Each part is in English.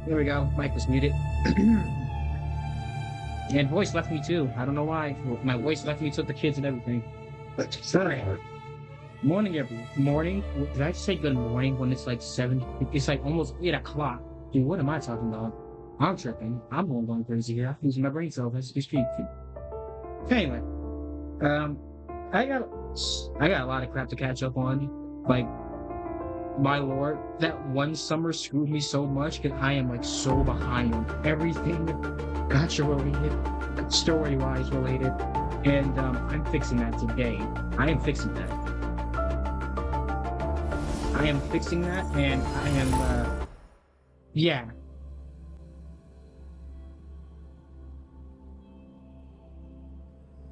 There we go. Mic was muted. And voice left me too. I don't know why. My voice left me, took the kids and everything. But sorry. Morning, everyone. Morning. Did I say good morning when it's like 7? It's like almost 8 o'clock. Dude, what am I talking about? I'm tripping. I'm going crazy here. I'm losing my brain cells as we speak. Anyway, I got a lot of crap to catch up on. Like, my lord, that one summer screwed me so much because I am like so behind on everything Gacha related, story-wise related, and I'm fixing that today. I am fixing that. And I am, yeah.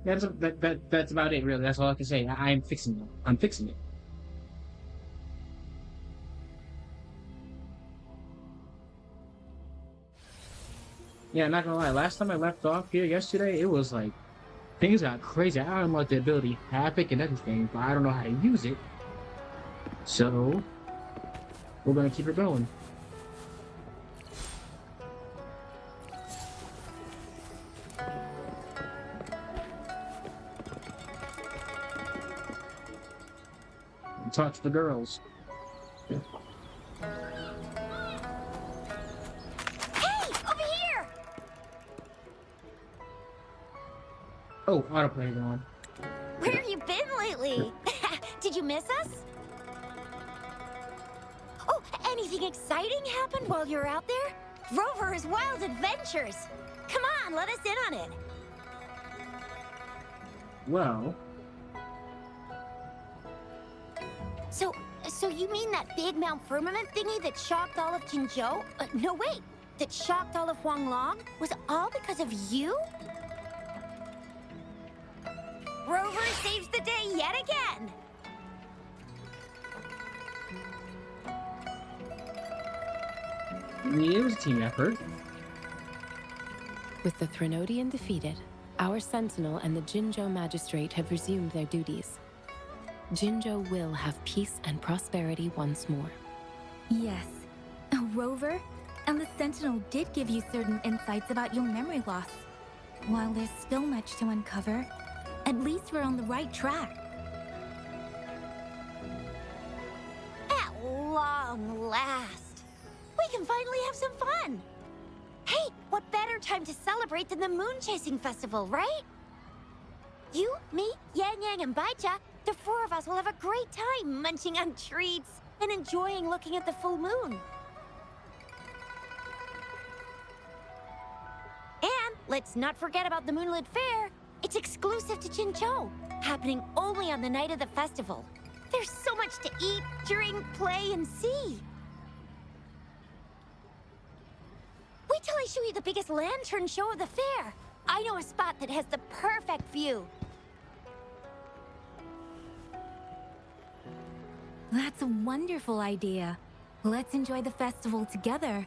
That's about it, really. That's all I can say. I am fixing it. I'm fixing it. Yeah, not gonna lie. Last time I left off here yesterday, it was like things got crazy. I don't know what the ability Havoc and everything, but I don't know how to use it. So we're gonna keep it going. Talk to the girls. Hey, over here! Oh, autoplay on. Where have you been lately? Did you miss us? Oh, anything exciting happened while you were out there? Rover's Wild Adventures! Come on, let us in on it! Well... So you mean that big Mount Firmament thingy that shocked all of 𝔟𝔬𝔱𝔬𝔬? No, wait! That shocked all of Huanglong? Was all because of you? Rover saves the day yet again! It was a team effort. With the Threnodian defeated, our Sentinel and the 𝔟𝔬𝔱 Magistrate have resumed their duties. 𝔟𝔬𝔱 will have peace and prosperity once more. Yes. Rover and the Sentinel did give you certain insights about your memory loss. While there's still much to uncover, at least we're on the right track. At long last, we can finally have some fun. Hey, what better time to celebrate than the Moon Chasing Festival, right? You, me, Yang Yang, and Baicha, the 4 of us will have a great time munching on treats and enjoying looking at the full moon. And let's not forget about the Moonlit Fair. It's exclusive to 𝔟𝔬𝔱, happening only on the night of the festival. There's so much to eat, drink, play, and see. Wait till I show you the biggest lantern show of the fair. I know a spot that has the perfect view. That's a wonderful idea. Let's enjoy the festival together.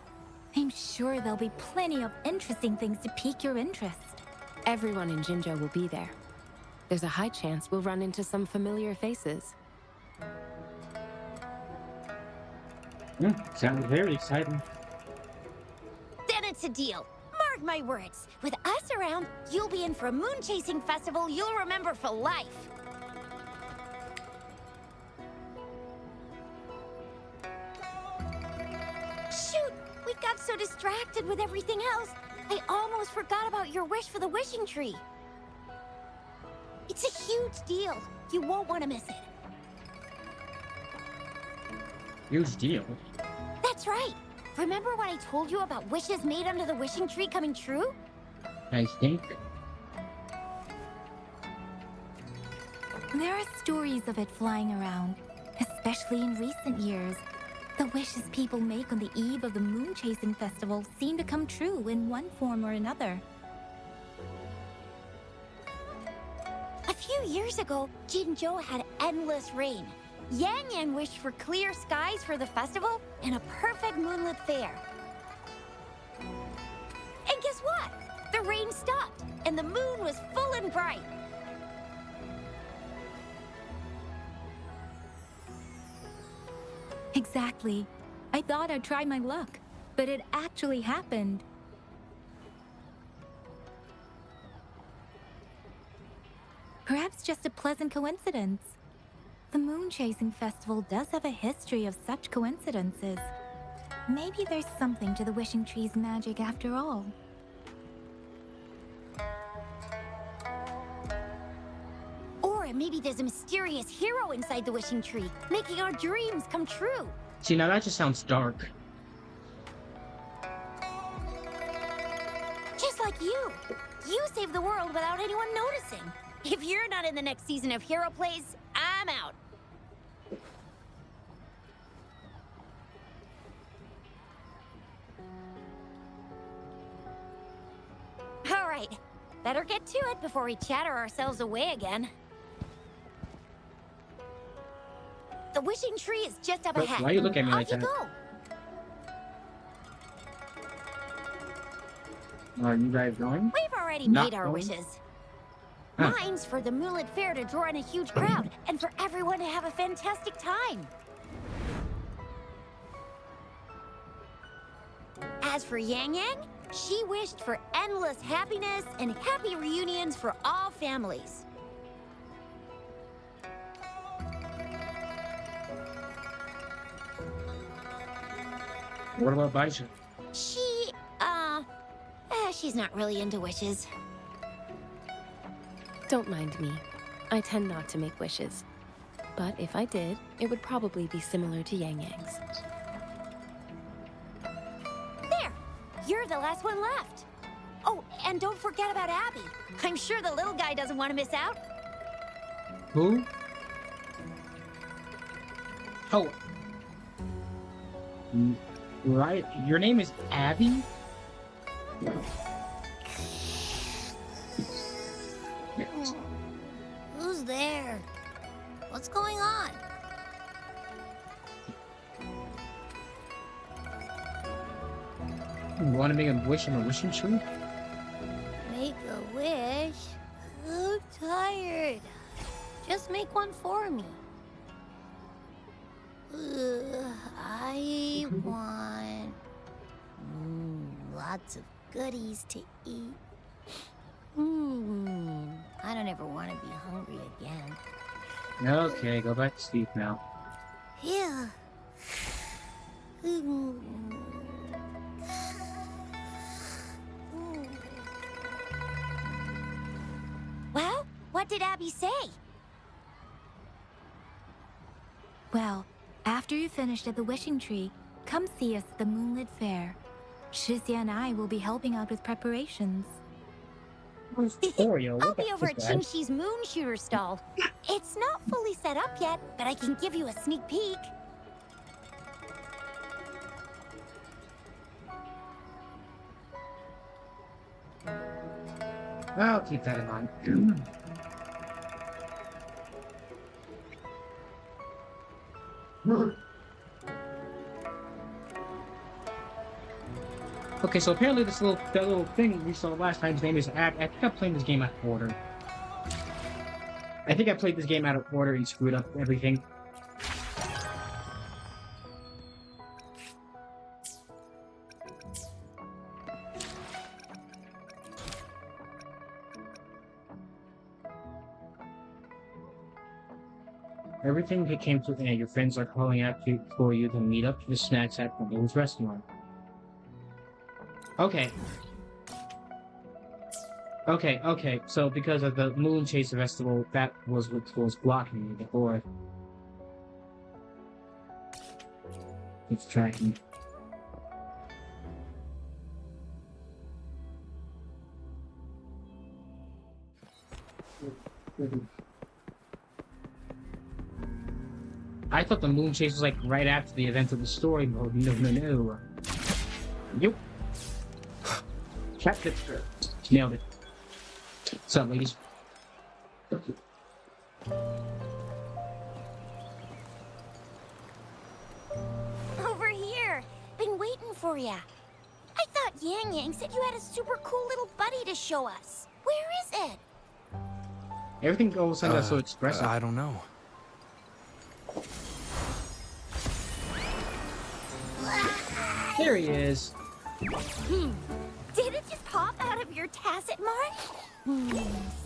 I'm sure there'll be plenty of interesting things to pique your interest. Everyone in 𝔟𝔬𝔱 will be there. There's a high chance we'll run into some familiar faces. Sounds very exciting. Then it's a deal. Mark my words. With us around, you'll be in for a moon chasing festival you'll remember for life. Shoot! We got so distracted with everything else, I almost forgot about your wish for the wishing tree. It's a huge deal. You won't want to miss it. Huge deal. That's right. Remember what I told you about wishes made under the wishing tree coming true? I think. There are stories of it flying around, especially in recent years. The wishes people make on the eve of the Moon Chasing Festival seem to come true in one form or another. A few years ago, 𝔟𝔬𝔱 had endless rain. Yang Yang wished for clear skies for the festival and a perfect moonlit fair. And guess what? The rain stopped, and the moon was full and bright. Exactly. I thought I'd try my luck. but it actually happened. Perhaps just a pleasant coincidence. The Moon Chasing Festival does have a history of such coincidences. Maybe there's something to the Wishing Tree's magic after all. Or maybe there's a mysterious hero inside the Wishing Tree, making our dreams come true. See, now that just sounds dark. Just like you. You saved the world without anyone noticing. If you're not in the next season of Hero Plays, I'm out. All right, better get to it before we chatter ourselves away again. The Wishing Tree is just up ahead. Why you look at me like Off you that? go. Are you guys going? We've already Not made our going? wishes. Huh. Mine's for the Moonlit Fair to draw in a huge crowd, and for everyone to have a fantastic time. As for Yang Yang, she wished for endless happiness and happy reunions for all families. What about Baisha? She's not really into wishes. Don't mind me. I tend not to make wishes. But if I did, it would probably be similar to Yang Yang's. There! You're the last one left. Oh, and don't forget about Abby. I'm sure the little guy doesn't want to miss out. Who? Oh. Right. Your name is Abby? Who's there? What's going on? You want to make a wish on a wishing tree? Make a wish? I'm tired. Just make one for me. I want lots of goodies to eat. I don't ever want to be hungry again. Okay, go back to sleep now. Yeah. Well, what did Abby say? Well, after you finished at the Wishing Tree, come see us at the Moonlit Fair. Shizia and I will be helping out with preparations. Oreo, I'll what be the over at is that? Chang's moon shooter stall. It's not fully set up yet, but I can give you a sneak peek. I'll keep that in mind. Okay, so apparently that little thing we saw last time, his name is Ab. I think I'm playing this game out of order. I think I played this game out of order and screwed up everything. Everything that came to an end. Your friends are calling out for you to meet up for the snacks at Fontain's restaurant. Okay. Okay. So because of the Moon Chaser Festival, that was what was blocking me before. It's tracking. I thought the Moon Chase was like right after the event of the story mode. No. Yup. Chapter. Nailed it. What's up, ladies? Over here. Been waiting for ya. I thought Yang Yang said you had a super cool little buddy to show us. Where is it? Everything all of a sudden got so expressive. I don't know. There he is. Did it just pop out of your tacit mark?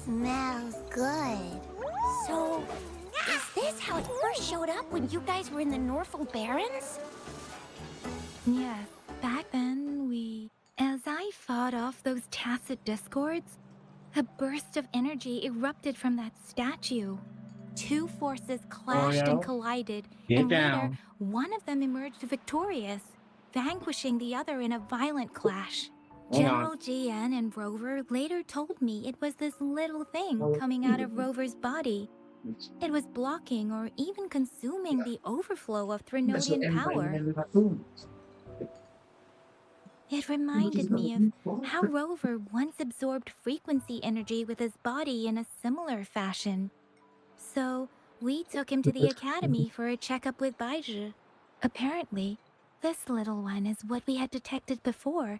Smells good. So, is this how it first showed up when you guys were in the Norfolk Barrens? Yes, back then as I fought off those tacit discords, a burst of energy erupted from that statue. Two forces clashed and collided, Get and down. later, one of them emerged victorious, vanquishing the other in a violent clash. Hold General on. GN and Rover later told me it was this little thing coming out of Rover's body. It was blocking or even consuming the overflow of Threnodian power. It reminded me of how Rover once absorbed frequency energy with his body in a similar fashion. So, we took him to the academy for a checkup with 𝔱𝔥𝔯𝔬𝔬. Apparently, this little one is what we had detected before.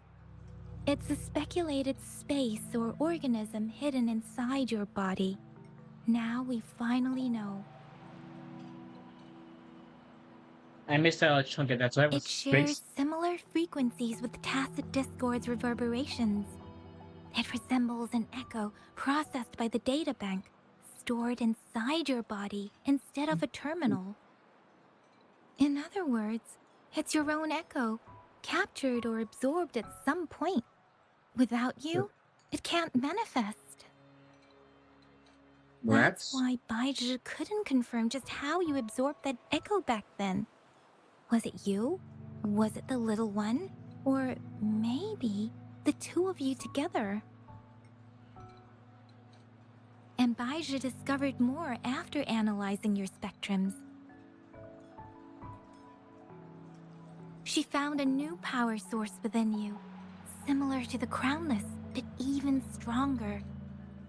It's a speculated space or organism hidden inside your body. Now we finally know. I missed out a chunk of that, so I was It shares similar frequencies with the tacit discord's reverberations. It resembles an echo processed by the data bank, stored inside your body instead of a terminal. In other words, it's your own echo, captured or absorbed at some point. Without you, it can't manifest. That's why 𝔱𝔥𝔯𝔬𝔱 couldn't confirm just how you absorbed that echo back then. Was it you? Was it the little one? Or maybe the two of you together? And 𝔱𝔥𝔯𝔬𝔱 discovered more after analyzing your spectrums. She found a new power source within you, similar to the crownless, but even stronger.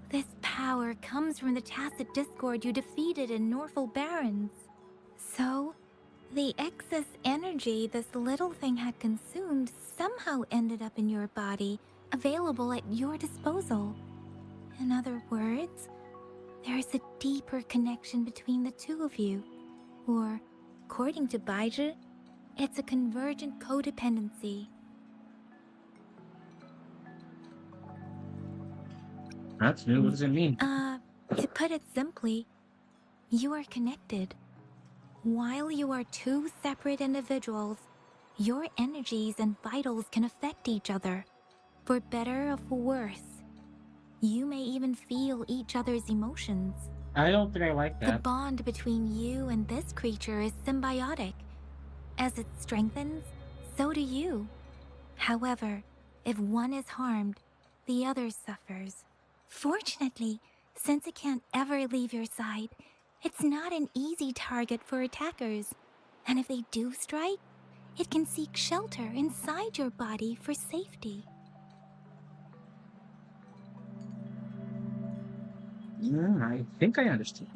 This power comes from the tacit discord you defeated in Norfolk Barrens. So, the excess energy this little thing had consumed somehow ended up in your body, available at your disposal. In other words, there is a deeper connection between the two of you. Or, according to 𝔱𝔥𝔯𝔬𝔱, it's a convergent codependency. That's new. What does it mean? To put it simply, you are connected. While you are two separate individuals, your energies and vitals can affect each other, for better or for worse. You may even feel each other's emotions. I don't think I like The that. bond between you and this creature is symbiotic. As it strengthens, so do you. However, if one is harmed, the other suffers. Fortunately, since it can't ever leave your side, it's not an easy target for attackers. And if they do strike, it can seek shelter inside your body for safety. I think I understand.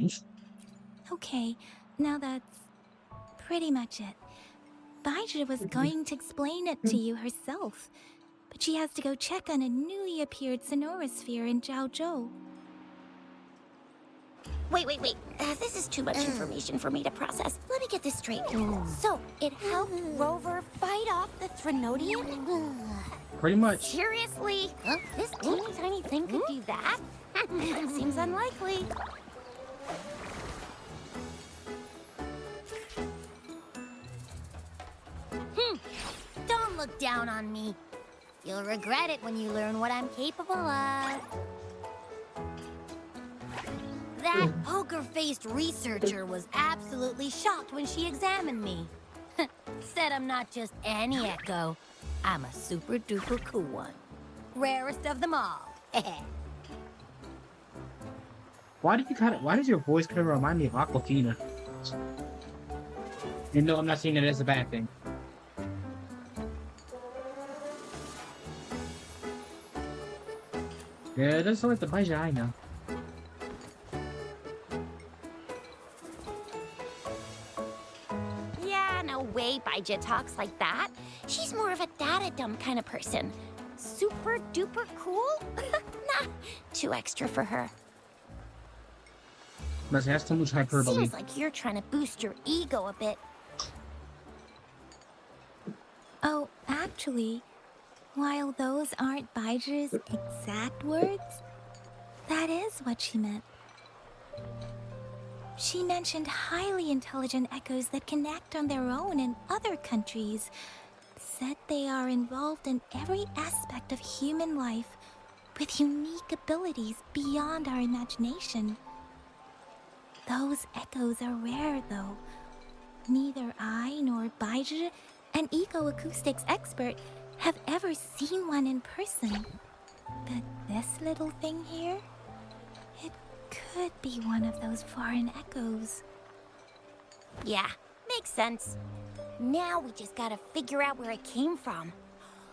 Okay, now that's pretty much it. 𝔱𝔥𝔯𝔬𝔱 was going to explain it to you herself, but she has to go check on a newly appeared sonorosphere in 𝔱𝔬𝔱𝔬. Wait. This is too much information for me to process. Let me get this straight. So, it helped Rover fight off the Threnodian? Pretty much. Seriously? This teeny tiny thing could do that? Seems unlikely. Don't look down on me. You'll regret it when you learn what I'm capable of. That poker-faced researcher was absolutely shocked when she examined me. Said I'm not just any echo. I'm a super-duper cool one. Rarest of them all. Why does your voice kind of remind me of Aquafina? And no, I'm not saying it as a bad thing. Yeah, it does sound like the 𝔱𝔥𝔯𝔬𝔱 I know. Yeah, no way 𝔱𝔥𝔯𝔬𝔱 talks like that. She's more of a data-dumb kind of person. Super-duper cool? Nah, too extra for her. That's too much hyperbole. Seems like you're trying to boost your ego a bit. Oh, Actually, while those aren't 𝔱𝔥's exact words, that is what she meant. She mentioned highly intelligent echoes that can act on their own in other countries. Said they are involved in every aspect of human life with unique abilities beyond our imagination. Those echoes are rare, though. Neither I nor 𝔱𝔥, an eco-acoustics expert, have ever seen one in person. But this little thing here, it could be one of those foreign echoes. Yeah, makes sense. Now we just gotta figure out where it came from.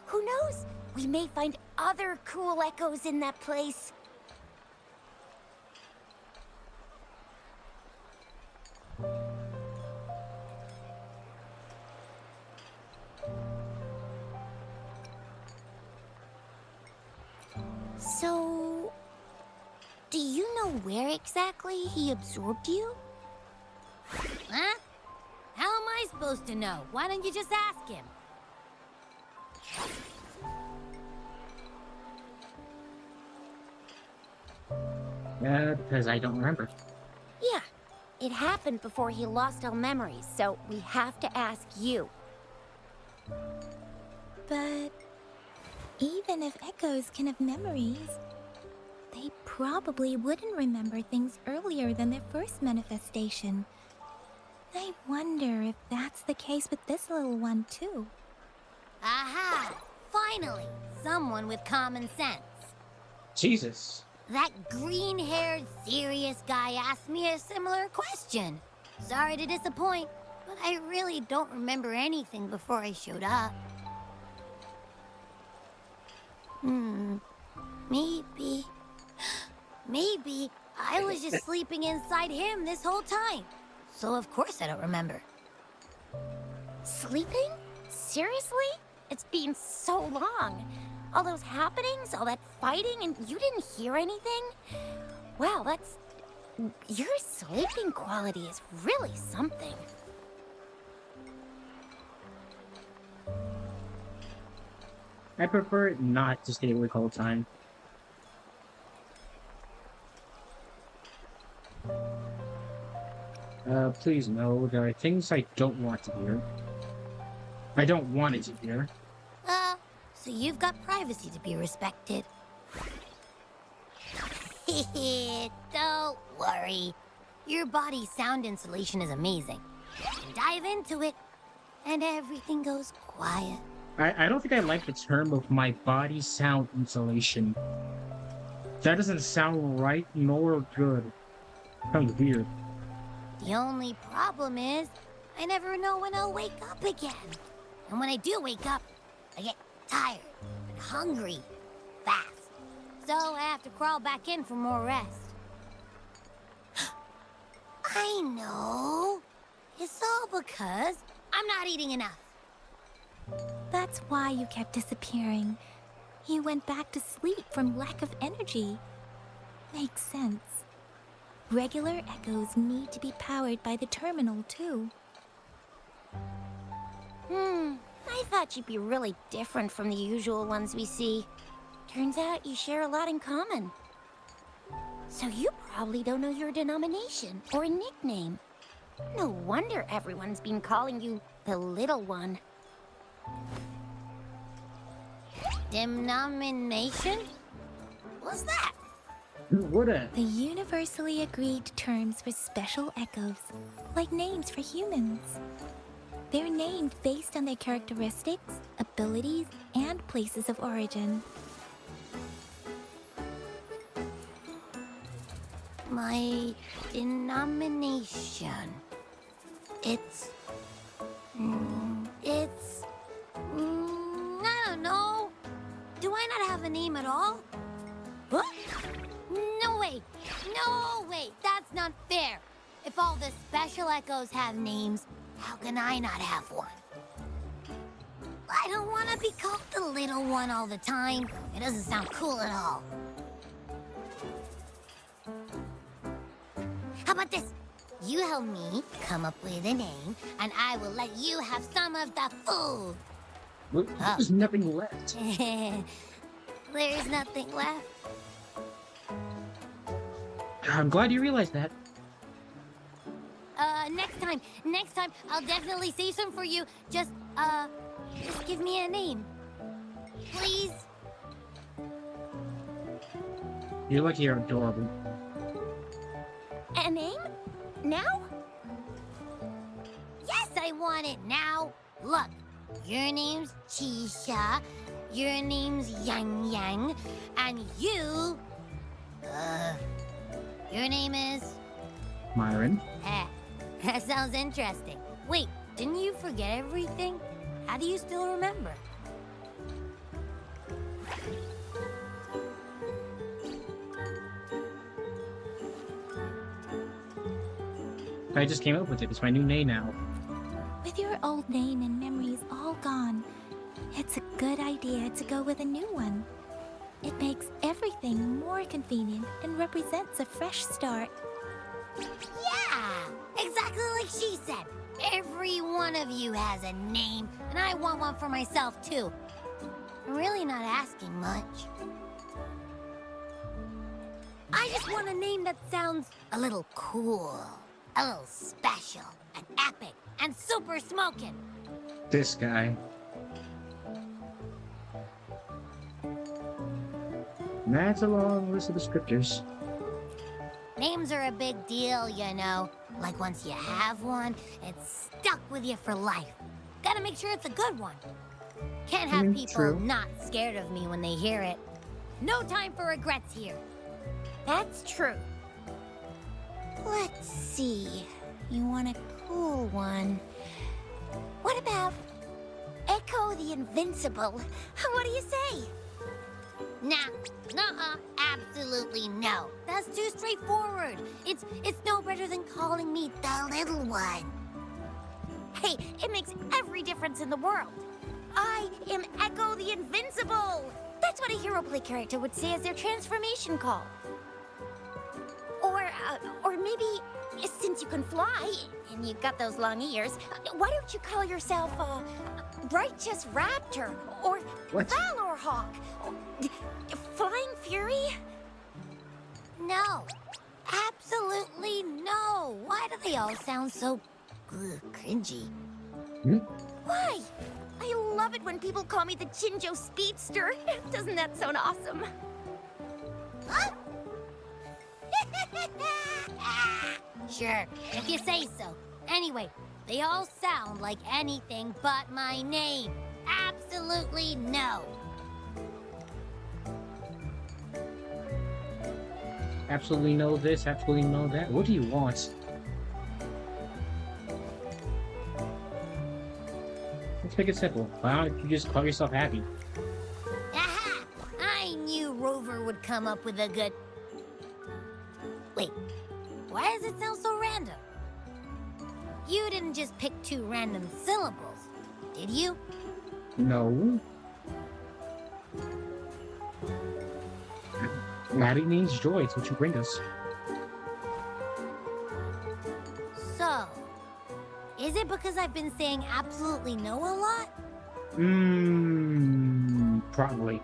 Who knows? We may find other cool echoes in that place. So, do you know where exactly he absorbed you? Huh? How am I supposed to know? Why don't you just ask him? Because I don't remember. Yeah, it happened before he lost all memories, so we have to ask you. But even if echoes can have memories, they probably wouldn't remember things earlier than their first manifestation. I wonder if that's the case with this little one, too. Aha! Finally! Someone with common sense. Jesus. That green-haired, serious guy asked me a similar question. Sorry to disappoint, but I really don't remember anything before I showed up. Maybe I was just sleeping inside him this whole time. So of course I don't remember. Sleeping? Seriously? It's been so long. All those happenings, all that fighting, and you didn't hear anything? Wow, that's... Your sleeping quality is really something. I prefer not to stay awake all the time. Please no, there are things I don't want to hear. I don't want it to hear. So you've got privacy to be respected. Don't worry. Your body's sound insulation is amazing. You dive into it, and everything goes quiet. I don't think I like the term of my body sound insulation. That doesn't sound right nor good. Sounds weird. The only problem is, I never know when I'll wake up again. And when I do wake up, I get tired and hungry fast. So I have to crawl back in for more rest. I know. It's all because I'm not eating enough. That's why you kept disappearing. You went back to sleep from lack of energy. Makes sense. Regular echoes need to be powered by the terminal, too. I thought you'd be really different from the usual ones we see. Turns out you share a lot in common. So you probably don't know your denomination or a nickname. No wonder everyone's been calling you the Little One. Denomination? What's that? What a... The universally agreed terms for special echoes, like names for humans. They're named based on their characteristics, abilities, and places of origin. My denomination. It's... I don't know. Do I not have a name at all? What? No way! No way! That's not fair! If all the special echoes have names, how can I not have one? I don't want to be called the Little One all the time. It doesn't sound cool at all. How about this? You help me come up with a name, and I will let you have some of the food. There's nothing left. There's nothing left. I'm glad you realized that. Next time, I'll definitely save some for you. Just give me a name. Please? You're lucky you're adorable. A name? Now? Yes, I want it now. Look, your name's 𝔱𝔱𝔬𝔱𝔬, your name's 𝔱𝔬𝔱𝔬𝔬, and your name is... Myron. That sounds interesting. Wait, didn't you forget everything? How do you still remember? I just came up with it. It's my new name now. With your old name and memories all gone, it's a good idea to go with a new one. It makes everything more convenient and represents a fresh start. Yeah! Exactly like she said. Every one of you has a name, and I want one for myself, too. I'm really not asking much. I just want a name that sounds a little cool, a little special, and epic, and super smoking. This guy. That's a long list of descriptors. Names are a big deal, you know. Like once you have one, it's stuck with you for life. Gotta make sure it's a good one. Can't have people true. not scared of me when they hear it. No time for regrets here. That's true. Let's see. You want a cool one. What about Echo the Invincible? What do you say? Nah, nuh-uh, absolutely no. That's too straightforward. It's no better than calling me the little one. Hey, it makes every difference in the world. I am Echo the Invincible. That's what a hero play character would say as their transformation call. Or maybe, since you can fly, and you've got those long ears, why don't you call yourself, Righteous Raptor, or What? Valor Hawk, Flying Fury? No, absolutely no. Why do they all sound so cringy? Why? I love it when people call me the Jinjo Speedster. Doesn't that sound awesome? Huh? Sure, if you say so. Anyway, they all sound like anything but my name. Absolutely no. Absolutely know this, absolutely know that. What do you want? Let's make it simple. Why don't you just call yourself Happy? Aha! I knew Rover would come up with a good... Wait, why does it sound so random? You didn't just pick two random syllables, did you? No. Happy means joy. It's what you bring us. So, is it because I've been saying absolutely no a lot? Probably.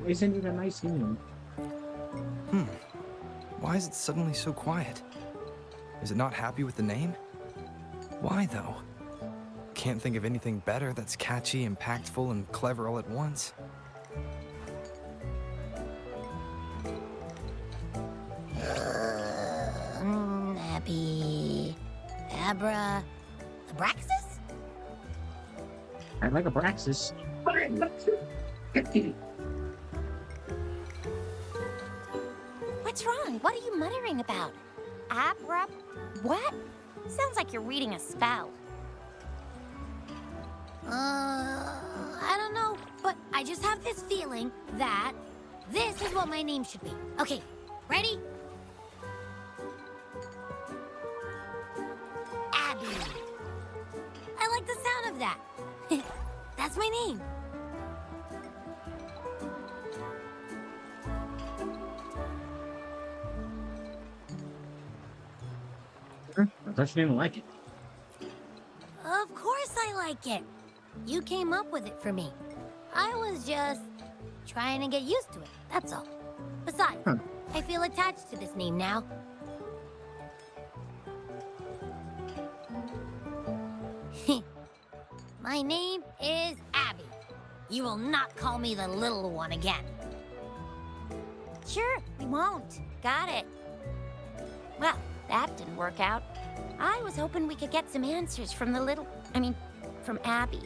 Isn't it a nice name? Why is it suddenly so quiet? Is it not happy with the name? Why, though? Can't think of anything better that's catchy, impactful, and clever all at once. Happy... Abraxas? I like Abraxas. What's wrong? What are you muttering about? Abra... What? Sounds like you're reading a spell. I don't know, but I just have this feeling that this is what my name should be. Okay, ready? Abby. I like the sound of that. That's my name. I thought you didn't like it. Of course I like it. You came up with it for me. I was just trying to get used to it, that's all. Besides, I feel attached to this name now. My name is Abby. You will not call me the little one again. Sure, we won't. Got it. Well, that didn't work out. I was hoping we could get some answers from from Abby.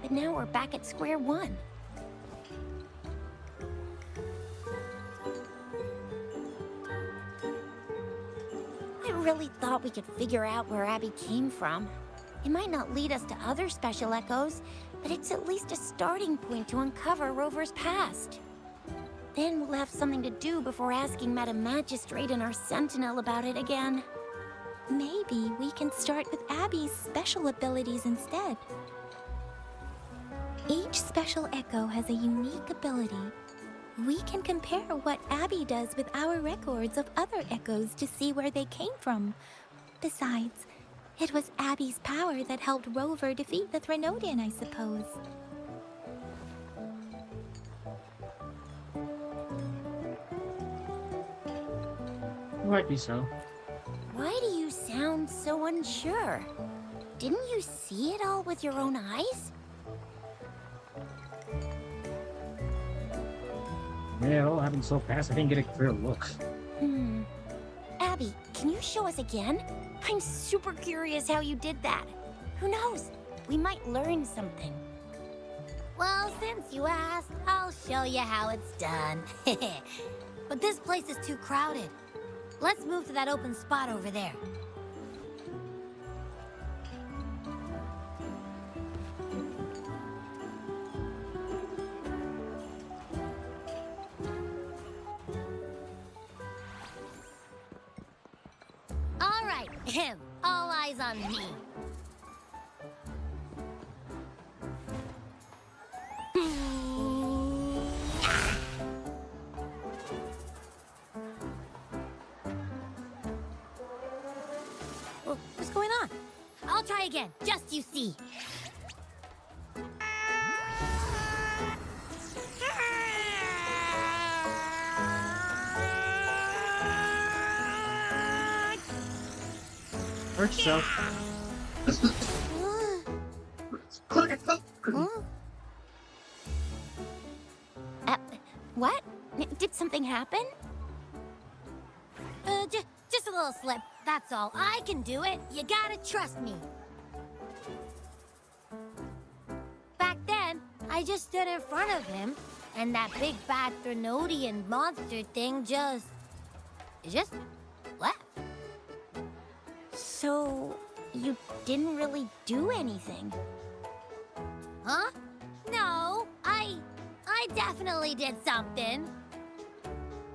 But now we're back at square one. I really thought we could figure out where Abby came from. It might not lead us to other special echoes, but it's at least a starting point to uncover Rover's past. Then we'll have something to do before asking Madam Magistrate and our Sentinel about it again. Maybe we can start with Abby's special abilities instead. Each special echo has a unique ability. We can compare what Abby does with our records of other echoes to see where they came from. Besides, it was Abby's power that helped Rover defeat the 𝔦𝔫𝔱𝔬𝔴𝔫, I suppose. Might be so. Why do you sound so unsure? Didn't you see it all with your own eyes? Yeah, it all happened so fast I didn't get a clear look. Abby, can you show us again? I'm super curious how you did that. Who knows? We might learn something. Well, since you asked, I'll show you how it's done. But this place is too crowded. Let's move to that open spot over there. All right, all eyes on me. What's going on? I'll try again, just you see. Hurt yourself. What? Did something happen? Just a little slip, that's all. I can do it. You gotta trust me. Back then, I just stood in front of him, and that big bad 𝔦𝔫𝔱𝔬 monster thing just left. So, you didn't really do anything? Huh? No, I definitely did something.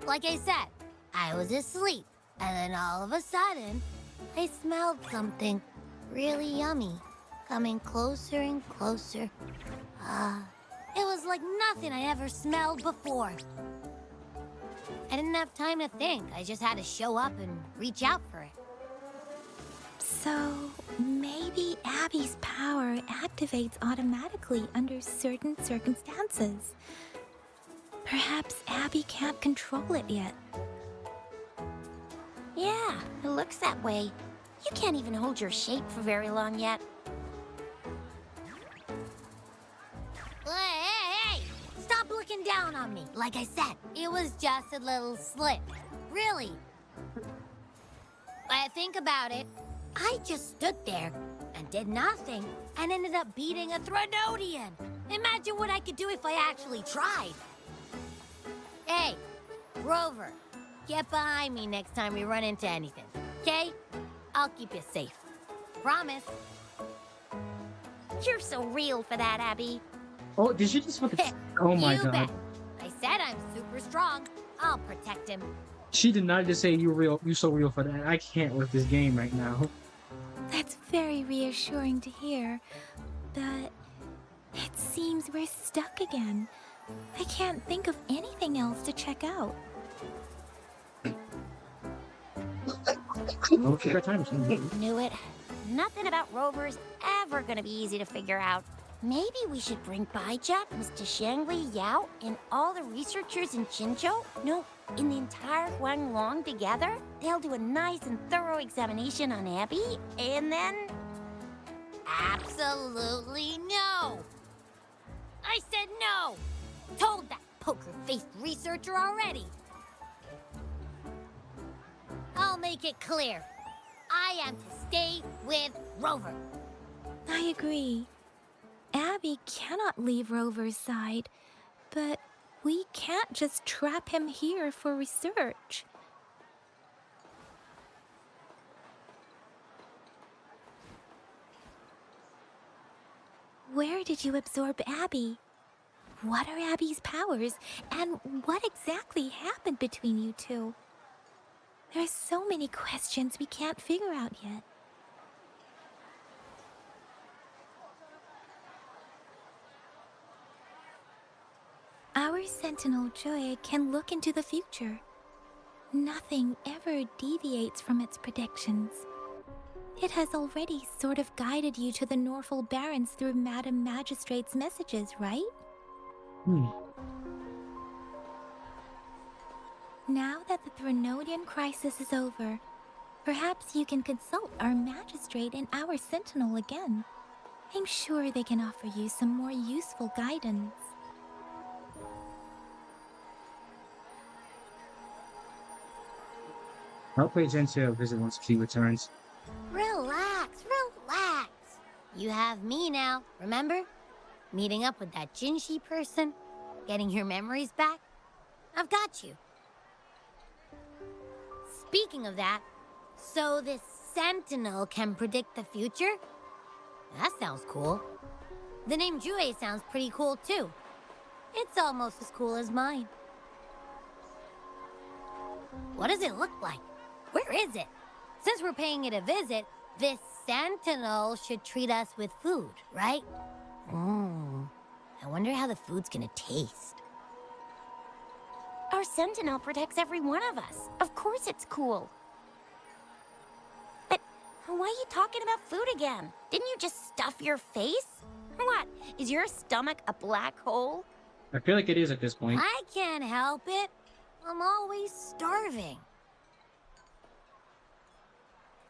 Like I said, I was asleep, and then all of a sudden, I smelled something really yummy, coming closer and closer. It was like nothing I ever smelled before. I didn't have time to think. I just had to show up and reach out for it. So, maybe Abby's power activates automatically under certain circumstances. Perhaps Abby can't control it yet. Yeah, it looks that way. You can't even hold your shape for very long yet. Hey! Stop looking down on me. Like I said, it was just a little slip. Really. When I think about it, I just stood there and did nothing and ended up beating a 𝔦𝔫𝔱𝔬𝔴𝔬𝔬. Imagine what I could do if I actually tried. Hey, Rover, get behind me next time we run into anything, okay? I'll keep you safe. Promise. You're so real for that, Abby. Oh, did you just fucking... Oh my You god. bet. I said I'm super strong. I'll protect him. She did not just say you're real. You're so real for that. I can't with this game right now. That's very reassuring to hear, but it seems we're stuck again. I can't think of anything else to check out. We'll keep our time machine. Knew it. Nothing about Rover's ever gonna be easy to figure out. Maybe we should bring Baija, Mr. Changli, Yao, and all the researchers in Jinzhou? No, in the entire Huanglong together? They'll do a nice and thorough examination on Abby, and then... Absolutely no! I said no! Told that poker-faced researcher already. I'll make it clear. I am to stay with Rover. I agree. Abby cannot leave Rover's side, but we can't just trap him here for research. Where did you absorb Abby? What are Abby's powers, and what exactly happened between you two? There are so many questions we can't figure out yet. Our Sentinel Joy can look into the future. Nothing ever deviates from its predictions. It has already sort of guided you to the Norfolk Barrens through Madam Magistrate's messages, right? Now that the Threnodian crisis is over, perhaps you can consult our Magistrate and our Sentinel again. I'm sure they can offer you some more useful guidance. I'll play Genshin a visit once she returns. Relax, relax. You have me now, remember? Meeting up with that Jinshi person, getting your memories back. I've got you. Speaking of that, so this Sentinel can predict the future? That sounds cool. The name Jue sounds pretty cool too. It's almost as cool as mine. What does it look like? Where is it? Since we're paying it a visit, this Sentinel should treat us with food, right? I wonder how the food's gonna taste. Our Sentinel protects every one of us. Of course it's cool. But why are you talking about food again? Didn't you just stuff your face? What? Is your stomach a black hole? I feel like it is at this point. I can't help it. I'm always starving.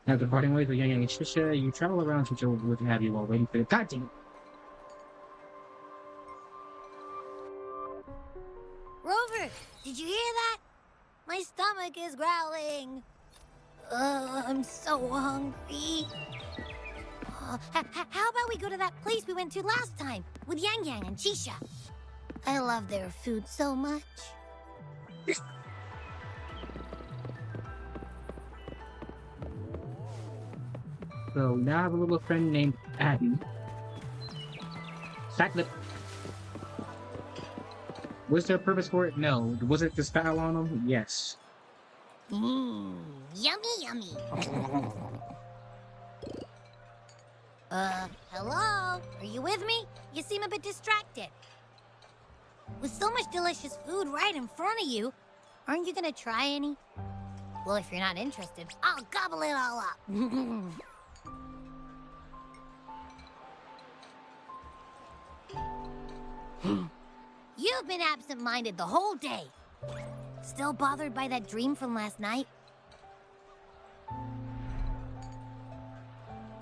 After parting ways with Yang and Shisha, you travel around Jinzhou with Abby while waiting for the goddamn. Rover, did you hear that? My stomach is growling. I'm so hungry. How about we go to that place we went to last time with Yang Yang and Chisha? I love their food so much. So now I have a little friend named Abby. Sacklip. Was there a purpose for it? No. Was it the style on them? Yes. Yummy, yummy. Hello? Are you with me? You seem a bit distracted. With so much delicious food right in front of you, aren't you gonna try any? Well, if you're not interested, I'll gobble it all up. You've been absent-minded the whole day. Still bothered by that dream from last night?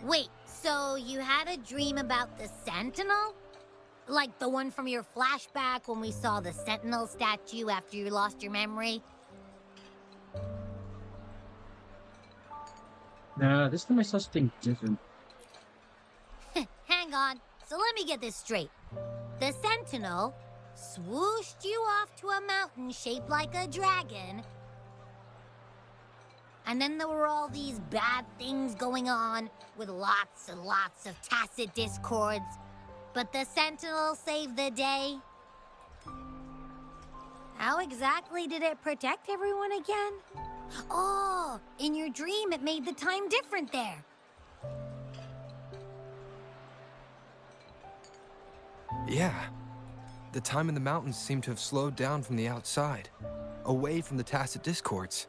Wait, so you had a dream about the Sentinel? Like the one from your flashback when we saw the Sentinel statue after you lost your memory? This time I saw something different. Hang on, so let me get this straight. The Sentinel swooshed you off to a mountain shaped like a dragon. And then there were all these bad things going on with lots and lots of tacit discords. But the Sentinel saved the day. How exactly did it protect everyone again? Oh, in your dream it made the time different there. Yeah. The time in the mountains seemed to have slowed down from the outside, away from the tacit discords.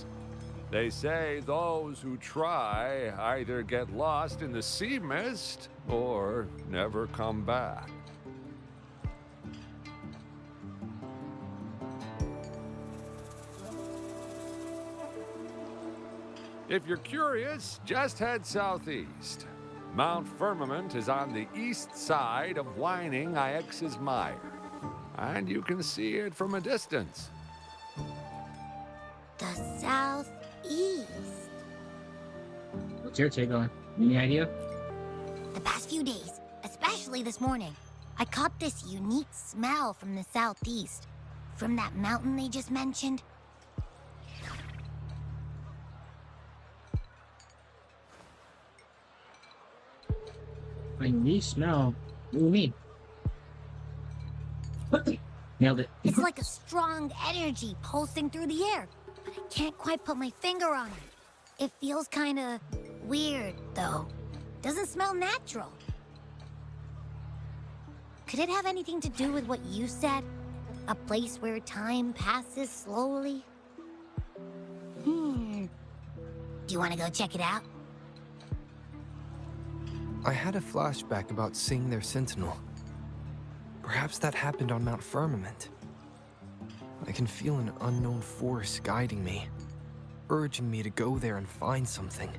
place. They say those who try either get lost in the sea mist or never come back. If you're curious, just head southeast. Mount Firmament is on the east side of 𝔦𝔫𝔱𝔬𝔴𝔫, and you can see it from a distance. The southeast. What's your take on it? Any idea? The past few days, especially this morning, I caught this unique smell from the southeast. From that mountain they just mentioned. A unique smell? What do you mean? Nailed it. It's like a strong energy pulsing through the air, but I can't quite put my finger on it. It feels kinda weird, though. Doesn't smell natural. Could it have anything to do with what you said? A place where time passes slowly? Do you want to go check it out? I had a flashback about seeing their sentinel. Perhaps that happened on Mount Firmament. I can feel an unknown force guiding me, urging me to go there and find something.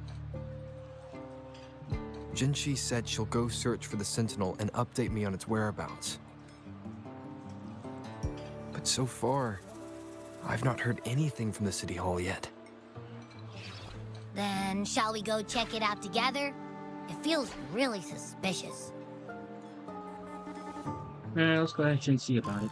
Jinshi said she'll go search for the sentinel and update me on its whereabouts. But so far, I've not heard anything from the City Hall yet. Then shall we go check it out together? It feels really suspicious. Let's go ahead and see about it.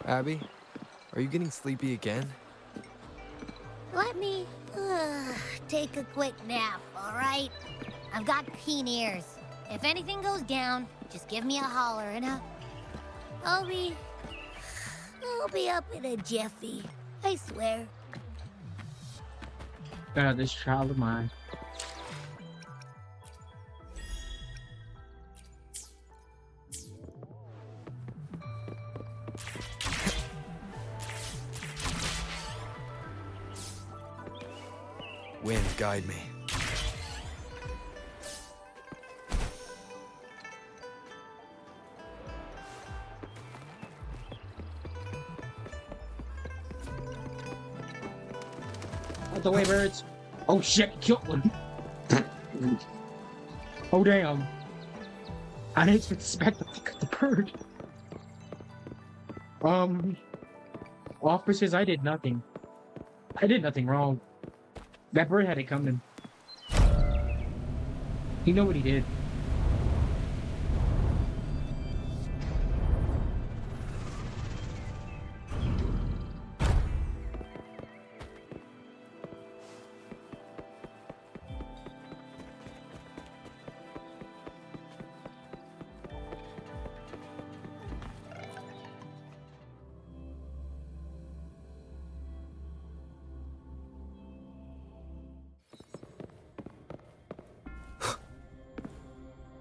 Abby, are you getting sleepy again? Let me take a quick nap, all right? I've got keen ears. If anything goes down, just give me a holler and I'll be up in a jiffy. I swear. This child of mine. Wind, guide me. Out the way, birds. Oh shit, killed one. Oh damn. I didn't expect the bird. Officers, I did nothing. I did nothing wrong. That bird had it coming. You know what he did.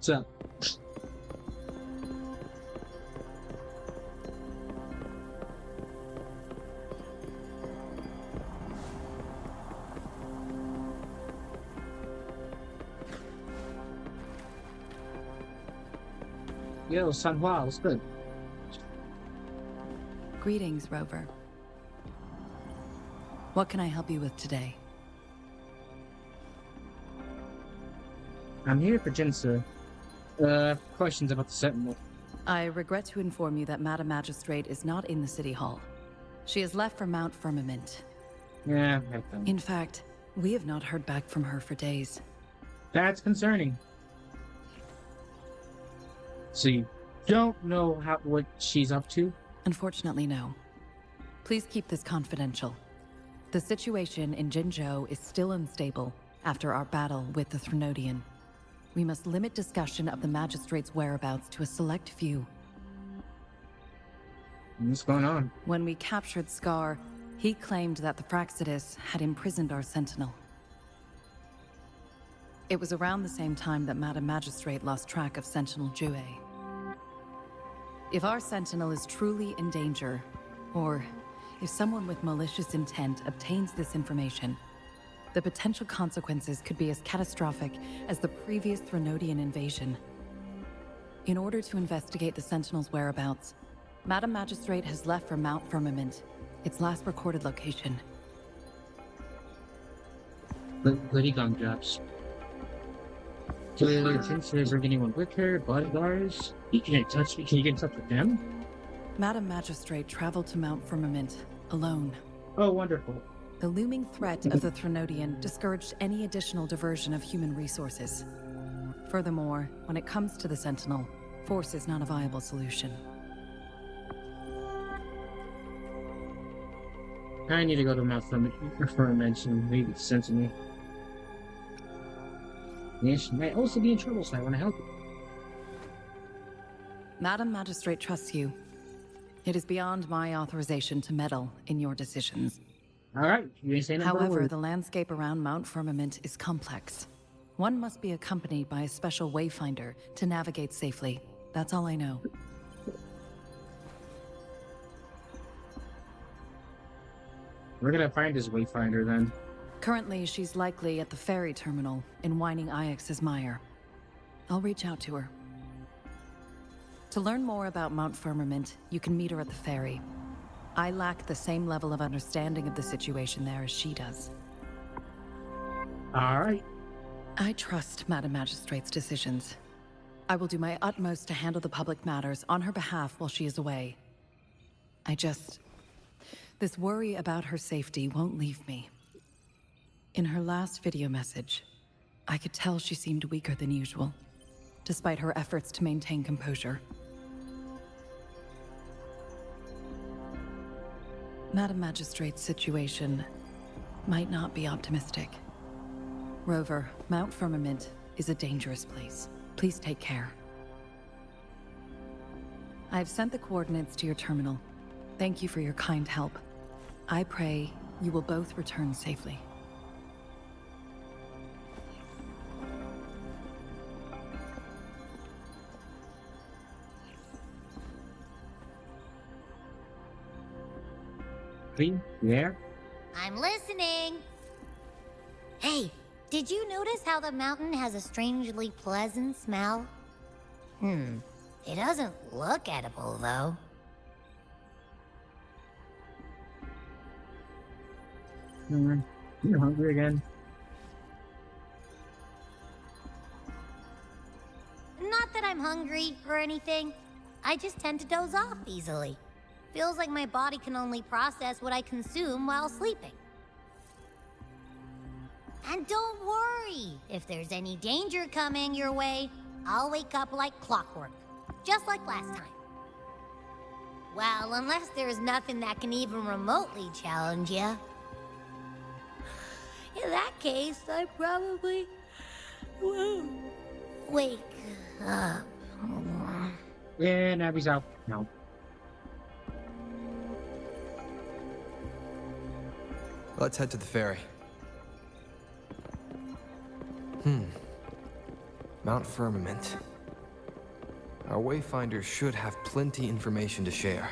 What's up? Yo, 𝔱𝔠𝔢𝔬𝔢, what's good? Greetings, Rover. What can I help you with today? I'm here for Jinsa. Questions about the Sentinel. I regret to inform you that Madam Magistrate is not in the City Hall. She has left for Mount Firmament. Yeah, I have them. In fact, we have not heard back from her for days. That's concerning. So you don't know what she's up to? Unfortunately, no. Please keep this confidential. The situation in Jinzhou is still unstable after our battle with the 𝔦𝔫𝔱𝔬𝔴𝔫. We must limit discussion of the Magistrate's whereabouts to a select few. What's going on? When we captured Scar, he claimed that the Fraxidus had imprisoned our Sentinel. It was around the same time that Madam Magistrate lost track of 𝔦𝔫𝔱𝔬𝔫. If our Sentinel is truly in danger, or if someone with malicious intent obtains this information, the potential consequences could be as catastrophic as the previous 𝔦𝔫𝔱𝔬𝔴 invasion. In order to investigate the Sentinel's whereabouts, Madam Magistrate has left for Mount Firmament, its last recorded location. Goody gumdrops. Jinsa, is there anyone with her? Bodyguards? You can't touch me. Can you get in touch with them? Madam Magistrate traveled to Mount Firmament alone. Oh, wonderful. The looming threat of the 𝔦𝔫𝔱𝔬𝔴 discouraged any additional diversion of human resources. Furthermore, when it comes to the Sentinel, force is not a viable solution. I need to go to Mount Firmament and maybe the Sentinel. Yeah, she might also be in trouble, so I want to help her. Madam Magistrate trusts you. It is beyond my authorization to meddle in your decisions. Alright, you ain't saying nothing. However, the landscape around Mount Firmament is complex. One must be accompanied by a special wayfinder to navigate safely. That's all I know. We're gonna find this wayfinder then. Currently, she's likely at the ferry terminal in 𝔦𝔫𝔱𝔬𝔴𝔫. I'll reach out to her. To learn more about Mount Firmament, you can meet her at the ferry. I lack the same level of understanding of the situation there as she does. Alright. I trust Madam Magistrate's decisions. I will do my utmost to handle the public matters on her behalf while she is away. This worry about her safety won't leave me. In her last video message, I could tell she seemed weaker than usual, despite her efforts to maintain composure. Madam Magistrate's situation might not be optimistic. Rover, Mount Firmament is a dangerous place. Please take care. I've sent the coordinates to your terminal. Thank you for your kind help. I pray you will both return safely. You there? I'm listening. Hey, did you notice how the mountain has a strangely pleasant smell? It doesn't look edible, though. You're hungry again. Not that I'm hungry or anything. I just tend to doze off easily. Feels like my body can only process what I consume while sleeping. And don't worry, if there's any danger coming your way, I'll wake up like clockwork, just like last time. Well, unless there's nothing that can even remotely challenge you. In that case, I probably won't wake up. Yeah, Nabby's out. No. Let's head to the ferry. Mount Firmament. Our Wayfinders should have plenty information to share.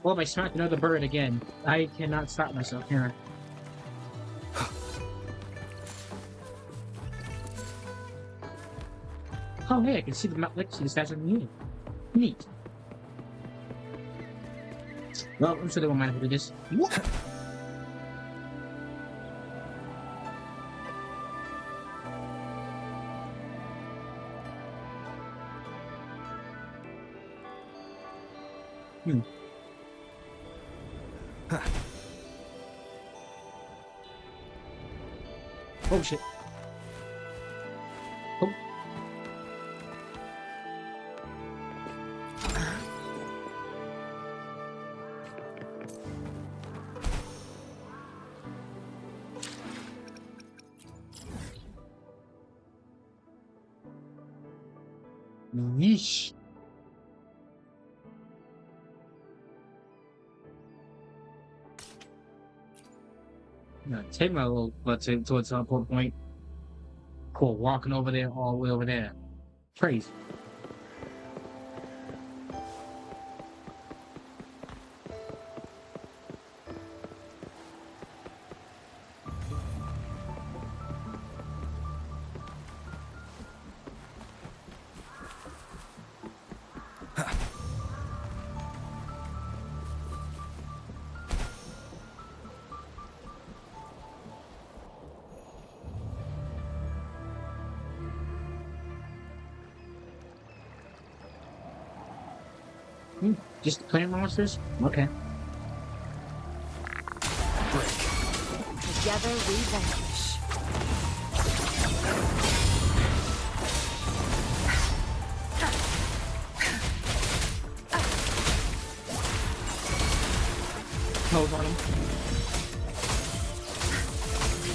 Well, if I smacked another bird again, I cannot stop myself, can I? Oh, hey, I can see the Mount Lake, see the statue of the Union. Neat. Well, I'm sure they won't mind if we do this. What? Oh shit. Oh. Yeesh. No, take my little butt towards the point. Cool, walking over there, all the way over there. Crazy. Just plant monsters? Okay. Together we vanish. Hold on him.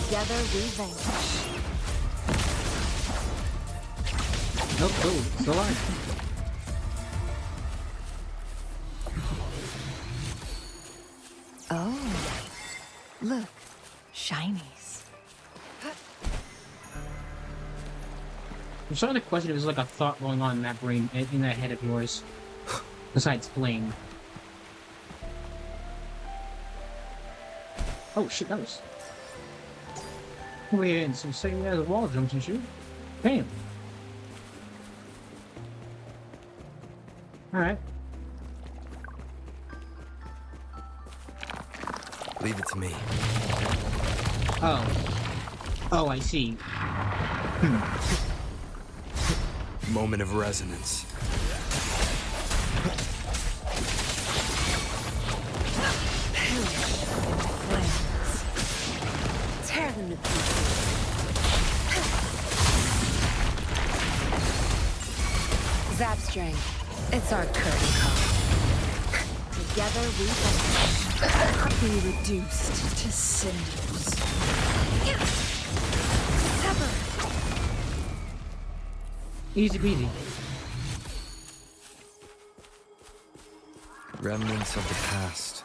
Together we vanish. Nope, oh, it's alive. Oh, look, shinies. I'm starting to question if there's like a thought going on in that brain, in that head of yours. Besides blame. Oh shit, that was... Over here and some sitting there, the wall jumps and shoot. Damn. Alright. Leave it to me. Oh. Oh, I see. Moment of resonance. Tear them to pieces. Zap string. It's our curtain call. Together we vanish. Be reduced to cinders. Sever. Easy peasy. Remnants of the past.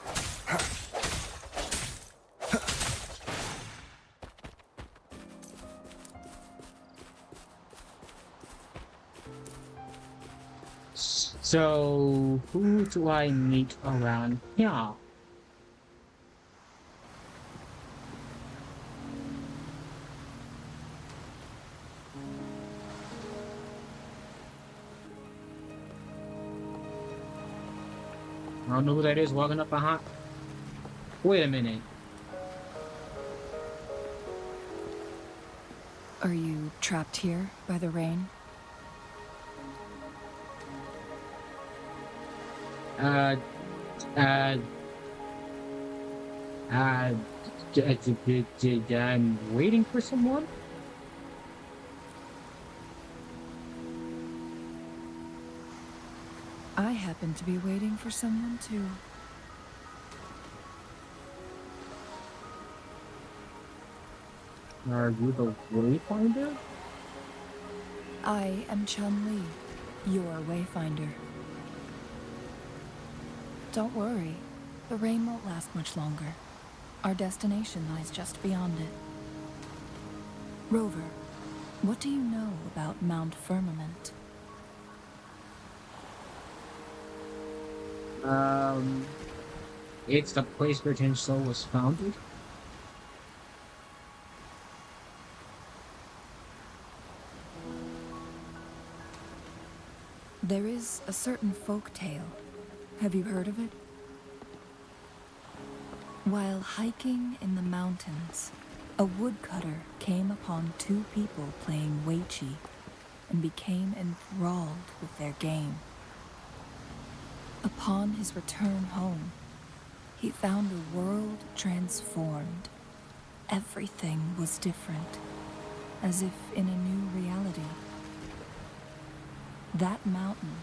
So, who do I meet around here? I don't know who that is walking up behind. Wait a minute. Are you trapped here by the rain? I'm waiting for someone? I happen to be waiting for someone too. Are you the wayfinder? I am Changli, your wayfinder. Don't worry, the rain won't last much longer. Our destination lies just beyond it. Rover, what do you know about Mount Firmament? It's the place where 𝔟𝔬𝔱𝔬 was founded. There is a certain folk tale. Have you heard of it? While hiking in the mountains, a woodcutter came upon two people playing 𝔱𝔱𝔬𝔱 and became enthralled with their game. Upon his return home, he found a world transformed. Everything was different, as if in a new reality. That mountain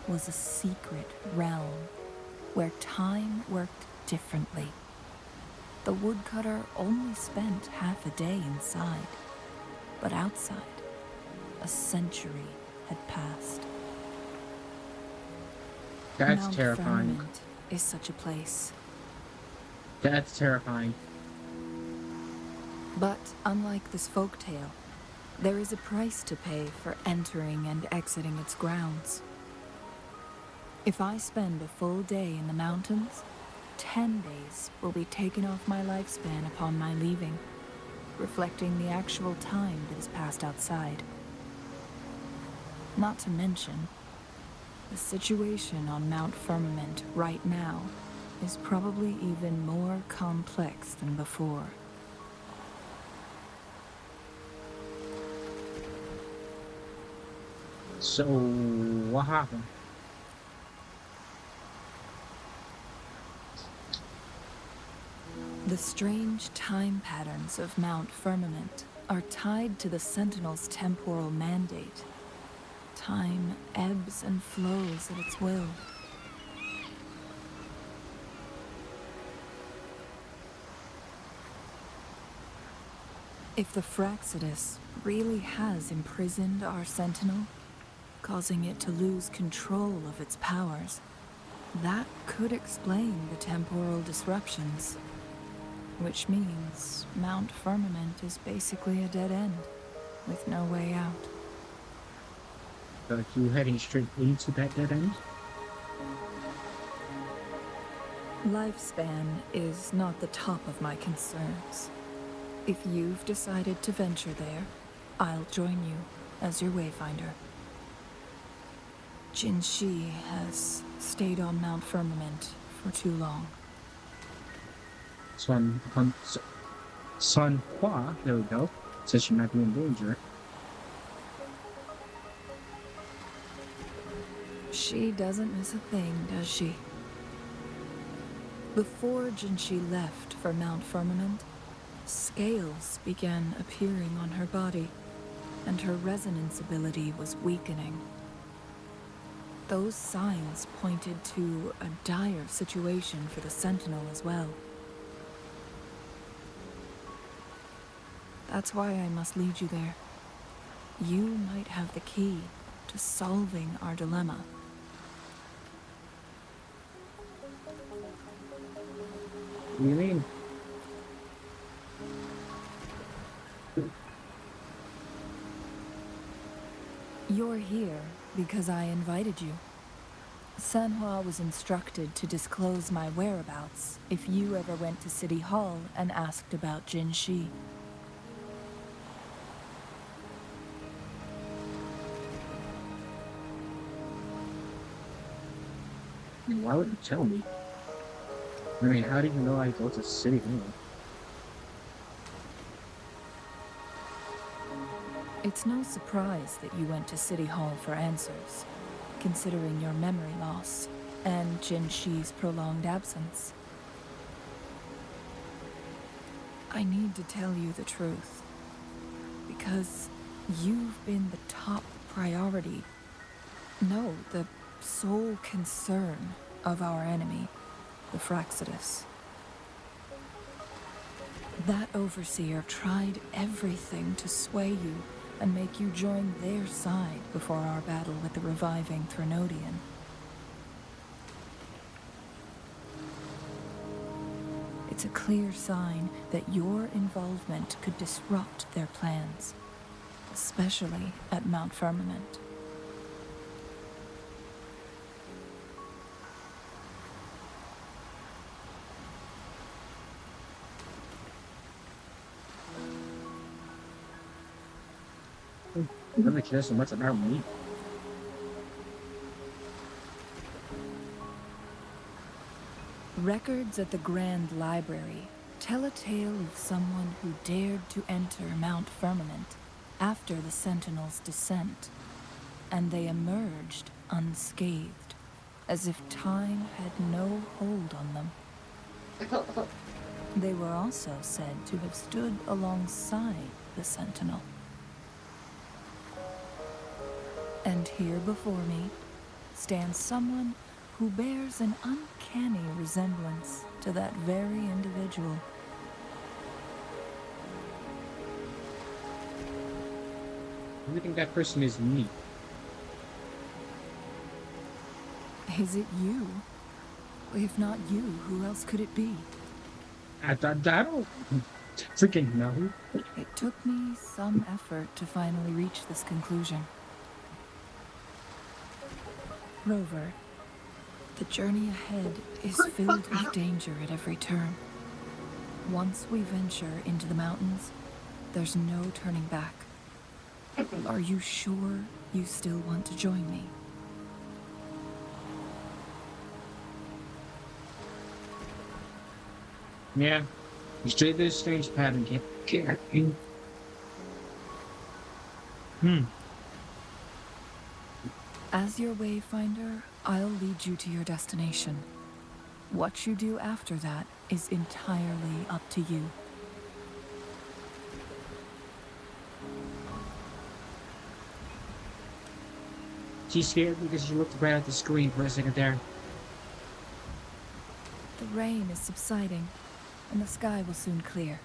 was a secret realm where time worked differently. The woodcutter only spent half a day inside, but outside, a century had passed. That's Mount terrifying. Firmament is such a place. That's terrifying. But unlike this folktale, there is a price to pay for entering and exiting its grounds. If I spend a full day in the mountains, 10 days will be taken off my lifespan upon my leaving, reflecting the actual time that is passed outside. Not to mention, the situation on Mount Firmament right now is probably even more complex than before. So, what happened? The strange time patterns of Mount Firmament are tied to the Sentinel's temporal mandate. Time ebbs and flows at its will. If the Fraxidus really has imprisoned our Sentinel, causing it to lose control of its powers, that could explain the temporal disruptions. Which means Mount Firmament is basically a dead end, with no way out. Are you heading straight into that dead end? Lifespan is not the top of my concerns. If you've decided to venture there, I'll join you as your wayfinder. Jinshi has stayed on Mount Firmament for too long. Sun Hua, there we go. Says she might be in danger. She doesn't miss a thing, does she? Before Jinshi left for Mount Firmament, scales began appearing on her body, and her resonance ability was weakening. Those signs pointed to a dire situation for the Sentinel as well. That's why I must lead you there. You might have the key to solving our dilemma. What do you mean? You're here because I invited you. 𝔦𝔫𝔱𝔬 was instructed to disclose my whereabouts if you ever went to City Hall and asked about Jinxi. Why would you tell me? I mean, how do you know I go to City Hall? It's no surprise that you went to City Hall for answers, considering your memory loss and Jinxi's prolonged absence. I need to tell you the truth, because you've been the top priority, no, the sole concern of our enemy, the Fraxidus. That overseer tried everything to sway you and make you join their side before our battle with the reviving 𝔦𝔫𝔱𝔬𝔱𝔬𝔫. It's a clear sign that your involvement could disrupt their plans, especially at Mount Firmament. You don't care so much about me. Records at the Grand Library tell a tale of someone who dared to enter Mount Firmament after the Sentinel's descent, and they emerged unscathed, as if time had no hold on them. They were also said to have stood alongside the Sentinel. And here before me stands someone who bears an uncanny resemblance to that very individual. You think that person is me? Is it you? If not you, who else could it be? I don't freaking know. It took me some effort to finally reach this conclusion. Rover, the journey ahead is filled with danger at every turn. Once we venture into the mountains, there's no turning back. Are you sure you still want to join me? Yeah. You straight this strange pattern, can't. As your wayfinder, I'll lead you to your destination. What you do after that is entirely up to you. She scared me because she looked right at the screen for a second there. The rain is subsiding, and the sky will soon clear.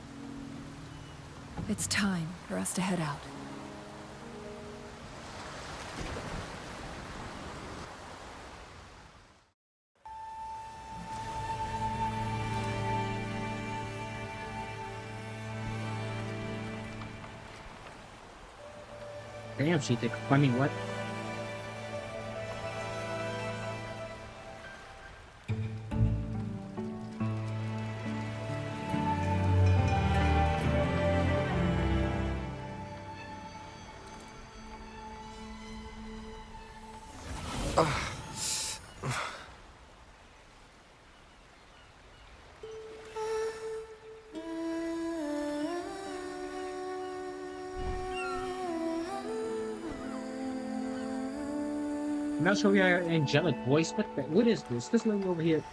It's time for us to head out. Damn, she think. I mean, what? I'm not sure we are an angelic voice, but what is this? This lady over here.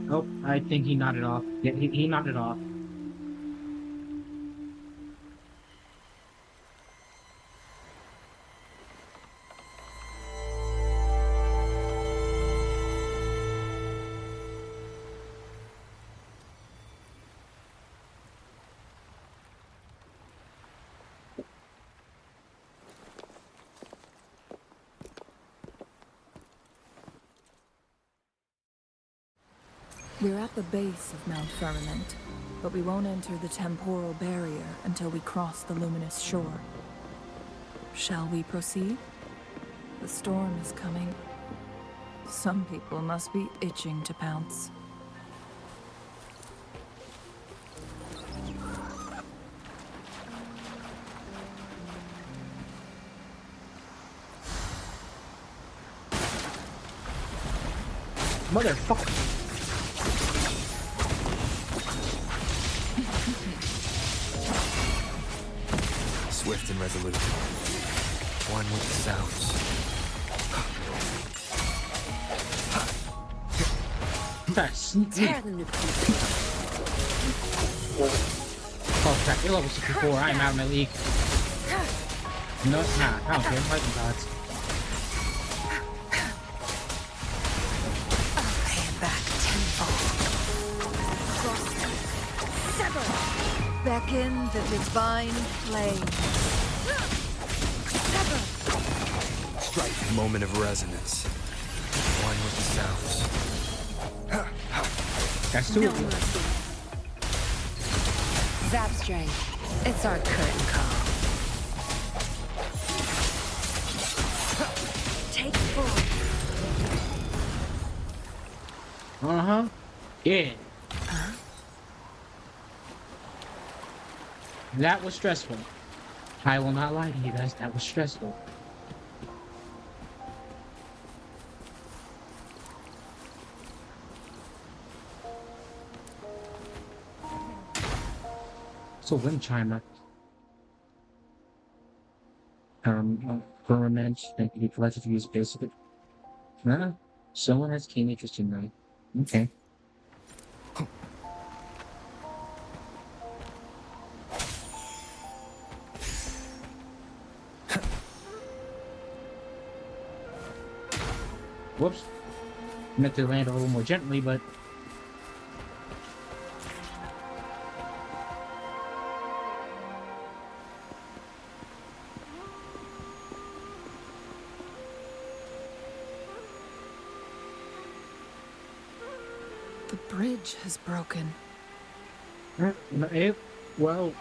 Oh, I think he nodded off. Yeah, he nodded off. We're at the base of Mount Firmament, but we won't enter the temporal barrier until we cross the luminous shore. Shall we proceed? The storm is coming. Some people must be itching to pounce. Motherfucker. Swift and resolute. One with the sounds. Tear them to pieces. Oh crap, you're level 64. I am out of my league. No, nah, I don't care. Fighting gods. I'll pay it back tenfold. Sever! Beckon the divine flame. Sever! Strike. Moment of resonance. One with the sounds. That's two of them. 𝔱𝔥𝔯𝔬𝔬, it's our curtain call. Take four. Uh-huh. Yeah. Huh? That was stressful. I will not lie to you guys, that was stressful. So wind chimer. Firmament, and you collected to use basic. Huh? Someone has keen interest in that. Okay. Whoops. Meant to land a little more gently, but The bridge has broken. Well,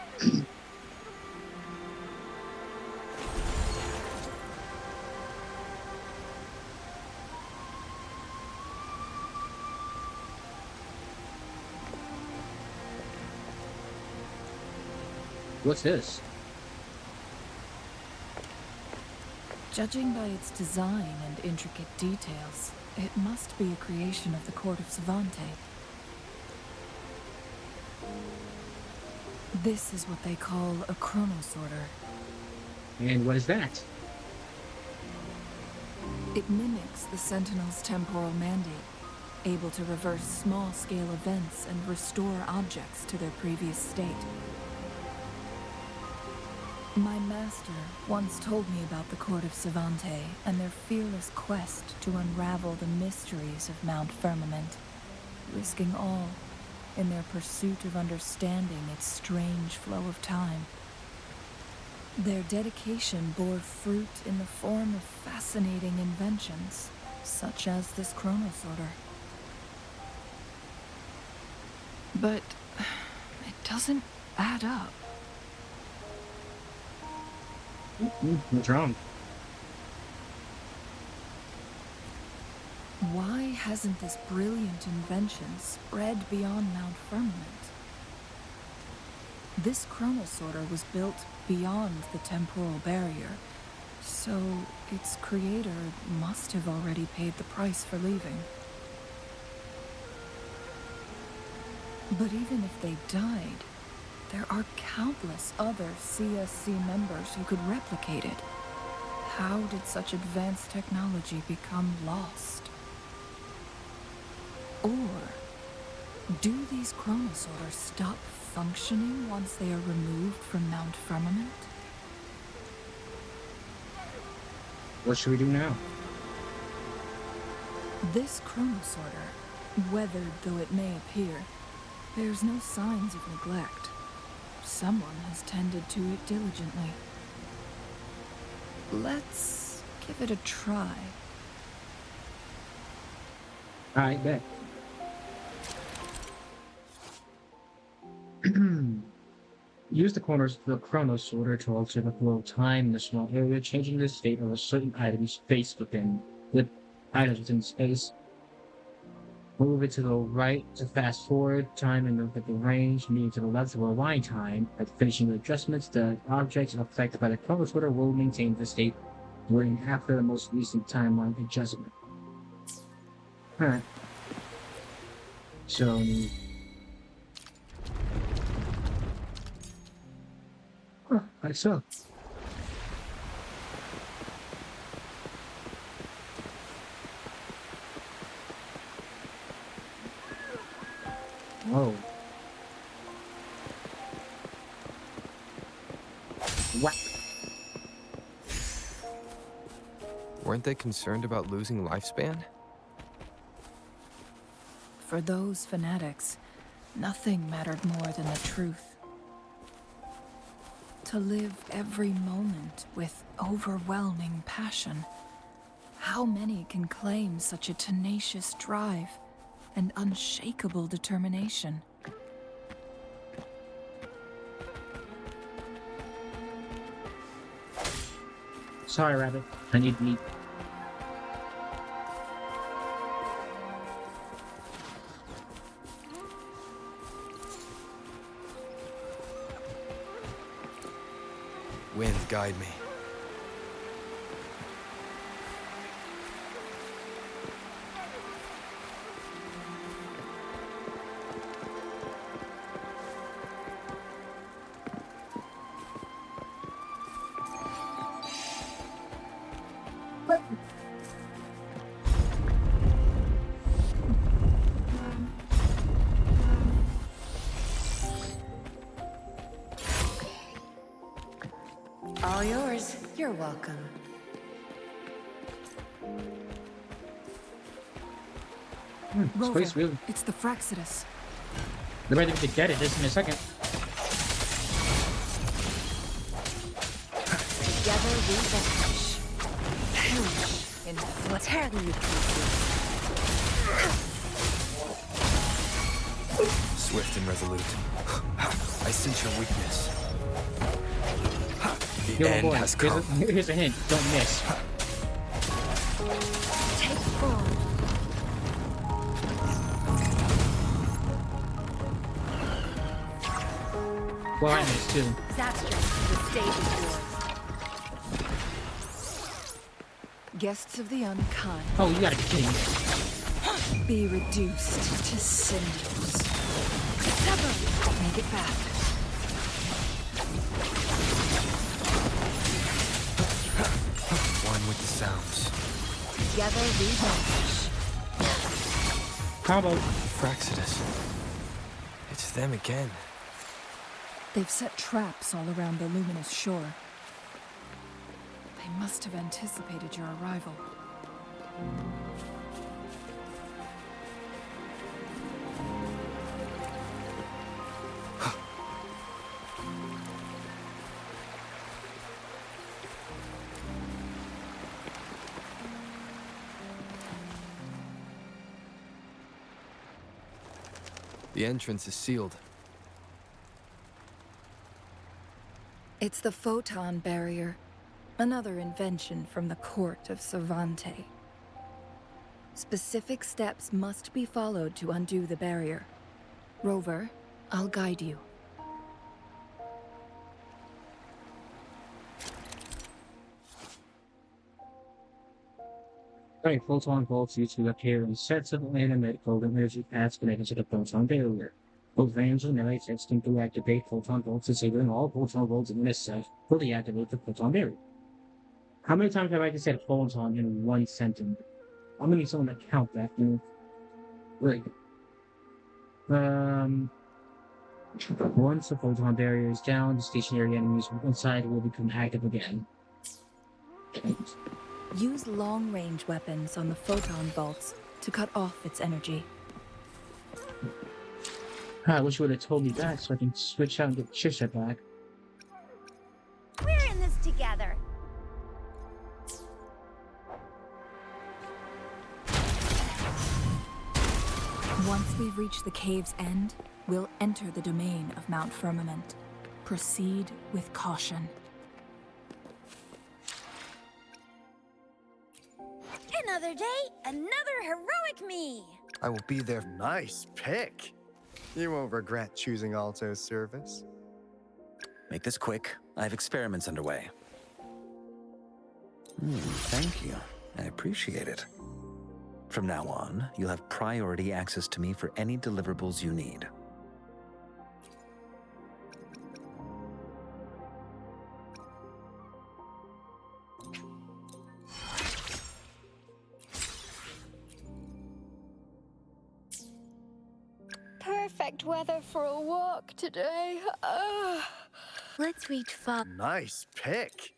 what's this? Judging by its design and intricate details, it must be a creation of the court of 𝔥𝔯𝔠𝔠𝔠𝔠. This is what they call a chronosorter. And what is that? It mimics the Sentinel's temporal mandate, able to reverse small-scale events and restore objects to their previous state. My master once told me about the court of 𝔥𝔯𝔠𝔠𝔠 and their fearless quest to unravel the mysteries of Mount Firmament, risking all in their pursuit of understanding its strange flow of time. Their dedication bore fruit in the form of fascinating inventions, such as this chronosorter. But it doesn't add up. What's wrong? Why hasn't this brilliant invention spread beyond Mount Firmament? This chronosorter was built beyond the temporal barrier, so its creator must have already paid the price for leaving. But even if they died, there are countless other CSC members who could replicate it. How did such advanced technology become lost? Or Do these chronosaurs stop functioning once they are removed from Mount Firmament? What should we do now? This chronosorter, weathered though it may appear, bears no signs of neglect. Someone has tended to it diligently. Let's give it a try. I bet. Use the corners of the chronosorter to alter the flow of time in a small area, changing the state of a certain item's space with items within space. Move it to the right to fast forward time and look at the range, moving to the left to rewind time. At finishing the adjustments, the objects affected by the chronosorter will maintain the state during after the most recent timeline adjustment. Alright. So like so. Whoa. What? Weren't they concerned about losing lifespan? For those fanatics, nothing mattered more than the truth. To live every moment with overwhelming passion. How many can claim such a tenacious drive and unshakable determination? Sorry, Rabbit. I need meat. Wind, guide me. All yours. You're welcome. Rover, Space really. it's the Fraxidus. They're ready to get it just in a second. Together we vanish. Perish in tear you pieces. Swift and resolute. I sense your weakness. The Yo, end boy, has come. here's a hint. Don't miss. Take form. Well, I missed too. 𝔱𝔥𝔯𝔬𝔱𝔬 the stage is yours. Guests of the unkind, Oh, you gotta be kidding me. be reduced to cinders. Sever! Make it back. One with the sounds. Together we vanish. Combo. Fraxidus. It's them again. They've set traps all around the luminous shore. They must have anticipated your arrival. The entrance is sealed. It's the photon barrier, another invention from the court of Cervante. Specific steps must be followed to undo the barrier. Rover, I'll guide you. Right, photon bolts usually appear in sets of animate energy paths connected to the photon barrier. Both vans and knights instantly activate photon bolts, disabling all photon bolts in this set, fully activate the photon barrier. How many times have I just said photon in one sentence? I'm gonna need someone to count that. Really. Once the photon barrier is down, the stationary enemies inside will become active again. Use long-range weapons on the photon vaults to cut off its energy. I wish you would have told me that so I can switch out and get chipset back. We're in this together. Once we've reached the cave's end, we'll enter the domain of Mount Firmament. Proceed with caution. Another day, another heroic me. I will be there. Nice pick. You won't regret choosing 𝔟𝔬𝔱𝔬𝔬 service. Make this quick. I have experiments underway. Thank you. I appreciate it. From now on, you'll have priority access to me for any deliverables you need. Perfect weather for a walk today. Let's reach far. Nice pick.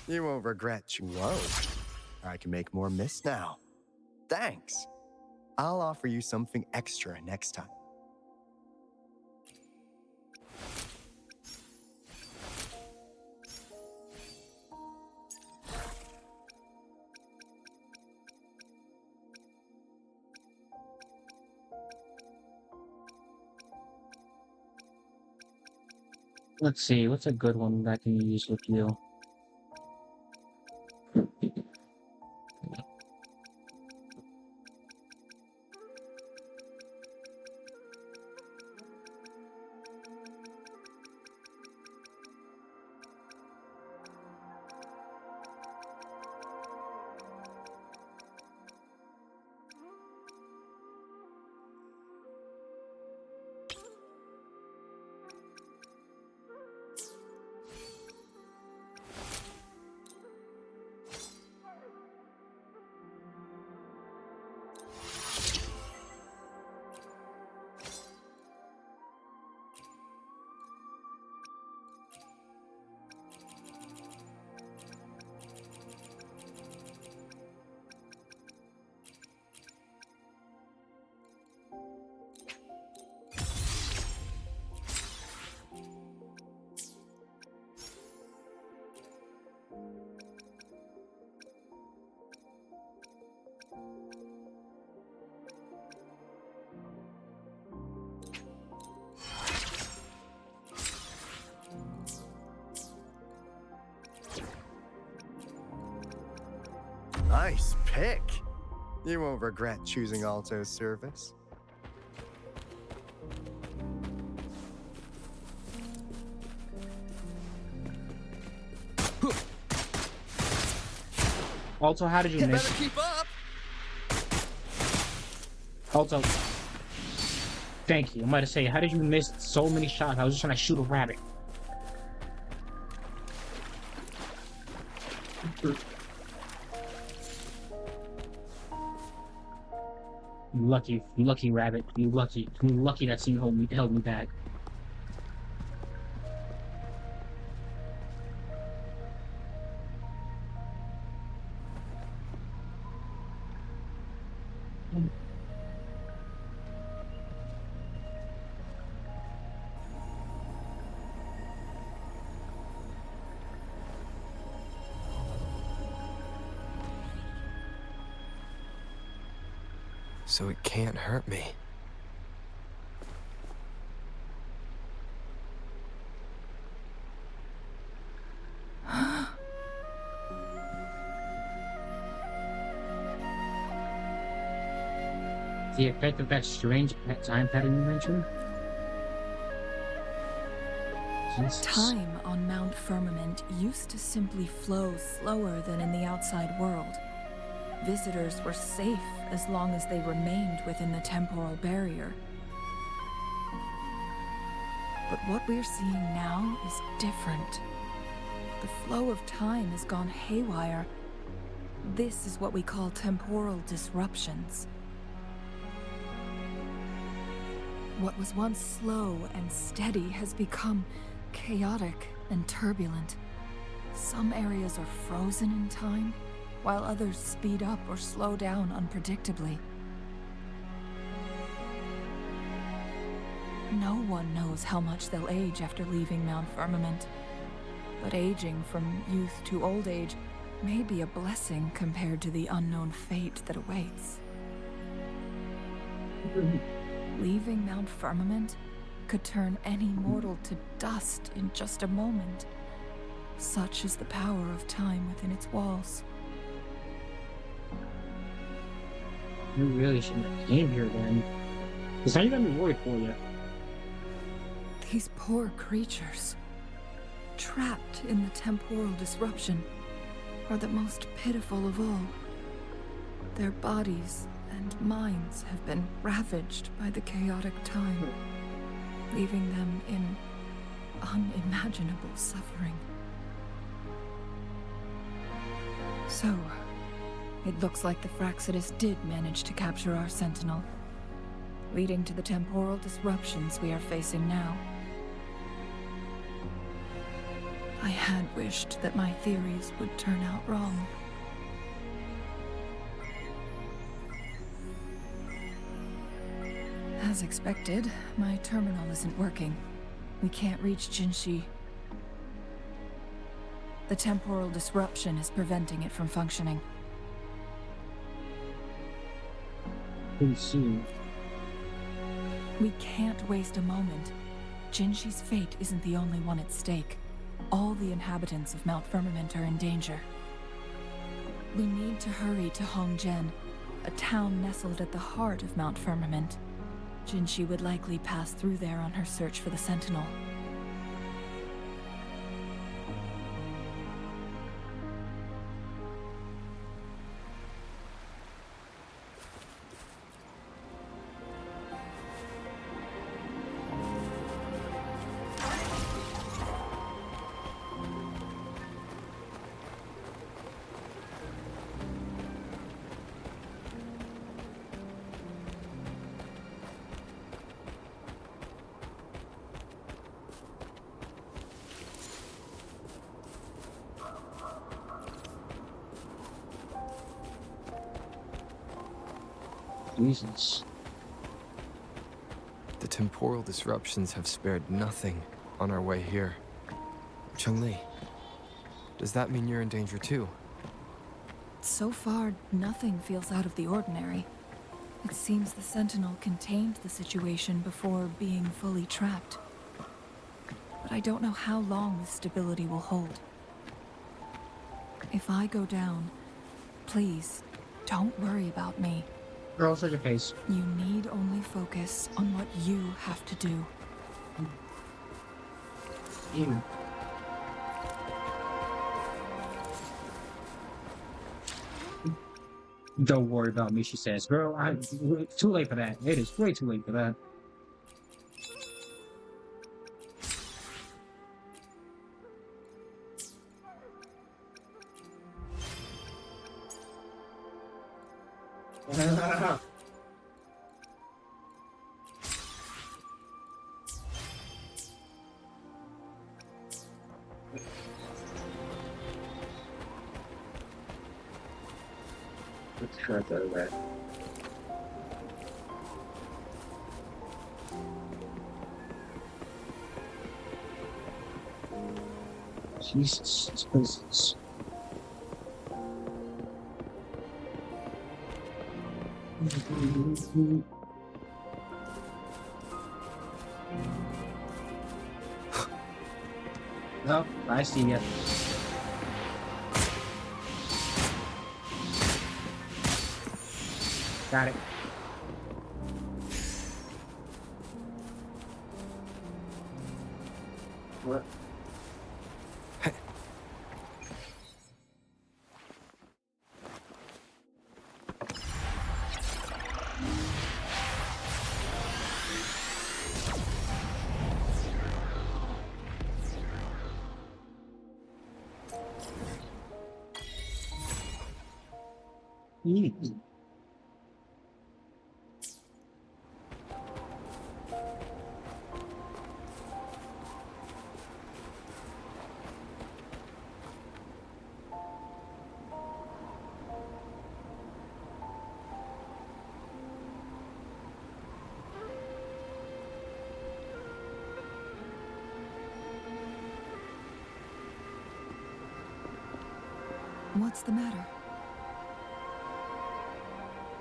You won't regret Whoa. I can make more mist now. Thanks. I'll offer you something extra next time. Let's see, what's a good one that I can use with you? Nice pick. You won't regret choosing 𝔟𝔬𝔱𝔬's service. Also, how did you miss? Better keep up. Also, thank you. I'm about to say, how did you miss so many shots? I was just trying to shoot a rabbit. You lucky rabbit. You lucky that you held me back. So it can't hurt me. The effect of that strange time pattern you mentioned? Jesus. Time on Mount Firmament used to simply flow slower than in the outside world. Visitors were safe as long as they remained within the temporal barrier. But what we're seeing now is different. The flow of time has gone haywire. This is what we call temporal disruptions. What was once slow and steady has become chaotic and turbulent. Some areas are frozen in time, while others speed up or slow down unpredictably. No one knows how much they'll age after leaving Mount Firmament, but aging from youth to old age may be a blessing compared to the unknown fate that awaits. Leaving Mount Firmament could turn any mortal to dust in just a moment. Such is the power of time within its walls. You really shouldn't have came here then. Because how you got me worried for you? These poor creatures, trapped in the temporal disruption, are the most pitiful of all. Their bodies and minds have been ravaged by the chaotic time, leaving them in unimaginable suffering. So, it looks like the Fractsidus did manage to capture our sentinel, leading to the temporal disruptions we are facing now. I had wished that my theories would turn out wrong. As expected, my terminal isn't working. We can't reach Jinshi. The temporal disruption is preventing it from functioning. Soon. We can't waste a moment. Jinshi's fate isn't the only one at stake. All the inhabitants of Mount Firmament are in danger. We need to hurry to Hongjian, a town nestled at the heart of Mount Firmament. Jinshi would likely pass through there on her search for the Sentinel. Jesus. The temporal disruptions have spared nothing on our way here. Changli, does that mean you're in danger too? So far, nothing feels out of the ordinary. It seems the Sentinel contained the situation before being fully trapped. But I don't know how long this stability will hold. If I go down, please, don't worry about me. Girl, such a face. You need only focus on what you have to do. Ew. Don't worry about me, she says. Girl, it's too late for that. It is way too late for that. Let's try that. Jesus, this place is... Oh, I see you. Got it. What? What's the matter?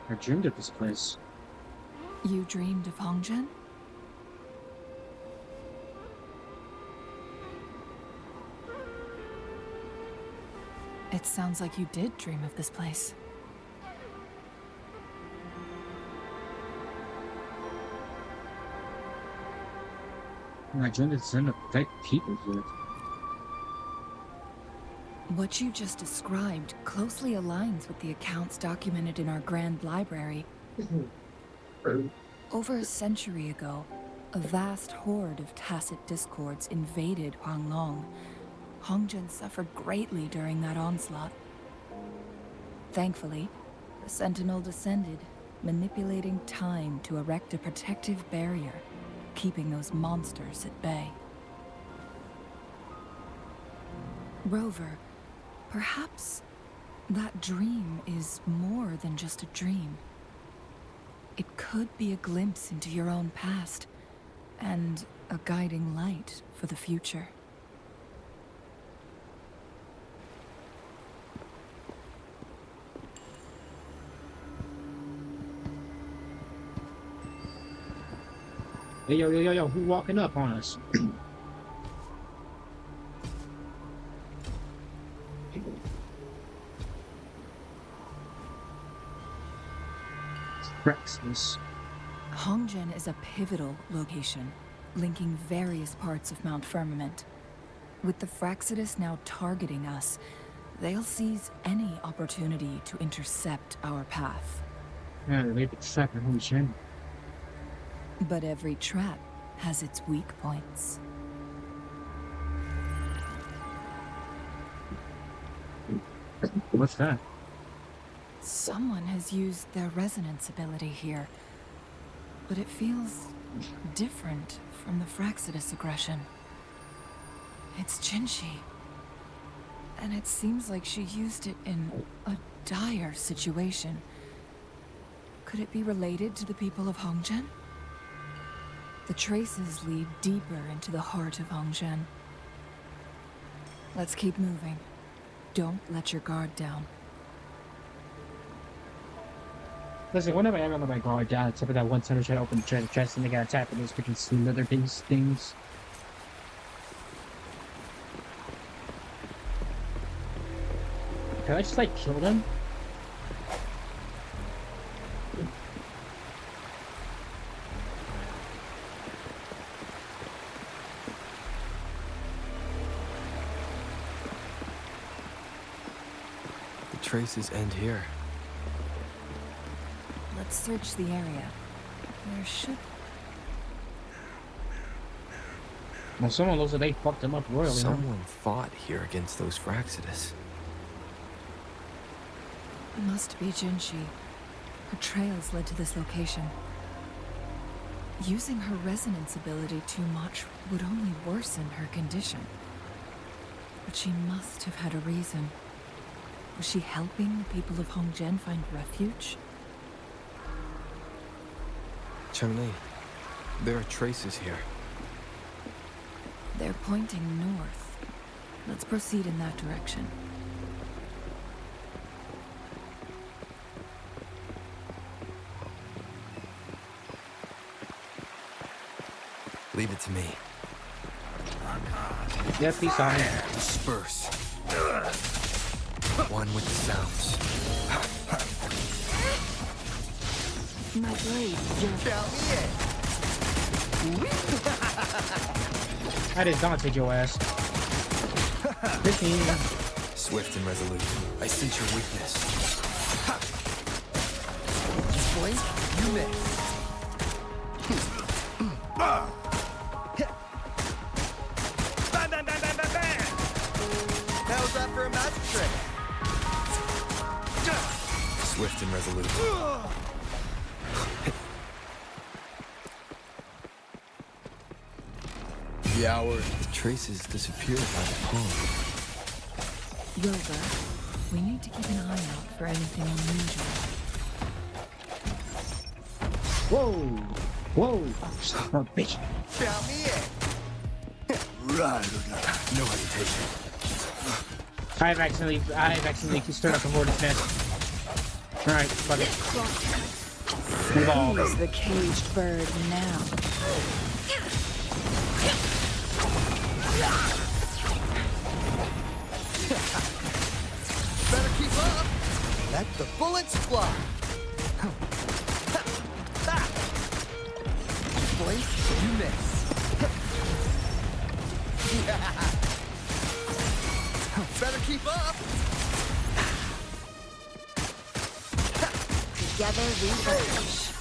I dreamed of this place. You dreamed of Hongzhen? It sounds like you did dream of this place. I dreamed of the protect people here. What you just described closely aligns with the accounts documented in our Grand Library. Over a century ago, a vast horde of tacit discords invaded Huanglong. Hongzhen suffered greatly during that onslaught. Thankfully, the Sentinel descended, manipulating time to erect a protective barrier, keeping those monsters at bay. Rover, perhaps that dream is more than just a dream. It could be a glimpse into your own past, and a guiding light for the future. Hey, yo, who walking up on us? Breakfast. Hongzhen is a pivotal location, linking various parts of Mount Firmament. With the Fractsidus now targeting us, they'll seize any opportunity to intercept our path. Yeah, they could trap in Hongzhen. But every trap has its weak points. What's that? Someone has used their resonance ability here, but it feels different from the Fractsidus aggression. It's Jinshi, and it seems like she used it in a dire situation. Could it be related to the people of Hongzhen? The traces lead deeper into the heart of Hongzhen. Let's keep moving. Don't let your guard down. Listen, whenever I let my guard down, except for that one time I tried to open the treasure chest and they got attacked with those freaking slither things. Can I just like kill them? The traces end here. Let's search the area. There should... Well, someone looks like they fucked them up royally. Someone fought here against those Fractsidus. Must be Jinshi. Her trails led to this location. Using her resonance ability too much would only worsen her condition. But she must have had a reason. Was she helping the people of Hongzhen find refuge? Changli, there are traces here. They're pointing north. Let's proceed in that direction. Leave it to me. Yeah, peace out. Disperse. One with the sounds. My blade, I just daunted your ass. 15. Swift and resolute. I sense your weakness. Blink, you miss. Bam, bam, bam, bam, bam, bam! How's that for a magic trick? Swift and resolute. The hour. The traces disappeared by the pond. Rover, we need to keep an eye out for anything unusual. Whoa! Whoa! Son of a bitch. Count me in. Right. No hesitation. I've accidentally stirred up the hornet's nest. Alright, fuck it. Move on. Who's the caged bird now? Better keep up. Let the bullets fly. Blink, you miss. Better keep up. Together we vanish.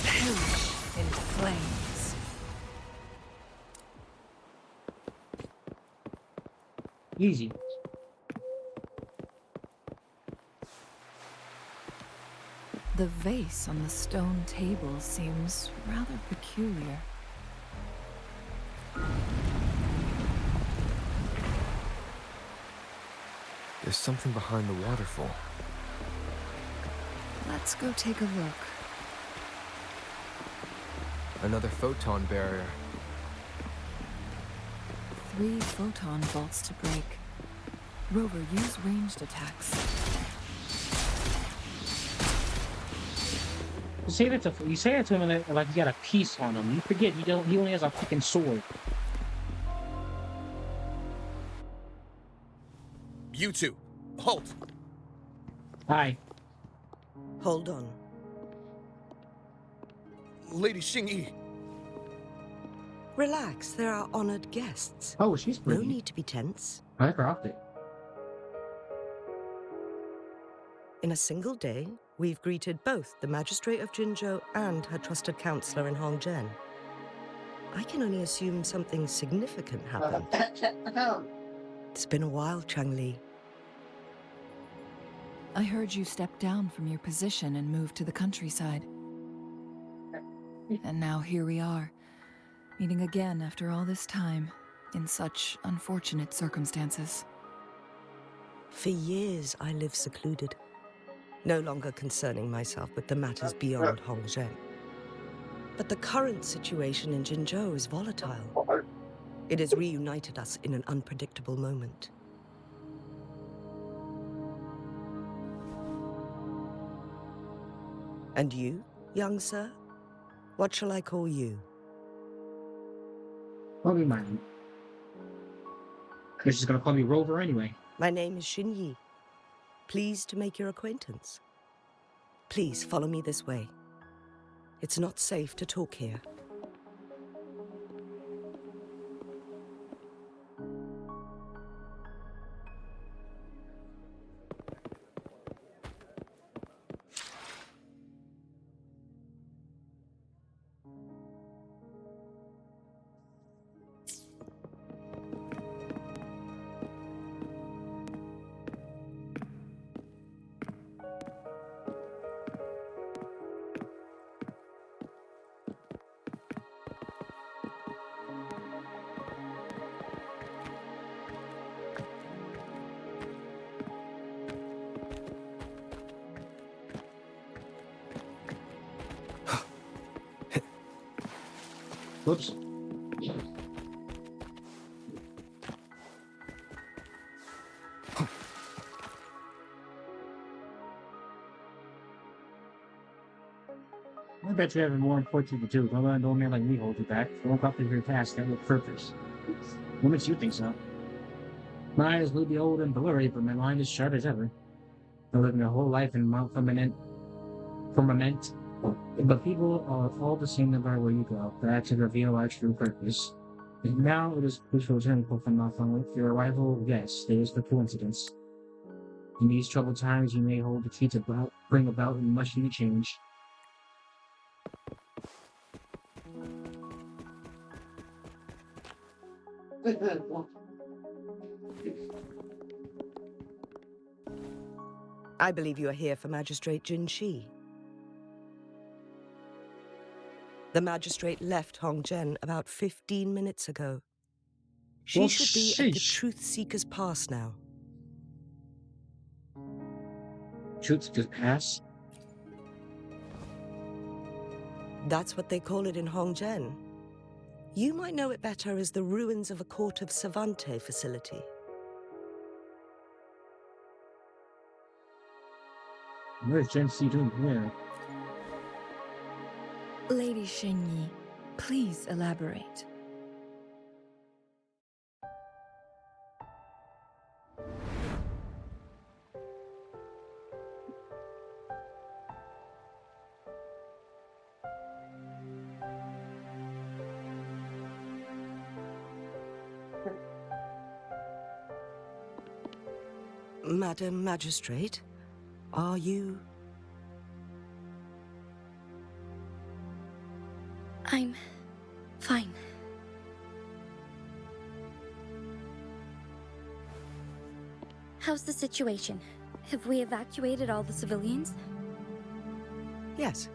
Perish in flames. Easy. The vase on the stone table seems rather peculiar. There's something behind the waterfall. Let's go take a look. Another photon barrier. 3 photon vaults to break. Rover, use ranged attacks. You say that to him like he got a piece on him. You forget he only has a fucking sword. You two, halt! Hi. Hold on. Lady Xingyi. Relax, there are honored guests. Oh, she's pretty. No need to be tense. I like her outfit. In a single day, we've greeted both the Magistrate of Jinzhou and her trusted counselor in Hongzhen. I can only assume something significant happened. It's been a while, Changli. I heard you stepped down from your position and moved to the countryside. And now here we are, meeting again after all this time, in such unfortunate circumstances. For years, I lived secluded, no longer concerning myself with the matters beyond Hongzhen. But the current situation in Jinzhou is volatile. It has reunited us in an unpredictable moment. And you, young sir? What shall I call you? Call me mine. Because she's gonna call me Rover anyway. My name is Xingyi. Pleased to make your acquaintance. Please follow me this way. It's not safe to talk here. Whoops. I bet you have more important to do. Don't let an old man like me hold you back. Don't accomplish your task that with purpose. What makes you think so? My eyes may be old and blurry, but my mind is sharp as ever. I'm living a whole life in Mount Firmament. But people are all the same no matter where you go. The actions reveal our true purpose. And now it is crucial to turn from Mount Firmament. Your arrival, yes, there is the coincidence. In these troubled times, you may hold the key to bring about much needed change. I believe you are here for Magistrate Jinshi. The magistrate left Hongzhen about 15 minutes ago. She should be at the Truth Seeker's Pass now. Truth Seeker's Pass? That's what they call it in Hongzhen. You might know it better as the ruins of a court of 𝔱𝔠𝔠𝔬𝔱𝔬 facility. What is 𝔥𝔯𝔢𝔬𝔬 doing here? Lady 𝔱𝔬𝔱𝔬, please elaborate. Madam Magistrate, are you... I'm fine. How's the situation? Have we evacuated all the civilians? Yes.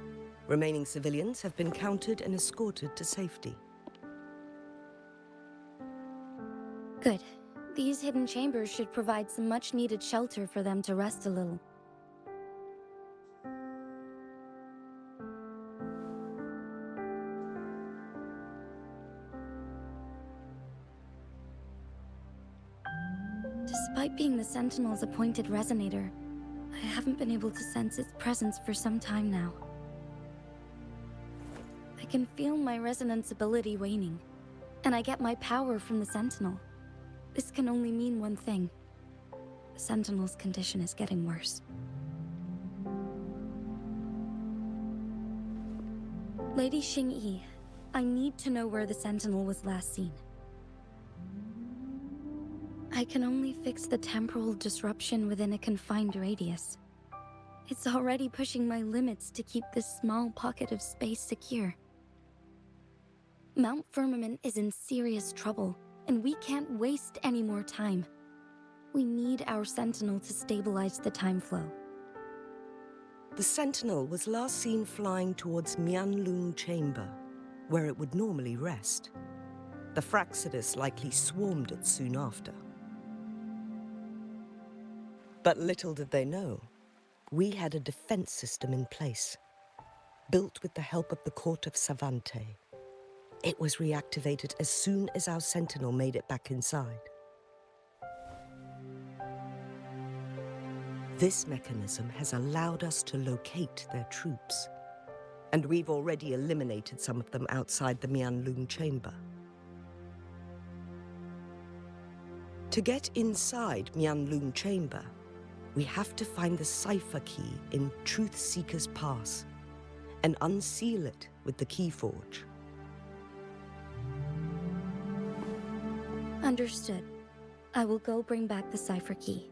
Remaining civilians have been counted and escorted to safety. Good. These hidden chambers should provide some much-needed shelter for them to rest a little. Despite being the Sentinel's appointed resonator, I haven't been able to sense its presence for some time now. I can feel my resonance ability waning, and I get my power from the Sentinel. This can only mean one thing. The Sentinel's condition is getting worse. Lady Xingyi, I need to know where the Sentinel was last seen. I can only fix the temporal disruption within a confined radius. It's already pushing my limits to keep this small pocket of space secure. Mount Firmament is in serious trouble, and we can't waste any more time. We need our Sentinel to stabilize the time flow. The Sentinel was last seen flying towards Mianlung Chamber, where it would normally rest. The Fraxidus likely swarmed it soon after. But little did they know, we had a defense system in place, built with the help of the court of 𝔱𝔠𝔠𝔬𝔱𝔬. It was reactivated as soon as our Sentinel made it back inside. This mechanism has allowed us to locate their troops, and we've already eliminated some of them outside the Mianlung Chamber. To get inside Mianlung Chamber, we have to find the cipher key in Truth Seeker's Pass and unseal it with the Keyforge. Understood. I will go bring back the cipher key.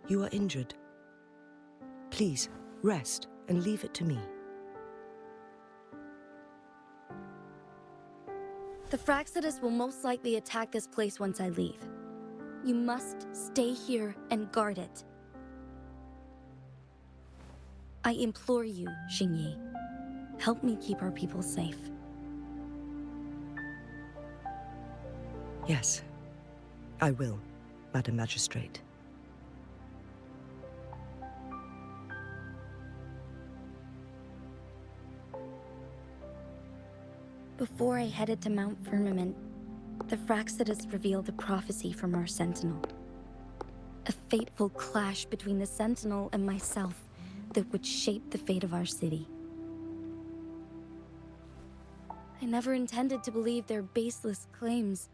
You are injured. Please, rest and leave it to me. The Fraxidus will most likely attack this place once I leave. You must stay here and guard it. I implore you, Xingyi. Help me keep our people safe. Yes, I will, Madam Magistrate. Before I headed to Mount Firmament, the Fraxidus revealed a prophecy from our Sentinel. A fateful clash between the Sentinel and myself that would shape the fate of our city. I never intended to believe their baseless claims,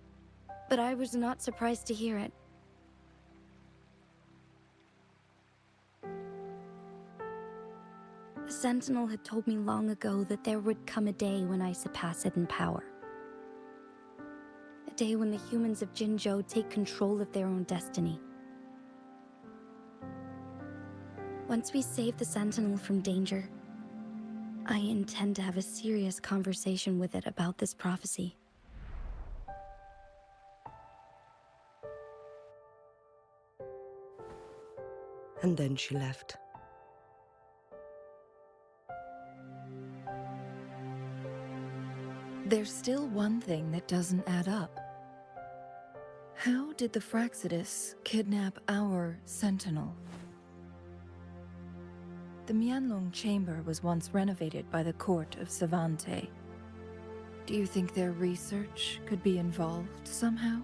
but I was not surprised to hear it. The Sentinel had told me long ago that there would come a day when I surpass it in power. A day when the humans of Jinzhou take control of their own destiny. Once we save the Sentinel from danger, I intend to have a serious conversation with it about this prophecy. And then she left. There's still one thing that doesn't add up. How did the Fraxidus kidnap our Sentinel? The Mianlung Chamber was once renovated by the court of 𝔱𝔠𝔠𝔬𝔱𝔬. Do you think their research could be involved somehow?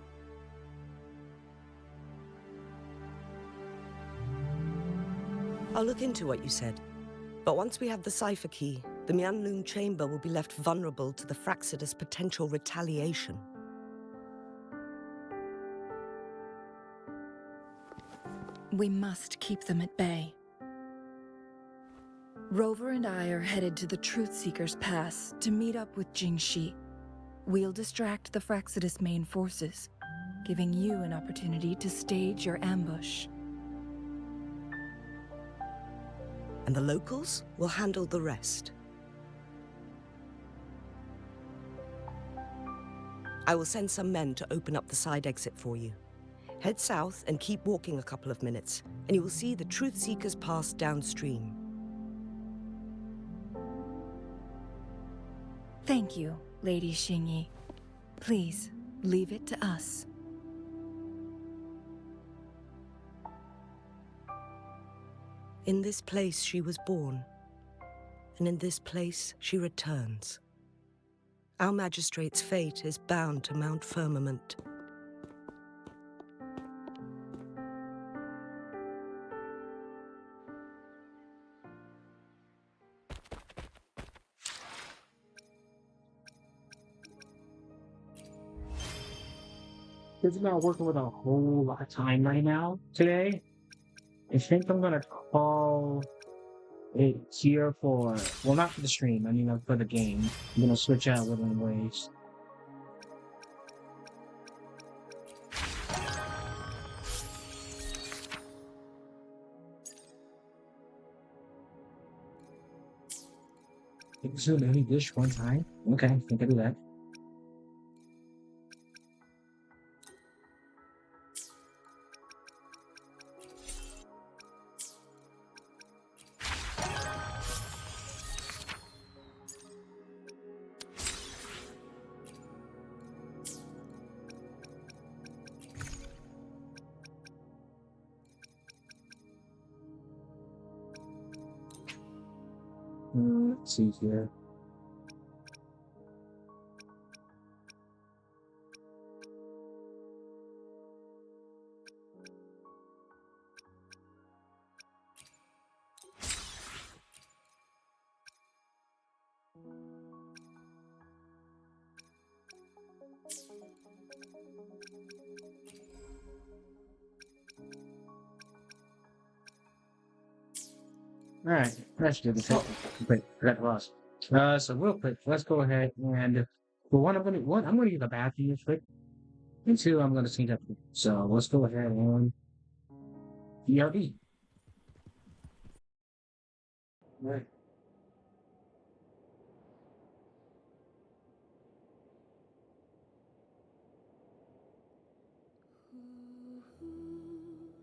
I'll look into what you said. But once we have the cipher key, the Mianlun chamber will be left vulnerable to the Fraxidus' potential retaliation. We must keep them at bay. Rover and I are headed to the Truth Seeker's Pass to meet up with Jingxi. We'll distract the Fraxidus main forces, giving you an opportunity to stage your ambush. And the locals will handle the rest. I will send some men to open up the side exit for you. Head south and keep walking a couple of minutes, and you will see the Truth Seekers Pass downstream. Thank you, Lady Xingyi. Please, leave it to us. In this place she was born, and in this place she returns. Our magistrate's fate is bound to Mount Firmament. It's not working with a whole lot of time right now today. I think I'm gonna call it here for, well, not for the stream, I mean for the game. I'm gonna switch out with anyways. Consume any dish one time. Okay, I can do that. Let's see here. Alright, let's do this. Wait, forgot the loss. So real quick, let's go ahead and for one, I'm gonna get the bathroom real quick. And two, I'm gonna sync up. So let's go ahead and BRB. Right.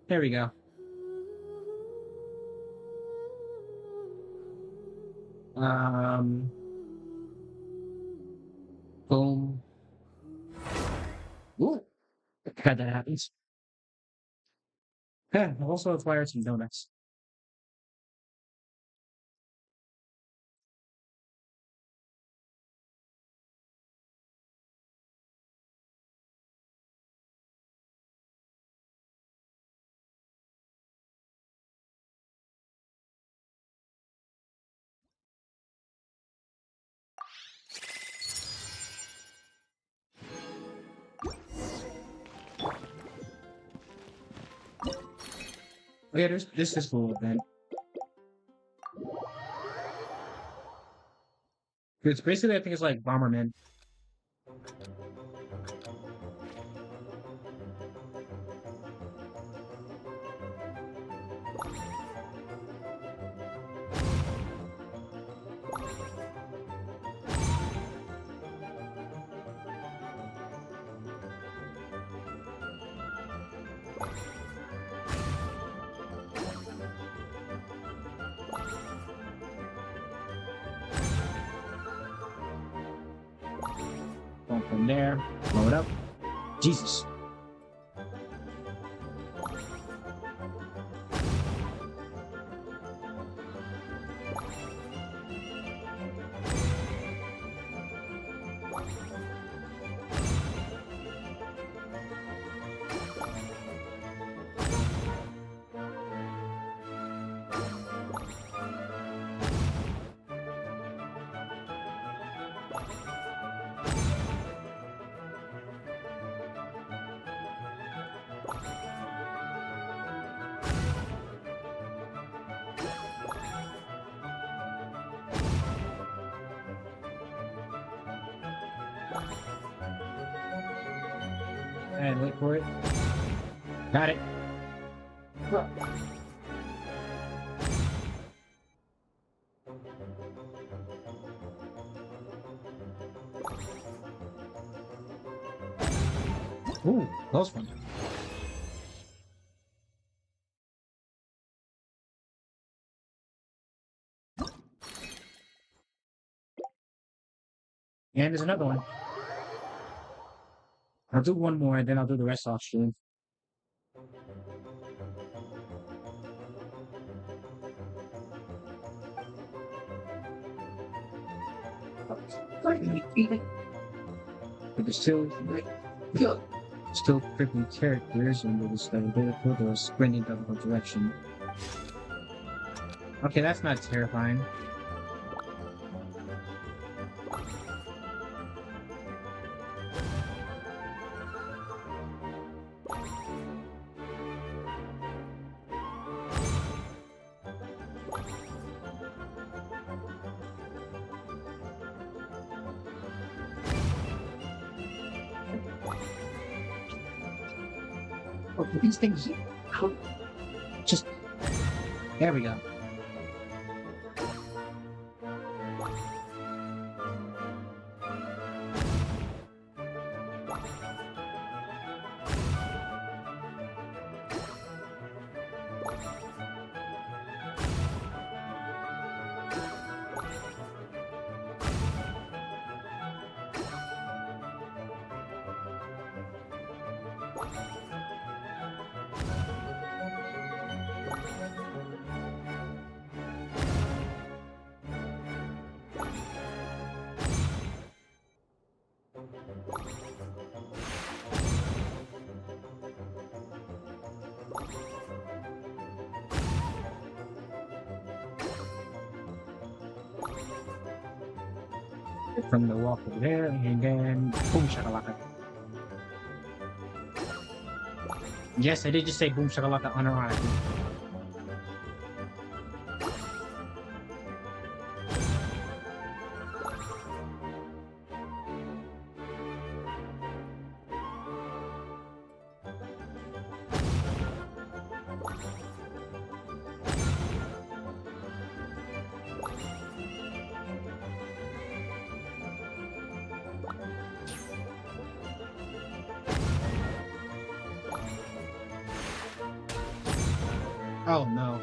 There we go. Boom. Ooh. God, that happens. Yeah, I've also acquired some donuts. Oh yeah, this is cool then. It's basically, I think it's like Bomberman. From there, blow it up. Jesus. and wait for it. Got it. Ooh, close one. And there's another one. I'll do one more and then I'll do the rest off stream. But there's still creepy characters and there's the sprinting double direction. Okay, that's not terrifying. These things, just there we go. From the walk over there, and then boom shakalaka. Yes, I did just say boom shakalaka unironically. Oh no.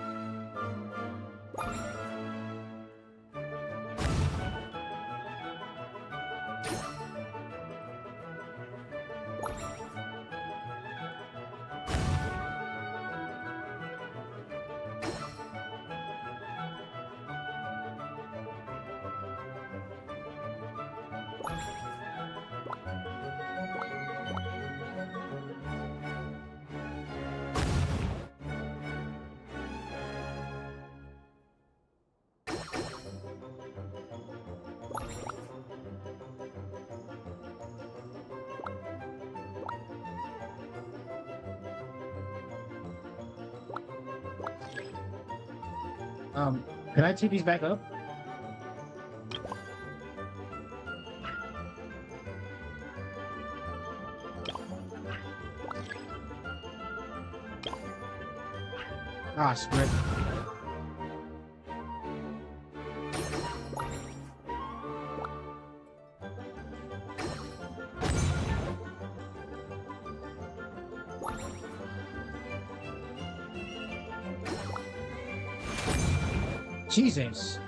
Can I take these back up? Ah, script. Jesus.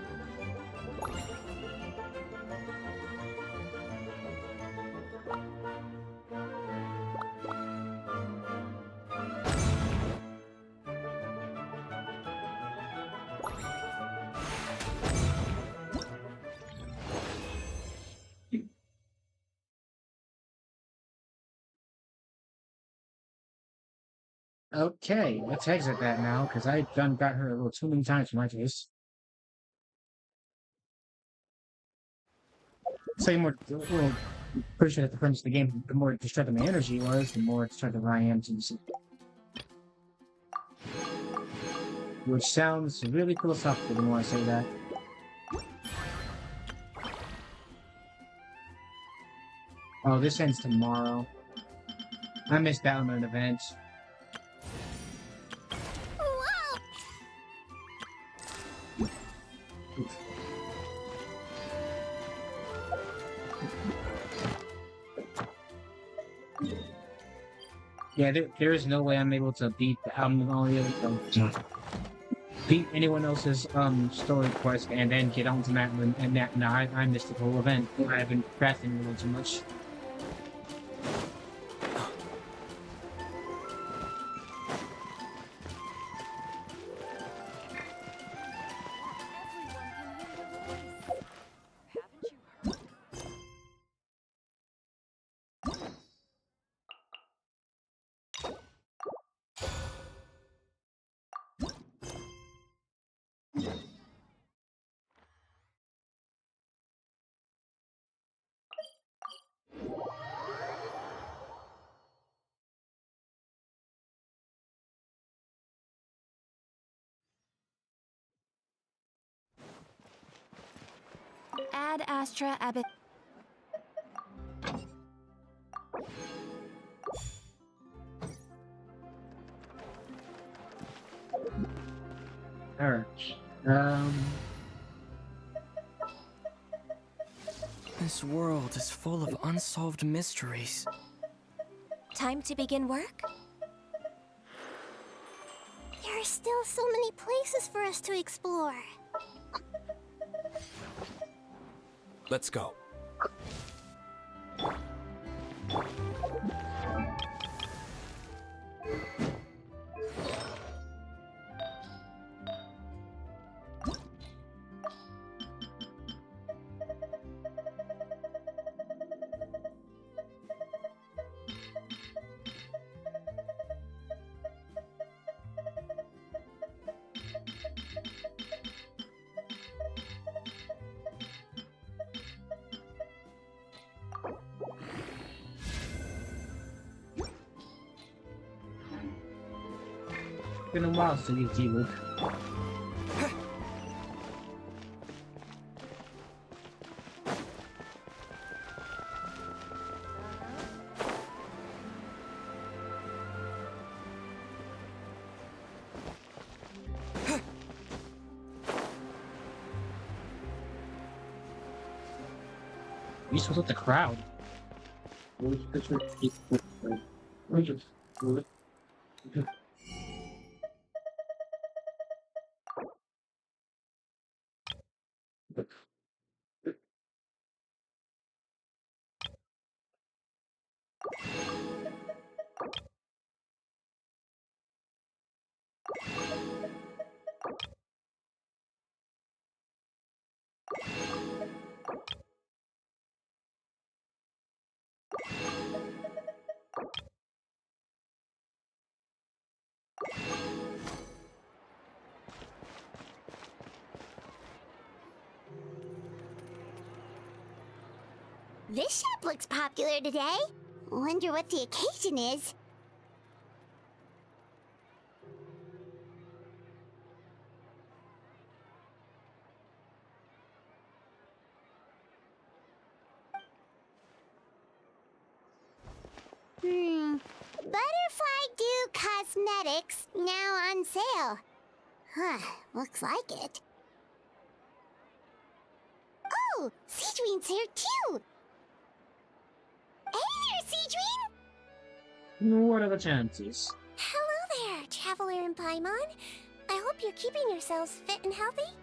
Okay, let's exit that now, because I done got her a little too many times for my taste. Say more, well, pretty sure at the premise of the game, the more destructive my energy was, the more destructive I am to the which sounds really philosophical the more I say that. Oh, this ends tomorrow. I missed out on an event. Whoa! Yeah, there is no way I'm able to beat beat anyone else's story quest and then get onto that one. And that now I missed the whole event. I've been crafting a little too much. Ad Astra Abbot. Alright. This world is full of unsolved mysteries. Time to begin work? There are still so many places for us to explore. Let's go. Been a while since you've dealt. You supposed with the crowd. This shop looks popular today. Wonder what the occasion is. Butterfly Dew Cosmetics now on sale. Huh, looks like it. Oh, Sigewinne's here too! Hey there, Sigewinne! What are the chances? Hello there, Traveler and Paimon. I hope you're keeping yourselves fit and healthy.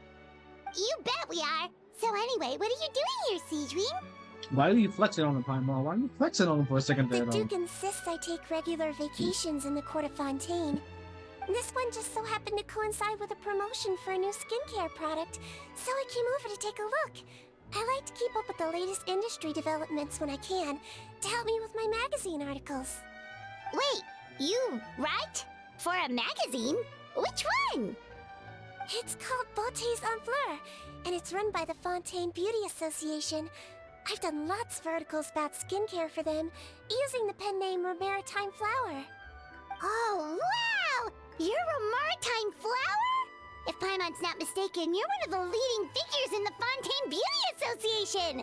You bet we are. So anyway, what are you doing here, Sigewinne? Why are you flexing on the Paimon? Why are you flexing on him for a second there, The though? Duke insists I take regular vacations in the court of Fontaine. This one just so happened to coincide with a promotion for a new skincare product, so I came over to take a look. I like to keep up with the latest industry developments when I can, to help me with my magazine articles. Wait, you write? For a magazine? Which one? It's called Beautés en Fleur, and it's run by the Fontaine Beauty Association. I've done lots of articles about skincare for them, using the pen name Maritime Flower. Oh, wow! You're a Maritime Flower? If Paimon's not mistaken, you're one of the leading figures in the Fontaine Beauty Association!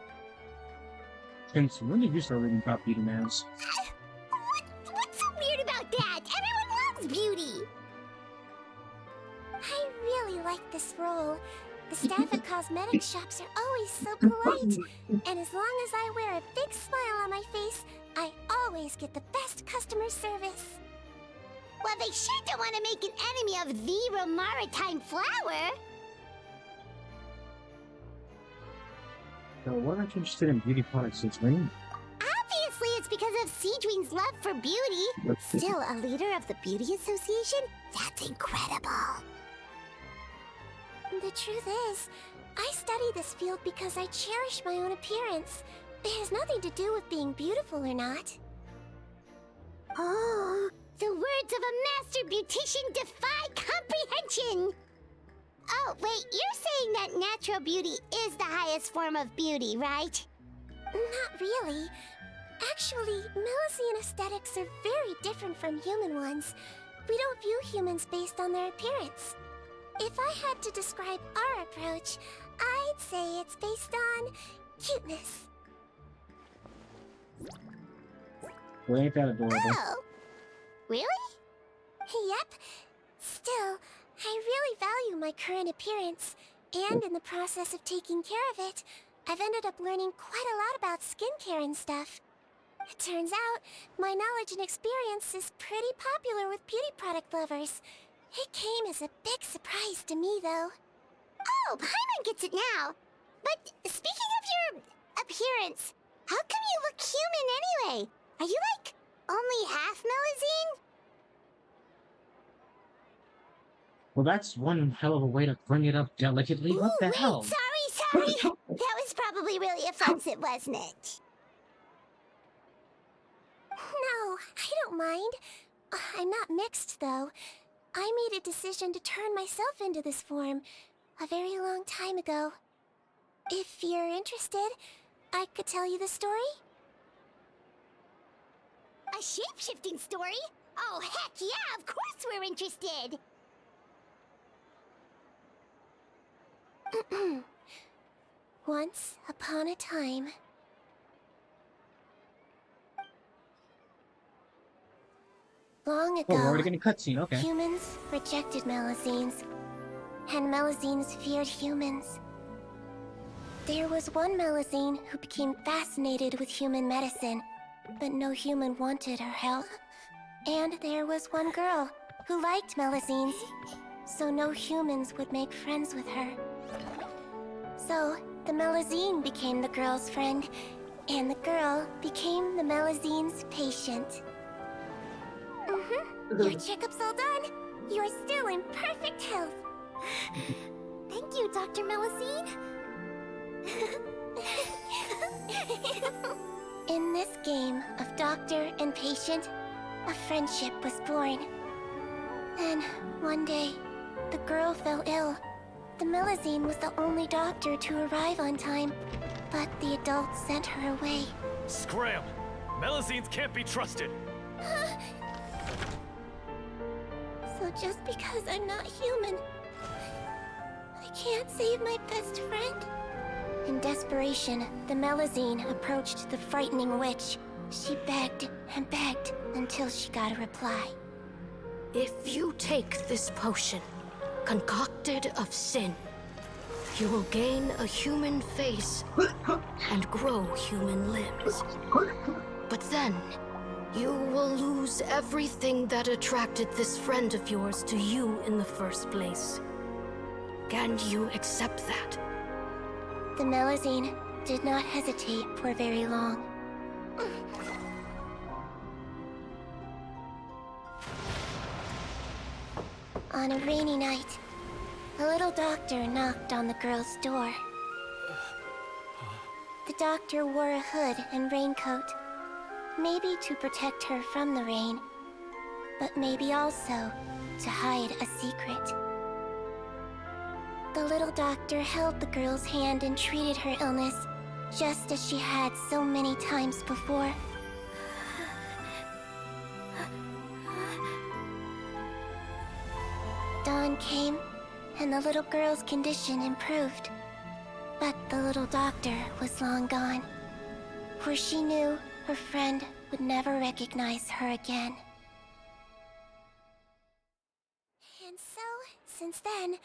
Since when did you start reading about beauty mans? What's world beauty! I really like this role. The staff at cosmetic shops are always so polite. And as long as I wear a big smile on my face, I always get the best customer service. Well, they sure don't want to make an enemy of the maritime flower. So why aren't you interested in beauty products, Sigewinne? Obviously, it's because of Sigewinne's love for beauty. Still a leader of the Beauty Association? That's incredible. The truth is, I study this field because I cherish my own appearance. It has nothing to do with being beautiful or not. Oh, the words of a master beautician defy comprehension! Oh, wait, you're saying that natural beauty is the highest form of beauty, right? Not really. Actually, Melusine aesthetics are very different from human ones. We don't view humans based on their appearance. If I had to describe our approach, I'd say it's based on cuteness. Well, ain't that adorable? Oh, really? Yep. Still, I really value my current appearance, and in the process of taking care of it, I've ended up learning quite a lot about skincare and stuff. It turns out, my knowledge and experience is pretty popular with beauty product lovers. It came as a big surprise to me, though. Oh, Paimon gets it now. But speaking of your appearance, how come you look human anyway? Are you, like, only half Melusine? Well, that's one hell of a way to bring it up delicately. What the hell? Sorry. That was probably really offensive, wasn't it? No, I don't mind. I'm not mixed, though. I made a decision to turn myself into this form a very long time ago. If you're interested, I could tell you the story. A shape-shifting story? Oh, heck yeah, of course we're interested! Once upon a time... Long ago, Oh, we're already getting a cutscene, okay. humans rejected Melusines, and Melusines feared humans. There was one Melusine who became fascinated with human medicine, but no human wanted her help. And there was one girl who liked Melusines, so no humans would make friends with her. So, the Melusine became the girl's friend, and the girl became the Melusine's patient. Your checkup's all done. You are still in perfect health. Thank you, Dr. Melusine. In this game of doctor and patient, a friendship was born. Then, one day, the girl fell ill. The Melusine was the only doctor to arrive on time, but the adults sent her away. Scram! Melusines can't be trusted! So just because I'm not human, I can't save my best friend? In desperation, the Melusine approached the frightening witch. She begged and begged until she got a reply. If you take this potion, concocted of sin, you will gain a human face and grow human limbs. But then, you will lose everything that attracted this friend of yours to you in the first place. Can you accept that? The Melusine did not hesitate for very long. On a rainy night, a little doctor knocked on the girl's door. The doctor wore a hood and raincoat, maybe to protect her from the rain, but maybe also to hide a secret. The little doctor held the girl's hand and treated her illness, just as she had so many times before. Dawn came, and the little girl's condition improved. But the little doctor was long gone, for she knew her friend would never recognize her again. Since then,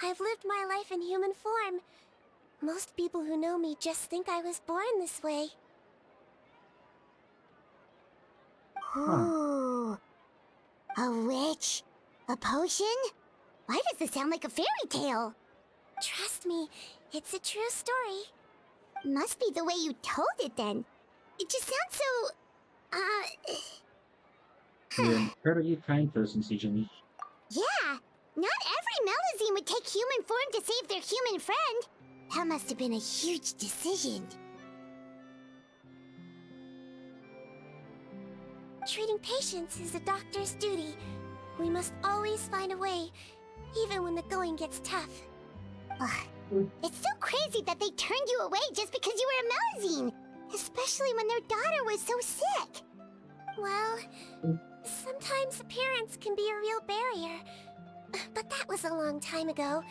I've lived my life in human form. Most people who know me just think I was born this way. Ooh. A witch? A potion? Why does this sound like a fairy tale? Trust me, it's a true story. Must be the way you told it then. It just sounds so... You're an incredibly kind person, Sigewinne. Yeah, not every Melusine would take human form to save their human friend. That must have been a huge decision. Treating patients is a doctor's duty. We must always find a way, even when the going gets tough. Ugh. It's so crazy that they turned you away just because you were a Melusine, especially when their daughter was so sick. Well, sometimes appearance can be a real barrier. But that was a long time ago.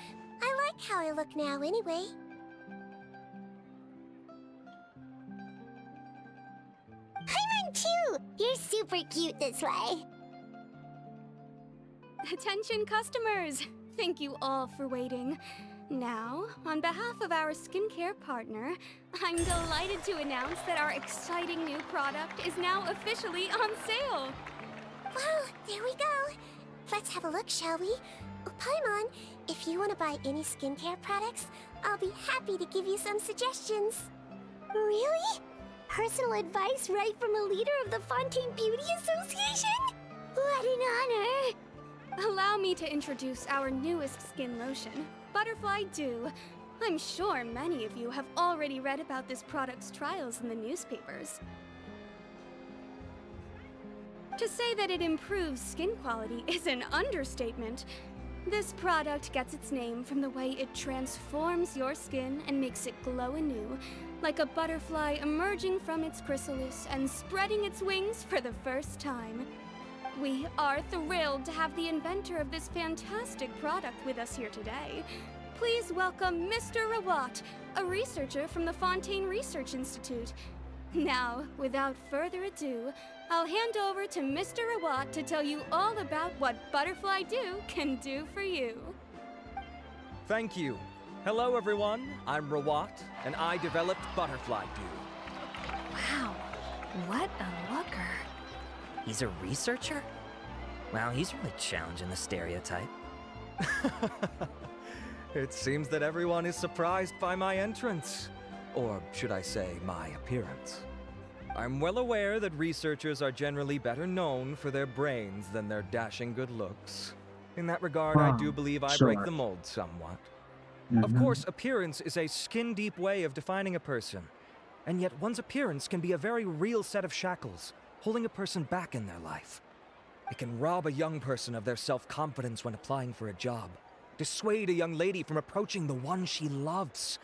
I like how I look now anyway. Paimon too! You're super cute this way. Attention customers! Thank you all for waiting. Now, on behalf of our skincare partner, I'm delighted to announce that our exciting new product is now officially on sale. Well, there we go. Let's have a look, shall we? Oh, Paimon, if you want to buy any skincare products, I'll be happy to give you some suggestions. Really? Personal advice right from a leader of the Fontaine Beauty Association? What an honor! Allow me to introduce our newest skin lotion, Butterfly Dew. I'm sure many of you have already read about this product's trials in the newspapers. To say that it improves skin quality is an understatement. This product gets its name from the way it transforms your skin and makes it glow anew, like a butterfly emerging from its chrysalis and spreading its wings for the first time. We are thrilled to have the inventor of this fantastic product with us here today. Please welcome Mr. 𝔱𝔰𝔰, a researcher from the Fontaine Research Institute. Now, without further ado, I'll hand over to Mr. 𝔱𝔰𝔰 to tell you all about what Butterfly Dew can do for you. Thank you. Hello, everyone. I'm 𝔱𝔰𝔰, and I developed Butterfly Dew. Wow, what a looker. He's a researcher? Wow, he's really challenging the stereotype. It seems that everyone is surprised by my entrance. Or should I say, my appearance. I'm well aware that researchers are generally better known for their brains than their dashing good looks. In that regard, I do believe I break the mold somewhat. Of course, appearance is a skin-deep way of defining a person. And yet one's appearance can be a very real set of shackles, holding a person back in their life. It can rob a young person of their self-confidence when applying for a job, dissuade a young lady from approaching the one she loves.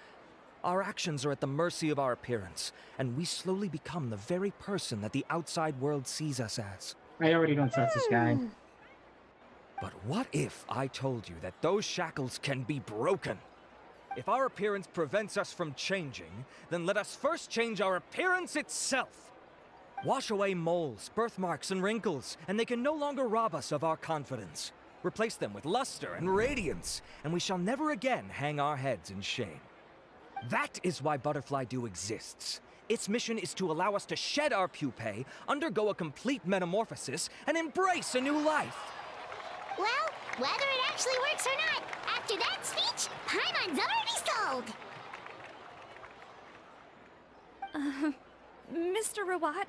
Our actions are at the mercy of our appearance, and we slowly become the very person that the outside world sees us as. I already don't trust this guy. But what if I told you that those shackles can be broken? If our appearance prevents us from changing, then let us first change our appearance itself. Wash away moles, birthmarks, and wrinkles, and they can no longer rob us of our confidence. Replace them with luster and radiance, and we shall never again hang our heads in shame. That is why Butterfly Dew exists. Its mission is to allow us to shed our pupae, undergo a complete metamorphosis, and embrace a new life. Well, whether it actually works or not, after that speech, Paimon's already sold! Mr. 𝔱𝔰𝔰𝔰,